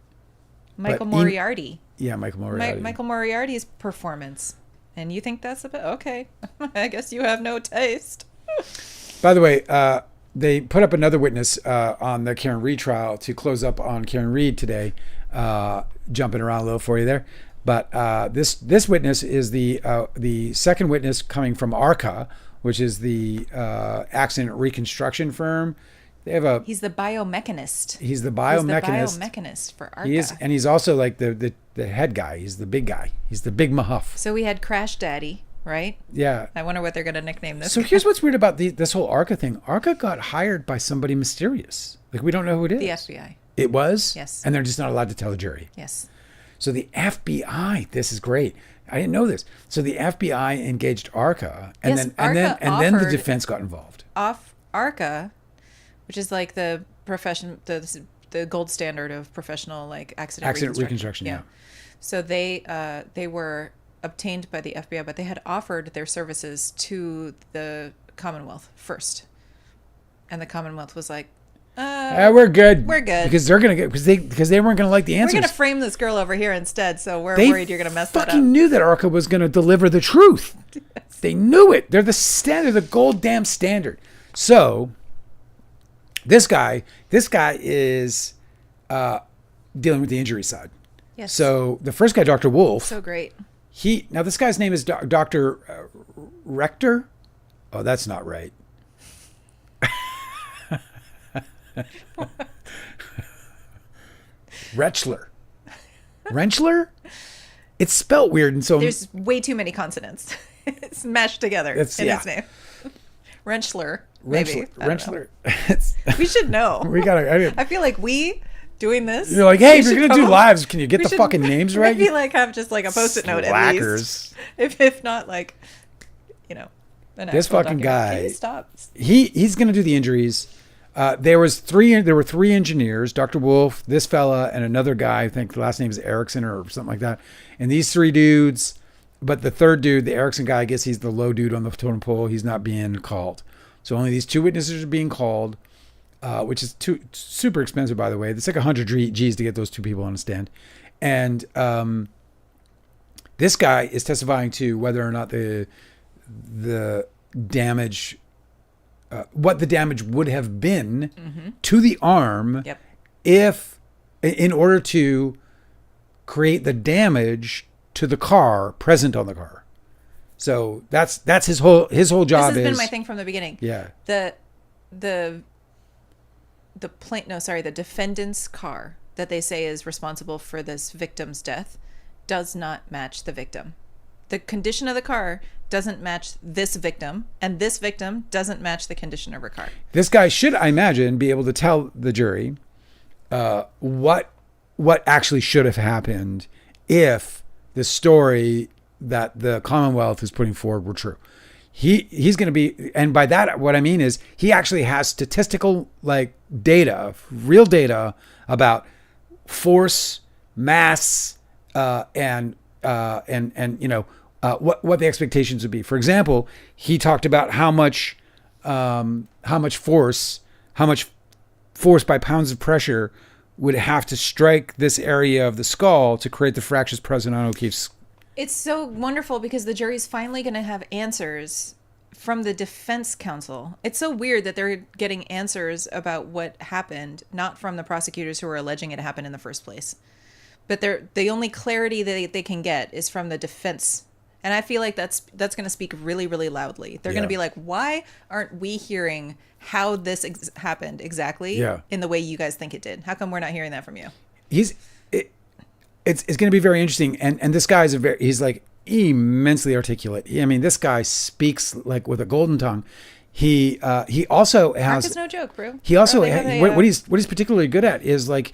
Michael Moriarty.
Michael Moriarty.
Michael Moriarty's performance. And you think that's a bit okay. I guess you have no taste.
By the way, they put up another witness on the Karen Reed trial to close up on Karen Reed today. Jumping around a little for you there. But this witness is the second witness coming from ARCA, which is the accident reconstruction firm. They have
He's the biomechanist.
He's the biomechanist.
He's the biomechanist for ARCA.
He is, and he's also like the head guy. He's the big guy. He's the big mahuff.
So we had Crash Daddy, right?
Yeah.
I wonder what they're going to nickname this.
So here's what's weird about this whole ARCA thing. ARCA got hired by somebody mysterious. Like we don't know who it is.
The FBI.
It was?
Yes.
And they're just not allowed to tell the jury.
Yes.
So the FBI, this is great. I didn't know this. So the FBI engaged ARCA, and
Yes,
then
ARCA
the
offered-
defense got involved.
ARCA, which is like the the gold standard of professional like accident
reconstruction. Yeah.
So they were obtained by the FBI, but they had offered their services to the Commonwealth first, and the Commonwealth was like,
we're good.
We're good.
Because they're gonna get because they weren't gonna like the answers.
We're gonna frame this girl over here instead, so we're
They
worried you're gonna mess that up.
fucking knew that ARCA was gonna deliver the truth.
Yes.
They knew it. They're the standard, the gold damn standard. So this guy is dealing with the injury side.
Yes.
So the first guy, Dr. Wolf,
So great.
now this guy's name is Dr. Rector. Oh, that's not right. Rentschler? It's spelt weird, and so
There's way too many consonants. It's mashed together in his name. Rentschler. Maybe. I don't know.
Rentschler.
We should know.
We gotta.
I feel like doing this.
You're like, hey,
we
if you're
should
gonna do
come-
lives, can you get
we
the
should
fucking names right?
Maybe like have just like a post-it note at
Slackers.
least. If not like, you know, an
This
actual
fucking
document.
guy-
Can you stop?
He's gonna do the injuries. There were three engineers, Dr. Wolf, this fella, and another guy. I think the last name is Erickson or something like that. And these three dudes, but the third dude, the Erickson guy, I guess he's the low dude on the totem pole. He's not being called. So only these two witnesses are being called, which is super expensive, by the way. It's like 100 G's to get those two people on a stand. And this guy is testifying to whether or not the damage, what the damage would have been to the arm
Yep.
if, in order to create the damage to the car present on the car. So that's his whole job.
This has been my thing from the beginning.
Yeah.
The defendant's car that they say is responsible for this victim's death does not match the victim. The condition of the car doesn't match this victim, and this victim doesn't match the condition of her car.
This guy should, I imagine, be able to tell the jury what actually should have happened if the story that the Commonwealth is putting forward were true. He's going to be, and by that what I mean is he actually has statistical like data, real data about force, mass, and you know what the expectations would be. For example, he talked about how much force by pounds of pressure would have to strike this area of the skull to create the fractures present on O'Keefe's.
It's so wonderful because the jury's finally going to have answers from the defense counsel. It's so weird that they're getting answers about what happened, not from the prosecutors who are alleging it happened in the first place. But the only clarity that they can get is from the defense. And I feel like that's going to speak really, really loudly. They're going to be like, why aren't we hearing how this happened exactly in the way you guys think it did? How come we're not hearing that from you?
It's going to be very interesting. And this guy he's like immensely articulate. I mean, this guy speaks like with a golden tongue. He also has.
Mark is no joke, bro.
He also what he's particularly good at is like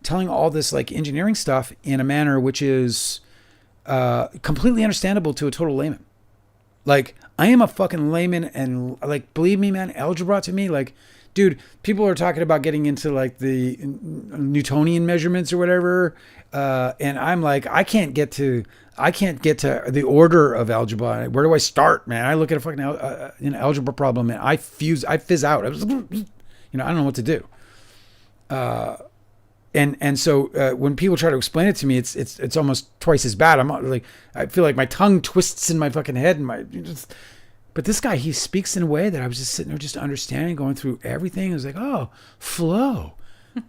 telling all this like engineering stuff in a manner which is completely understandable to a total layman. Like, I am a fucking layman, and like, believe me, man, algebra to me, like, dude, people are talking about getting into like the Newtonian measurements or whatever, and I'm like, I can't get to the order of algebra. Where do I start, man? I look at a fucking an algebra problem and I fizz out. I don't know what to do. And so when people try to explain it to me, it's almost twice as bad. I feel like my tongue twists in my fucking head, and but this guy, he speaks in a way that I was just sitting there just understanding, going through everything. I was like, oh, flow.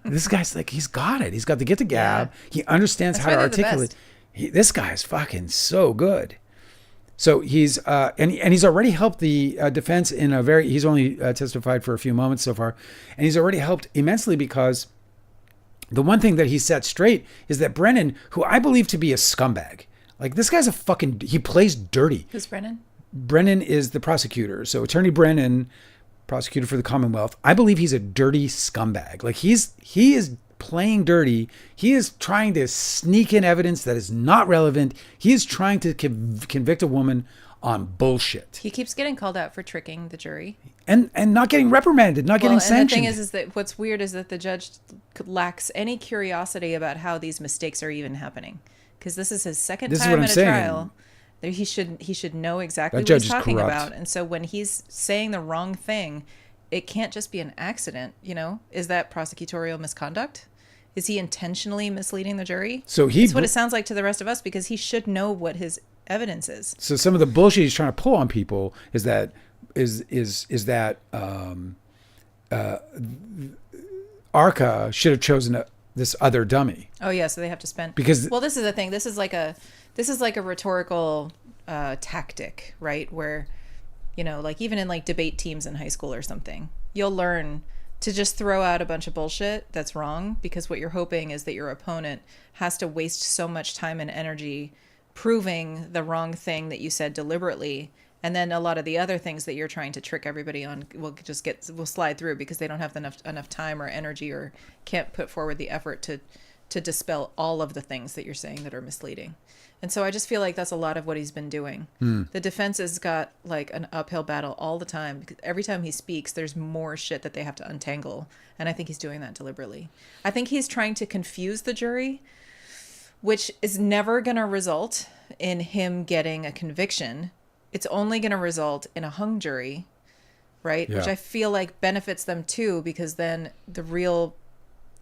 This guy's like, he's got it. He's got the get the gab. Yeah. He understands how to articulate. This guy is fucking so good. So he's and he's already helped the defense in a very. He's only testified for a few moments so far, and he's already helped immensely because the one thing that he set straight is that Brennan, who I believe to be a scumbag, like this guy's he plays dirty.
Who's Brennan?
Brennan is the prosecutor. So Attorney Brennan, prosecutor for the Commonwealth, I believe he's a dirty scumbag. Like he is playing dirty. He is trying to sneak in evidence that is not relevant. He is trying to convict a woman on bullshit.
He keeps getting called out for tricking the jury.
And not getting reprimanded, not getting sanctioned.
And the thing is that what's weird is that the judge lacks any curiosity about how these mistakes are even happening. Because this is his second time at a trial. He should know exactly what he's talking about. And so when he's saying the wrong thing, it can't just be an accident, you know? Is that prosecutorial misconduct? Is he intentionally misleading the jury?
So
that's what it sounds like to the rest of us, because he should know what his evidence is.
So some of the bullshit he's trying to pull on people is that Arca should have chosen this other dummy.
Oh yeah, so they have to spend,
because
this is the thing. This is like a rhetorical tactic, right? Where, you know, like even in like debate teams in high school or something, you'll learn to just throw out a bunch of bullshit that's wrong, because what you're hoping is that your opponent has to waste so much time and energy proving the wrong thing that you said deliberately, and then a lot of the other things that you're trying to trick everybody on will slide through because they don't have enough time or energy, or can't put forward the effort to dispel all of the things that you're saying that are misleading. And so I just feel like that's a lot of what he's been doing. The defense has got like an uphill battle all the time, because every time he speaks, there's more shit that they have to untangle. And I think he's doing that deliberately. I think he's trying to confuse the jury, which is never going to result in him getting a conviction. It's only going to result in a hung jury, right? Yeah. Which I feel like benefits them too, because then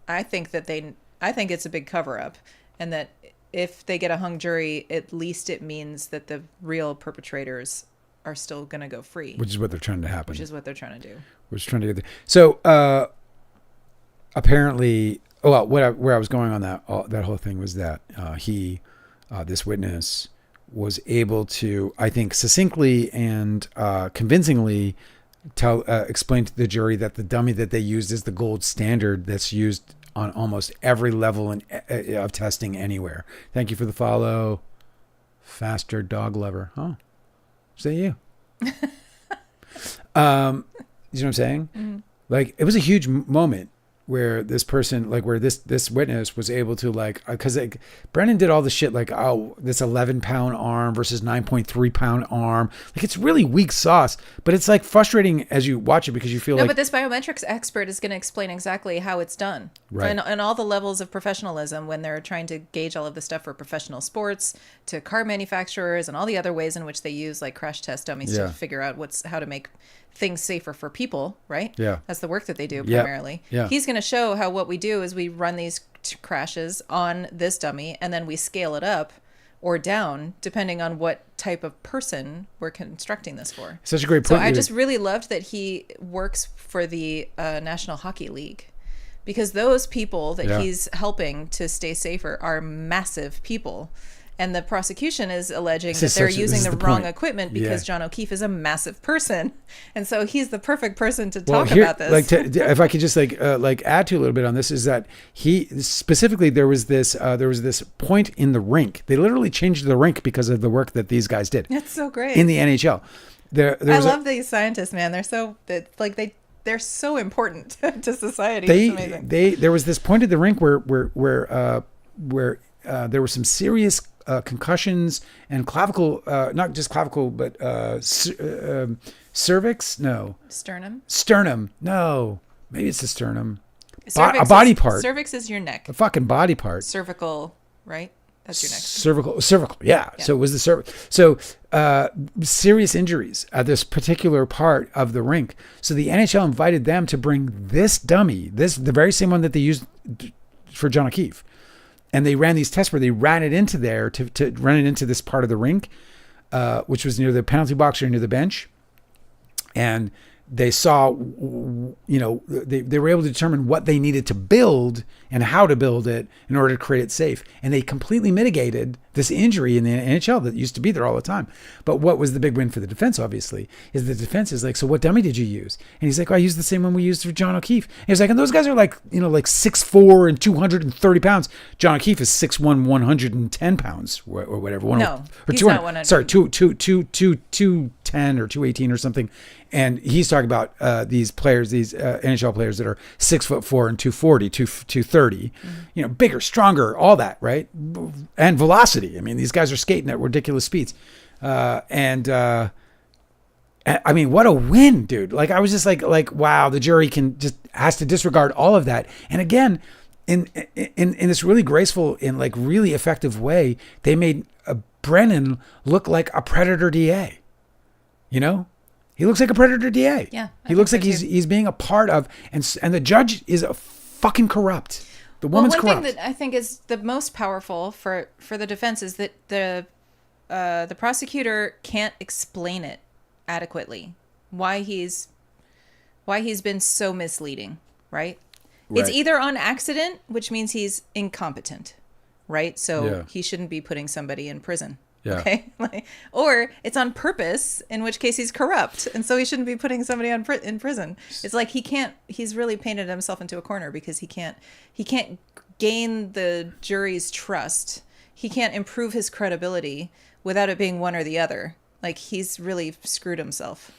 I think it's a big cover up, and that if they get a hung jury, at least it means that the real perpetrators are still going to go free.
Which is what they're trying to happen.
Which is what they're trying to do.
We're just trying to get there. So apparently, where I was going on that whole thing was that this witness was able to, I think, succinctly and convincingly explain to the jury that the dummy that they used is the gold standard that's used on almost every level of testing anywhere. Thank you for the follow. Faster dog lover. Oh, is that you? You know what I'm saying? Mm-hmm. Like, it was a huge moment where this person, like, where this witness was able to, like, because Brennan did all the shit, like, oh, this 11-pound arm versus 9.3-pound arm. Like, it's really weak sauce, but it's, like, frustrating as you watch it, because you feel
but this biometrics expert is going to explain exactly how it's done.
Right.
And all the levels of professionalism when they're trying to gauge all of this stuff for professional sports, to car manufacturers, and all the other ways in which they use, like, crash test dummies to figure out how to make things safer for people, right?
Yeah.
That's the work that they do primarily.
Yeah.
He's going to show how what we do is we run these crashes on this dummy, and then we scale it up or down depending on what type of person we're constructing this for.
Such a great
point.
So
I just really loved that he works for the National Hockey League, because those people that he's helping to stay safer are massive people. And the prosecution is alleging that they're using the wrong equipment because John O'Keefe is a massive person, and so he's the perfect person to talk about this.
Like, if I could just like add to a little bit on this, is that he specifically there was this point in the rink. They literally changed the rink because of the work that these guys did.
That's so great
in the NHL. I
love these scientists, man. They're so important to society. It's amazing.
There was this point at the rink where there were some serious concussions and clavicle, not just clavicle, but cervix. No. Sternum. No. Maybe it's the sternum. A body part.
Cervix is your neck.
A fucking body part.
Cervical, right? That's your neck.
Cervical. Yeah. So it was the cervical. So serious injuries at this particular part of the rink. So the NHL invited them to bring this dummy, the very same one that they used for John O'Keefe. And they ran these tests where they ran it into there to run it into this part of the rink, which was near the penalty box or near the bench. And they saw, they were able to determine what they needed to build and how to build it in order to create it safe. And they completely mitigated this injury in the NHL that used to be there all the time. But what was the big win for the defense, obviously, is the defense is like, so what dummy did you use? And he's like, I used the same one we used for John O'Keefe. And he's like, and those guys are like 6'4" and 230 pounds. John O'Keefe is 6'1", 110 pounds or whatever.
No, he's not 100.
Sorry, 210 210 or 218 or something. And he's talking about these players, these NHL players that are 6'4" and 240, 230, bigger, stronger, all that, right? And velocity. I mean, these guys are skating at ridiculous speeds. I mean, what a win, dude. Like, I was just like, wow, the jury has to disregard all of that. And again, in this really graceful and like really effective way, they made Brennan look like a predator DA. He looks like a predator DA.
Yeah.
He looks like he's being a part of, and the judge is a fucking corrupt. The woman's corrupt.
One thing that I think is the most powerful for the defense is that the prosecutor can't explain it adequately. Why he's been so misleading, right? It's either on accident, which means he's incompetent, right? So he shouldn't be putting somebody in prison.
Yeah.
Okay. Or it's on purpose, in which case he's corrupt, and so he shouldn't be putting somebody in prison. It's like he's really painted himself into a corner because he can't gain the jury's trust. He can't improve his credibility without it being one or the other. Like, he's really screwed himself.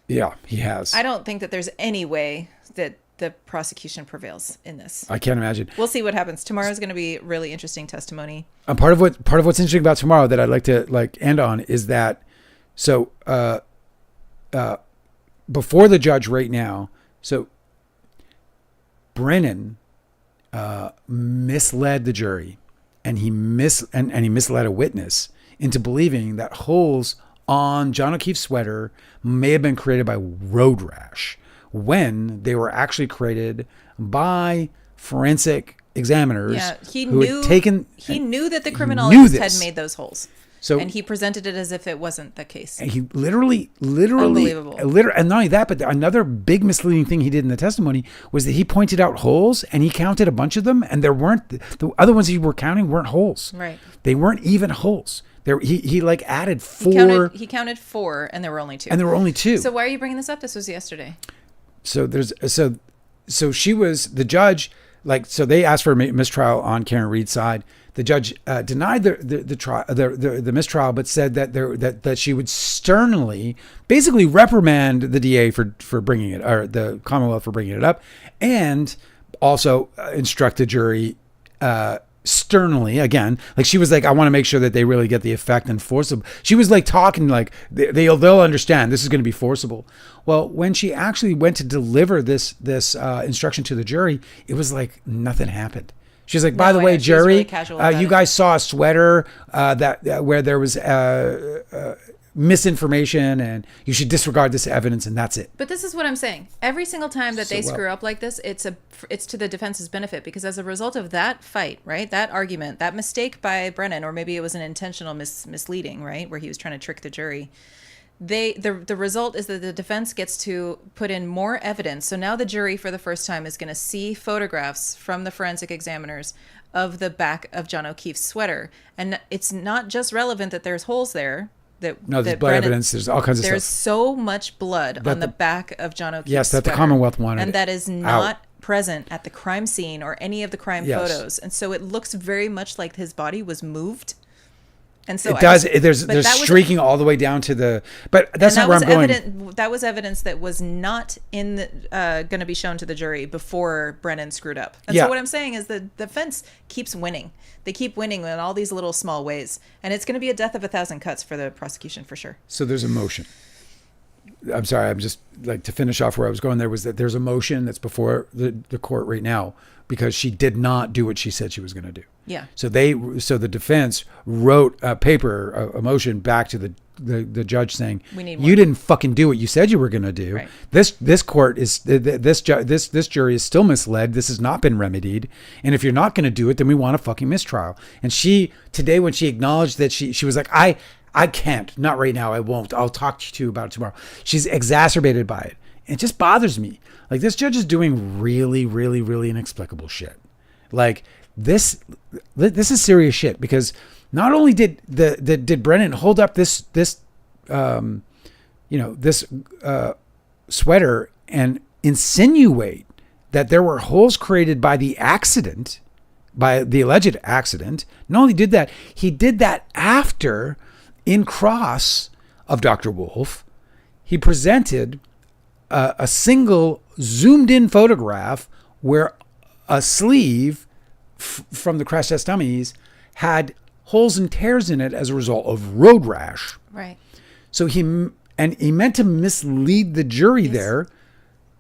Yeah, he has.
I don't think that there's any way that the prosecution prevails in this.
I can't imagine.
We'll see what happens. Tomorrow's going to be really interesting testimony.
Part of what's interesting about tomorrow that I'd like to end on is that before the judge right now, so Brennan misled the jury, and he misled a witness into believing that holes on John O'Keefe's sweater may have been created by road rash, when they were actually created by forensic examiners.
Yeah, he
knew
that the criminologist had made those holes.
So,
and he presented it as if it wasn't the case.
And he literally,
unbelievable.
And not only that, but another big misleading thing he did in the testimony was that he pointed out holes, and he counted a bunch of them, and the other ones he were counting weren't holes.
Right.
They weren't even holes. He added four.
He counted four, and there were only two.
So
why are you bringing this up? This was yesterday.
So she was the judge. So they asked for a mistrial on Karen Reed's side. The judge denied the mistrial, but said that she would sternly, basically reprimand the DA for bringing it, or the Commonwealth for bringing it up, and also instruct the jury sternly again. Like, she was like, I want to make sure that they really get the effect and forcible. She was like talking like they'll understand this is going to be forcible. Well, when she actually went to deliver this instruction to the jury, it was like nothing happened. She's like, by the way, jury, really you guys saw a sweater where there was misinformation, and you should disregard this evidence, and that's it.
But this is what I'm saying. Every single time that they screw up like this, it's to the defense's benefit, because as a result of that fight, right, that argument, that mistake by Brennan, or maybe it was an intentional misleading, right, where he was trying to trick the jury, the result is that the defense gets to put in more evidence. So now the jury, for the first time, is going to see photographs from the forensic examiners of the back of John O'Keefe's sweater, and it's not just relevant that there's holes there.
There's blood evidence. There's all kinds of stuff.
There's so much blood on the back of John O'Keefe's
Yes, that
sweater,
the Commonwealth wanted,
and that is not present at the crime scene or any of the crime photos. And so it looks very much like his body was moved. And so
it does. There's streaking all the way down to the. But that's not where I'm going.
That was evidence that was not going to be shown to the jury before Brennan screwed up. And so what I'm saying is the defense keeps winning. They keep winning in all these little small ways, and it's going to be a death of 1,000 cuts for the prosecution for sure.
So there's a motion. I'm sorry. I'm just to finish off where I was going. There was that there's a motion that's before the court right now because she did not do what she said she was going to do.
Yeah.
So the defense wrote a motion back to the judge saying, you didn't fucking do what you said you were going to do.
Right.
This court is this jury is still misled. This has not been remedied. And if you're not going to do it, then we want a fucking mistrial. And she today, when she acknowledged that she was like, I can't, not right now. I won't. I'll talk to you about it tomorrow. She's exacerbated by it. It just bothers me. Like, this judge is doing really, really, really inexplicable shit. Like, this is serious shit, because not only did Brennan hold up this sweater and insinuate that there were holes created by the alleged accident. Not only did that, he did that after in cross of Dr. Wolf. He presented a single zoomed in photograph where a sleeve from the crash test dummies had holes and tears in it as a result of road rash.
Right.
So he meant to mislead the jury there.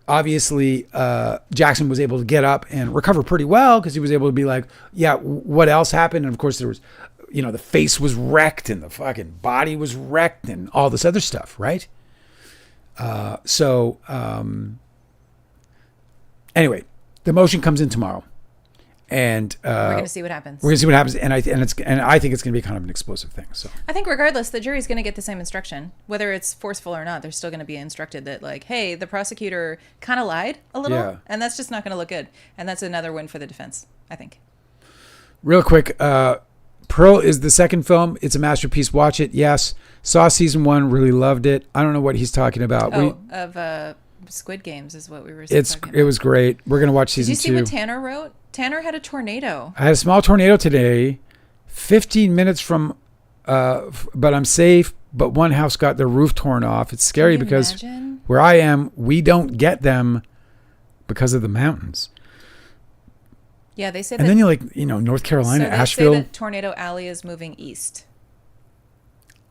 Obviously, Jackson was able to get up and recover pretty well because he was able to be like, yeah, what else happened? And of course there was, the face was wrecked and the fucking body was wrecked and all this other stuff, right? Anyway, the motion comes in tomorrow, and
we're going to see what happens.
We're going to see what happens, and I think it's going to be kind of an explosive thing. So
I think regardless, the jury's going to get the same instruction, whether it's forceful or not. They're still going to be instructed that, like, hey, the prosecutor kind of lied a little, and that's just not going to look good. And that's another win for the defense, I think.
Real quick, Pearl is the second film. It's a masterpiece. Watch it. Yes. Saw season 1. Really loved it. I don't know what he's talking about.
Squid Games is what we were
talking about. It was great. We're going to watch season 2.
Did you see what Tanner wrote? Tanner had a tornado.
I had a small tornado today, 15 minutes from, but I'm safe. But one house got their roof torn off. It's scary because where I am, we don't get them because of the mountains.
Yeah, they say
and then North Carolina, Asheville.
Say that Tornado Alley is moving east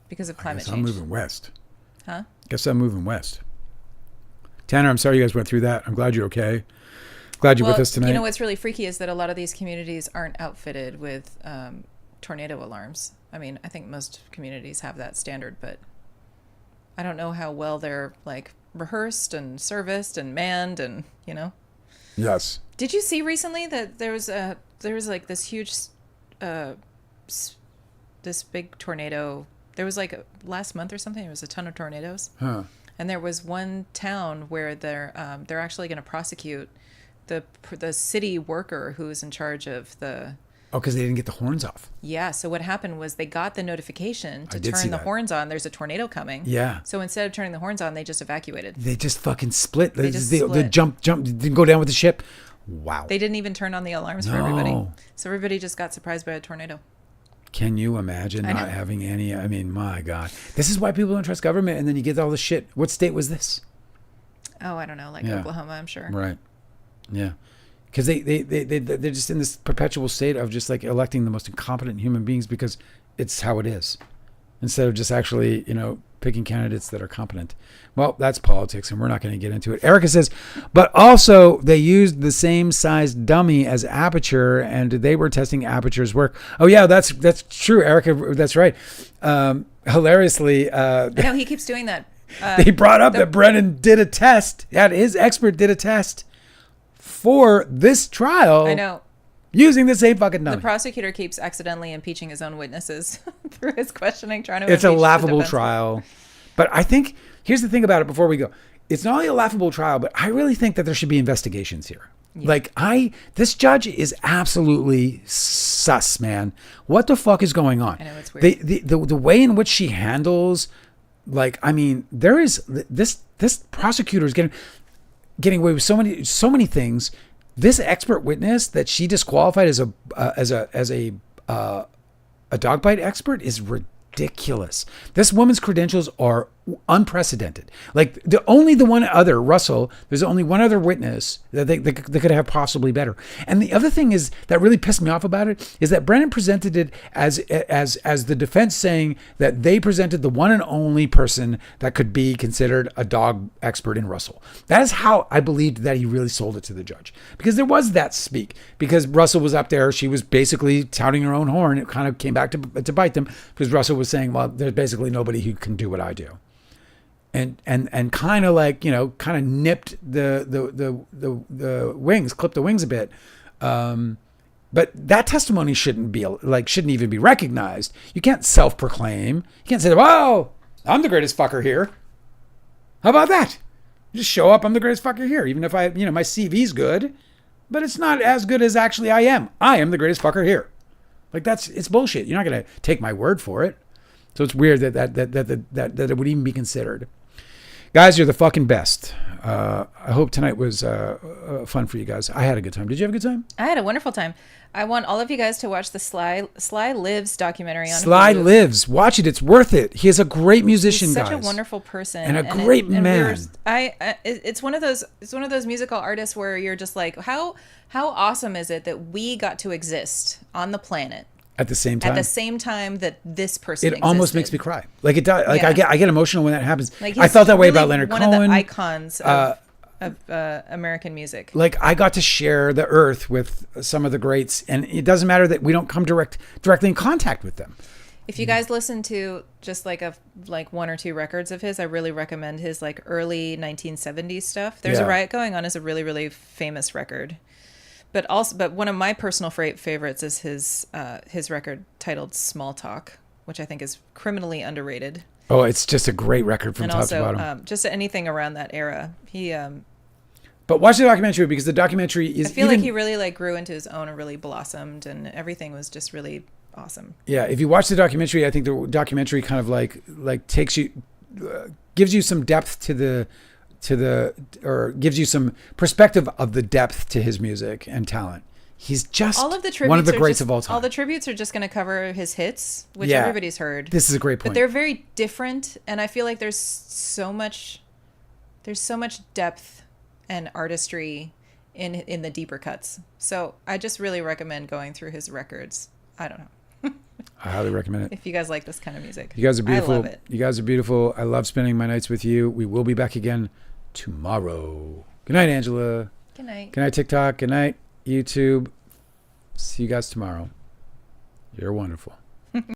because of climate change.
I'm moving west.
Huh?
Guess I'm moving west. Tanner, I'm sorry you guys went through that. I'm glad you're okay. Glad you're with us tonight.
What's really freaky is that a lot of these communities aren't outfitted with tornado alarms. I mean, I think most communities have that standard, but I don't know how well they're like rehearsed and serviced and manned and,
Yes.
Did you see recently that there was like this huge, this big tornado? There was like last month or something. There was a ton of tornadoes.
Huh.
And there was one town where they're actually going to prosecute the city worker who was in charge of the.
Oh, because they didn't get the horns off.
Yeah. So what happened was they got the notification to turn the horns on. There's a tornado coming.
Yeah.
So instead of turning the horns on, they just evacuated.
They just fucking split.
They
jump. Didn't go down with the ship. Wow.
They didn't even turn on the alarms for everybody. So everybody just got surprised by a tornado.
Can you imagine not having any? I mean, my God. This is why people don't trust government, and then you get all this shit. What state was this?
Oh, I don't know. Like Oklahoma, I'm sure.
Right. Yeah. Because they're just in this perpetual state of just like electing the most incompetent human beings because it's how it is. Instead of just actually, picking candidates that are competent. Well, that's politics, and we're not going to get into it. Erica says, but also they used the same size dummy as Aperture, and they were testing Aperture's work. Oh, yeah, that's true, Erica. That's right. Hilariously.
I know, he keeps doing that.
They brought up that Brennan did a test. His expert did a test for this trial.
I know.
Using the same fucking dummy.
The prosecutor keeps accidentally impeaching his own witnesses through his questioning, trying to.
It's a laughable trial, but I think here's the thing about it. Before we go, it's not only a laughable trial, but I really think that there should be investigations here. Yeah. This judge is absolutely sus, man. What the fuck is going on?
I know, it's weird.
The way in which she handles, there is this prosecutor is getting away with so many things. This expert witness that she disqualified as a dog bite expert is ridiculous. This woman's credentials are unprecedented. There's only one other witness that they could have possibly better. And the other thing is that really pissed me off about it is that Brennan presented it as the defense saying that they presented the one and only person that could be considered a dog expert in Russell. That is how I believed that he really sold it to the judge, because there was that speak, because Russell was up there. She was basically touting her own horn. It kind of came back to bite them, because Russell was saying, well, there's basically nobody who can do what I do. And kind of nipped the wings, clipped the wings a bit. But that testimony shouldn't even be recognized. You can't self-proclaim. You can't say, "Oh, I'm the greatest fucker here." How about that? You just show up, I'm the greatest fucker here, even if my CV's good, but it's not as good as actually I am. I am the greatest fucker here. It's bullshit. You're not gonna take my word for it. So it's weird that it would even be considered. Guys, you're the fucking best. I hope tonight was fun for you guys. I had a good time. Did you have a good time?
I had a wonderful time. I want all of you guys to watch the Sly Lives documentary on
Sly
Hulu.
Lives. Watch it. It's worth it. He is a great musician,
He's
guys.
such a wonderful person
And a great man.
It's one of those musical artists where you're just like, how awesome is it that we got to exist on the planet
at the same time
that this person
it almost makes me cry. Like it does. Like
Yeah.
I get emotional when that happens.
Like
I felt that way
really
about Leonard Cohen.
One of the icons of American music.
Like I got to share the earth with some of the greats, and it doesn't matter that we don't come directly in contact with them.
If you guys listen to just like one or two records of his, I really recommend his like early 1970s stuff. There's a Riot Going On is a really, really famous record. But one of my personal favorites is his record titled Small Talk, which I think is criminally underrated.
Oh, it's just a great record from top to bottom.
And also, just anything around that era.
But watch the documentary, because the documentary is.
I feel like he really like grew into his own and really blossomed, and everything was just really awesome.
Yeah, if you watch the documentary, I think the documentary kind of like takes you, gives you some depth or gives you some perspective of the depth to his music and talent. He's just one of the greats of all time.
All the tributes are just going to cover his hits, which everybody's heard.
This is a great point.
But they're very different, and I feel like there's so much depth and artistry in the deeper cuts. So I just really recommend going through his records. I don't know.
I highly recommend it.
If you guys like this kind of music.
You guys are beautiful.
I love it.
You guys are beautiful. I love spending my nights with you. We will be back again tomorrow. Good night, Angela.
Good night.
Good night, TikTok. Good night, YouTube. See you guys tomorrow. You're wonderful.